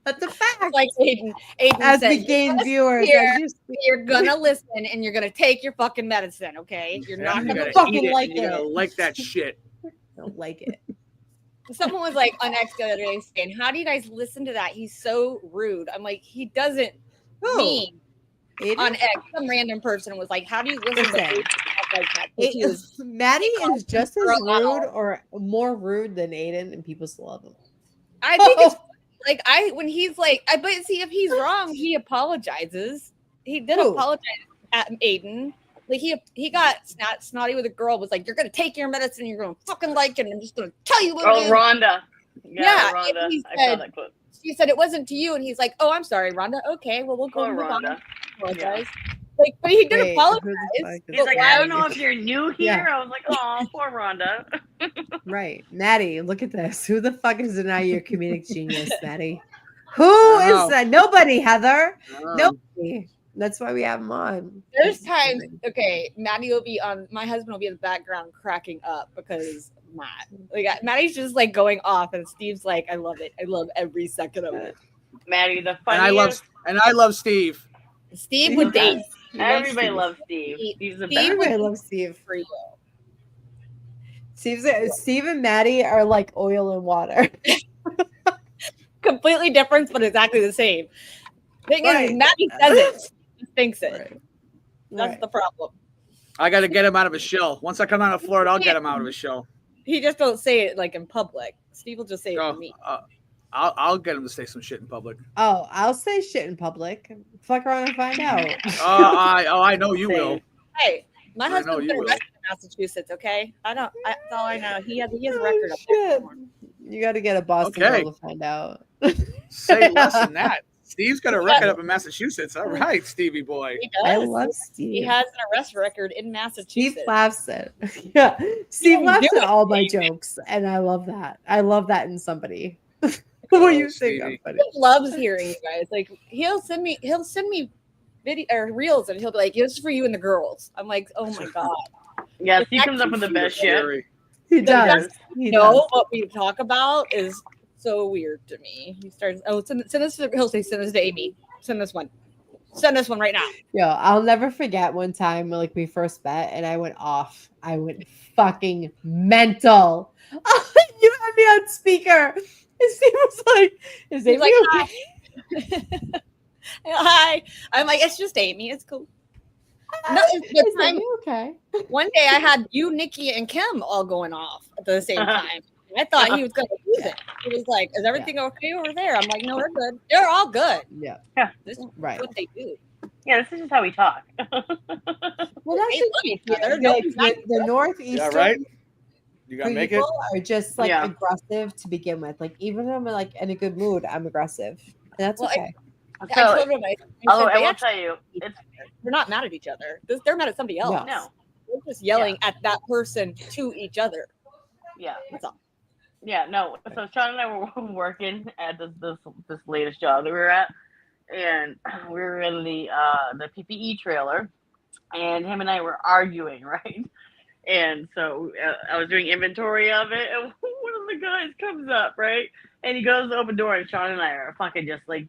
That's a fact. like Aiden As said, we gain viewers, here, as you see. you're gonna listen and you're gonna take your fucking medicine, okay? You're not You're gonna gonna fucking eat it, like and you're gonna it. like that shit. Don't like it. Someone was like on X the other day saying, "How do you guys listen to that? He's so rude." I'm like, he doesn't mean on X. Some random person was like, "How do you listen to Listen, Aiden like that?" 'Cause he was Maddie is just as girl out. rude or more rude than Aiden, and people still love him. I think it's like when he's like, but see if he's wrong, he apologizes. He did Who? apologize at Aiden. Like he got snotty with a girl, was like, "You're gonna take your medicine, you're gonna fucking like it, and I'm just gonna tell you what it is." Rhonda. Yeah, Rhonda. and he I saw said, that clip. she said it wasn't to you, and he's like, "Oh, I'm sorry, Rhonda. Okay, well we'll go Poor move on." Rhonda. Apologize. Like, but he did Wait, apologize. who the fuck is but He's like, why- I don't know if you're new here. Yeah. I was like, oh, poor Rhonda. Right. Maddie, look at this. Who the fuck is now your comedic genius, Maddie? Who is that? Nobody, Heather. Nobody. That's why we have him on. There's times, okay, Maddie will be on, my husband will be in the background cracking up because Matt, like Maddie's just like going off, and Steve's like, I love it. I love every second of it. Maddie, the And funniest. I love Steve. Steve would date. Everybody loves Steve. He's the best. Everybody loves Steve. For you. Steve and Maddie are like oil and water. Completely different, but exactly the same. Thing Right. is, Maddie says it. She thinks it. Right. That's Right. the problem. I got to get him out of his shell. Once I come out of Florida, I'll get him out of his shell. He just don't say it like in public. Steve will just say it to me. I'll get him to say some shit in public. Oh, I'll say shit in public. Fuck around and find out. I know you will. Hey, my I know husband's you been will. arrested in Massachusetts. Okay, that's all I know. He has a record up there. You got to get a Boston Okay. girl to find out. Say less than that. Steve's got a record up in Massachusetts. All right, Stevie boy. He I does. love He Steve. has an arrest record in Massachusetts. Steve laughs at yeah. Steve Yeah, laughs do at it, all my jokes, and I love that. I love that in somebody. When you think I'm funny. He loves hearing you guys. Like he'll send me video or reels, and he'll be like, "This is for you and the girls." I'm like, "Oh my god." Yes, It's he comes up with the best shit. He The does. best He know does. what we talk about is so weird to me. He starts, send this. He'll say, "Send this to Amy. Send this one. Send this one right now." Yo, I'll never forget one time when, like, we first met and I went off. I went fucking mental. You had me on speaker. And Steve was like, "Is He's Amy like, okay?" Hi. I'm like, "It's just Amy. It's cool." No, it's Is the time. Amy okay? One day I had you, Nikki, and Kim all going off at the same time. I thought he was going to lose it. He was like, "Is everything okay over there?" I'm like, "No, they're good. They're all good. Yeah. This is Right. what they do." Yeah, this is just how we talk. Well, that's They love each other. the, Nobody's the, the northeastern. Yeah, right? You gonna make it? people are just like Yeah. aggressive to begin with. Like even when I'm like in a good mood, I'm aggressive. And that's Well, okay. I So, told him, I although said, I they will actually, tell you, it's they're not mad at each other. They're mad at somebody else. no, They're just yelling at that person to each other. yeah, That's all. yeah, no. So Sean and I were working at this latest job that we were at, and we were in the PPE trailer, and him and I were arguing, right? And so I was doing inventory of it, and one of the guys comes up, right? And he goes to open door, and Sean and I are fucking just like,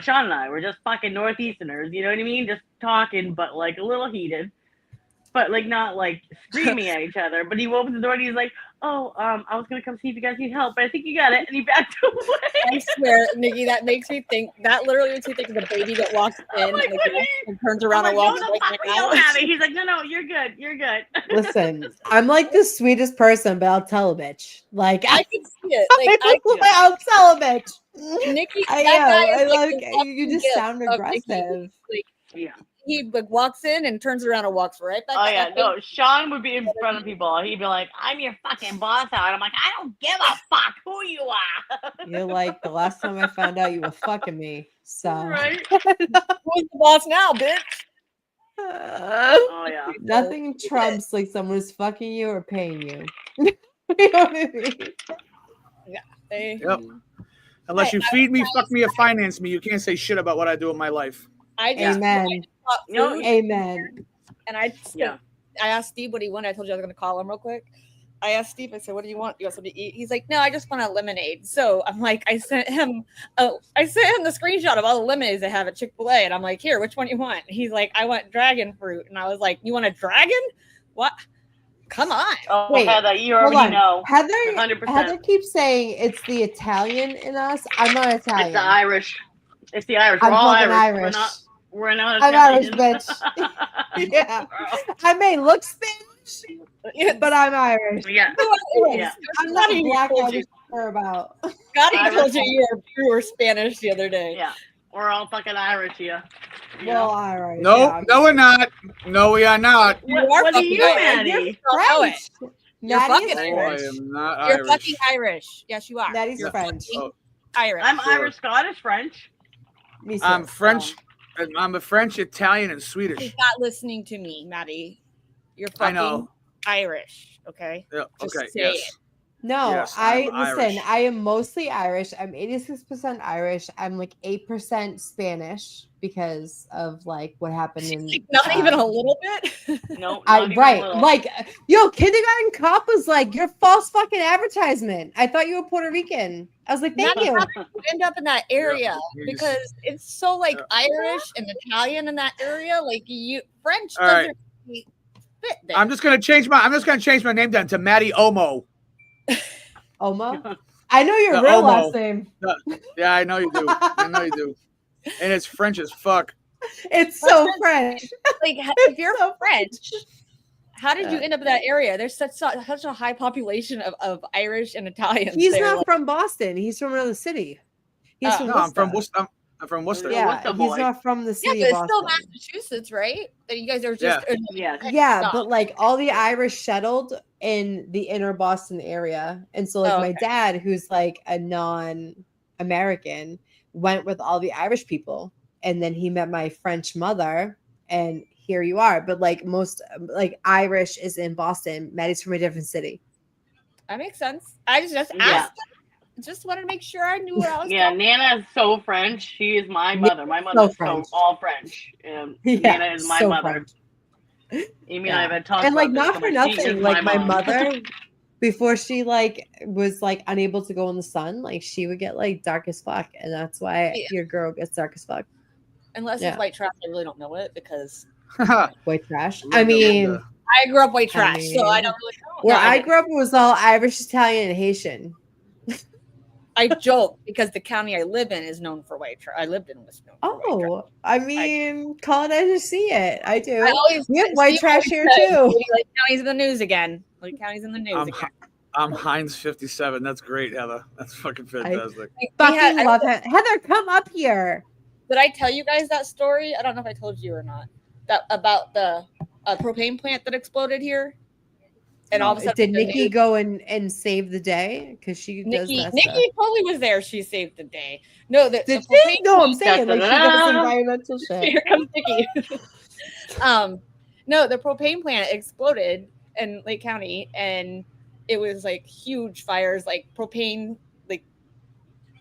Sean and I were just fucking Northeasterners, you know what I mean? Just talking, but like a little heated, but like not like screaming at each other. But he opens the door and he's like, "Oh, I was gonna come see if you guys need help, but I think you got it." And he backed away. I swear, Nikki, that makes me think. That literally makes me think of the baby that walks in and turns around and walks right back out. He's like, "No, you're good. You're good." Listen, I'm like the sweetest person, but I'll tell a bitch. Like I can see it. Like I'll tell a bitch. Nikki, I that guy am. is I like like the you. walking Just gift sound of Nikki. aggressive. Like, yeah. He like walks in and turns around and walks right back. Oh out. yeah, no. Sean would be in front of people. He'd be like, "I'm your fucking boss out." I'm like, "I don't give a fuck who you are." You're like the last time I found out you were fucking me. So Right? Who's the boss now, bitch? Oh yeah. nothing trumps like someone who's fucking you or paying you. You know what I mean? Yeah. Yep. Unless you feed me, fuck me, or finance me, you can't say shit about what I do in my life. I just, Amen. Amen. And I asked Steve what he wanted. I told you I was going to call him real quick. I asked Steve, I said, "What do you want? You want something to eat?" He's like, "No, I just want a lemonade." So I'm like, I sent him the screenshot of all the lemonades they have at Chick-fil-A. And I'm like, "Here, which one you want?" He's like, "I want dragon fruit." And I was like, "You want a dragon? What? Come on." Oh, Wait, Heather, you hold already on. know. Heather 100%. keeps saying it's the Italian in us. I'm not Italian. It's the Irish. It's the Irish. I'm We're all fucking Irish. Irish. We're not I'm Irish, Italian. bitch. Yeah. I may look Spanish, but I'm Irish. Yeah. Yeah. I'm not Scotty black told Irish you. care about. Scotty told you you were Spanish the other day. Yeah. We're all fucking Irish here. Well, Irish. No, yeah, no, we're not. No, we are not. What are you, Maddie? French. You're Maddie is fucking Oh, I Irish. am not You're Irish. fucking Irish. Yes, you are. Maddie's You're French. fucking Irish. I'm Sure. Irish, Scottish, French. Me too. I'm French. I'm a French, Italian, and He's Swedish. not listening to me, Maddie. You're I fucking know. Irish. Okay. Yeah. Just Okay. say Yes. it. No, Yes, I I'm listen. Irish. I am mostly Irish. I'm 86% Irish. I'm like 8% Spanish because of like what happened in. Not even a little bit. No, Right. Like, yo, Kindergarten Cop was like, "You're false fucking advertisement." I thought you were Puerto Rican. I was like, "Thank Maddie, you." how did you end up in that area? you Because it's so like Irish and Italian in that area. Like French All right. doesn't fit there. I'm just gonna change my name then to Maddie Omo. Omo. I know your The real Omo. last name. Yeah, I know you do. I know you do. And it's French as fuck. It's so French. Like if you're French, how did you end up in that area? There's such a high population of Irish and Italians. He's there. not Like, from Boston. He's from another city. He's from No, I'm from Worcester. Worcester. I'm from Worcester. Yeah, he's not from the yeah, city but of it's still Boston. Massachusetts, right? That you guys are just Yeah, but like all the Irish settled in the inner Boston area. And so like my dad, who's like a non-American, went with all the Irish people. And then he met my French mother, and here you are. But like most like Irish is in Boston. Maddie's from a different city. That makes sense. I just asked. Just wanted to make sure I knew what I was. Yeah, talking Nana is so French. She is my mother. My mother is French. all French. Yeah, Nana is my so mother. French. Amy and I have had talks And like about not this, for so she is nothing, like my mom. mother, before she like was like unable to go in the sun, like she would get like dark as fuck, and that's why your girl gets dark as fuck. Unless Yeah. it's white trash, I really don't know it because White trash. I mean, I grew up white trash, so I don't really know. Where No, I didn't. grew up, it was all Irish, Italian, and Haitian. I joke because the county I live in is known for white trash. I lived in was known for white trash. Oh, I mean, colonizers see it. I do. I always We have white Steve trash always here says, too. Like counties in the news again. Like counties in the news again. I'm Heinz 57. That's great, Heather. That's fucking fantastic. Fucking love it. Heather, come up here. Did I tell you guys that story? I don't know if I told you or not. That about the propane plant that exploded here. And all of a sudden, did the Nikki news- go and save the day? Because she does Nikki that stuff. totally was there. She saved the day. No, the Did propane she? No, I'm saying like she does Da-da-da. environmental shit. Here comes Nikki. No, the propane plant exploded in Lake County, and it was like huge fires. Like propane, like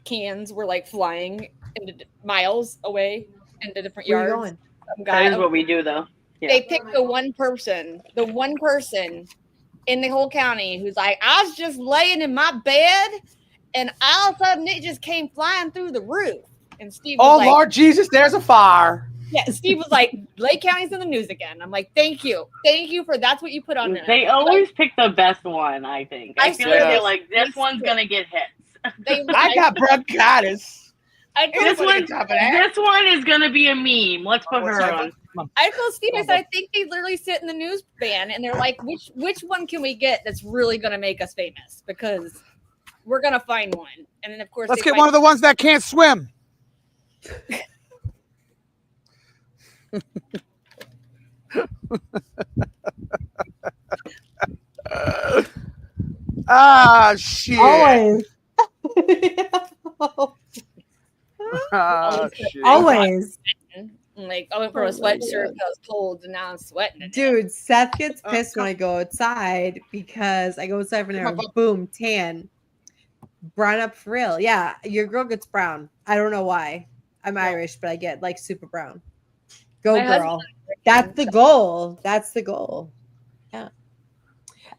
cans were like flying into miles away into different Where you yards. going? Some That guy, is what we do, though. Yeah. they picked the one person in the whole county who's like, I was just laying in my bed, and all of a sudden it just came flying through the roof. And Steve was Oh, like, Lord Jesus, there's a fire. yeah, Steve was like, Lake County's in the news again. I'm like, thank you for that's what you put on there. They always pick the best one, I think. I feel like swear. they're like, this one's going to get hits. I got bronchitis. This one is going to be a meme. Let's put her on. I told Steve, I said, I think they literally sit in the news van and they're like, which one can we get that's really going to make us famous? Because we're going to find one. And then, of course, Let's get one of the ones that can't swim. Ah, shit. Always. Ah, shit. Always. Like, I went for a sweatshirt because I was cold and now I'm sweating. Dude, Seth gets pissed when I go outside because I go outside for an hour. Boom, tan. Brown up for real. Yeah, your girl gets brown. I don't know why. I'm Irish, but I get like super brown. Go, My girl. husband- That's the goal. That's the goal. Yeah.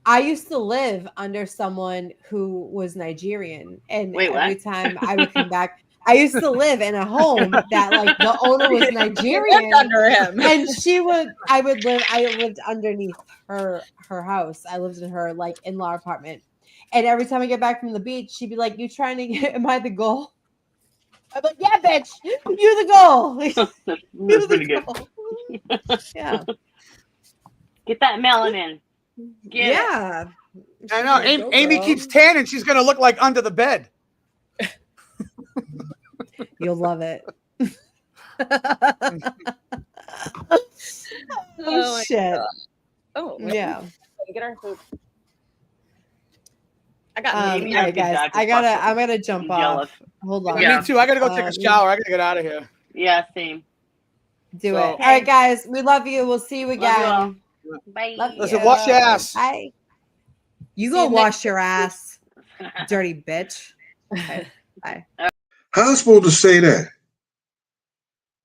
I used to live under someone who was Nigerian, and Wait, every what? time I would come back, I used to live in a home that like the owner was Nigerian. lived under him. And I lived underneath her house. I lived in her like in-law apartment. And every time I get back from the beach, she'd be like, "You trying to get, am I the goal?" I'm like, "Yeah, bitch, you're the goal." That's pretty good. Yeah. Get that melanin. Get it. Yeah. I know. Amy keeps tanning. She's going to look like under the bed. You'll love it. Oh, my shit. God. Oh, Yeah. Get our food. I got All right, guys. I'm gonna jump off. Hold on. Me too. I got to go take a shower. I got to get out of here. Yeah, same. Do it. All right, guys. We love you. We'll see you again. Bye. Listen, wash your ass. Bye. You go wash your ass, dirty bitch. Okay. Bye. How I supposed to say that?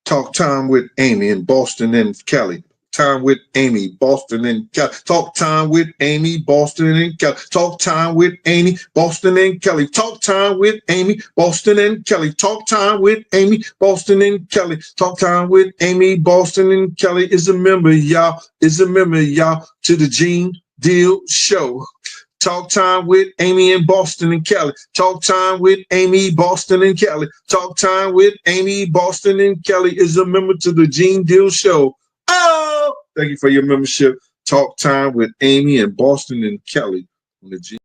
Talk time with Amy in Boston and Kelly. Time with Amy, Boston and Kelly. Talk time with Amy, Boston and Kelly. Talk time with Amy, Boston and Kelly. Talk time with Amy, Boston and Kelly. Talk time with Amy, Boston and Kelly. Talk time with Amy, Boston and Kelly is a member, y'all. Is a member, y'all, to the Gene Deal Show. Talk time with Amy in Boston and Kelly. Talk time with Amy, Boston and Kelly. Talk time with Amy, Boston and Kelly is a member to the Gene Deal Show. Oh, thank you for your membership. Talk time with Amy and Boston and Kelly on the Gene.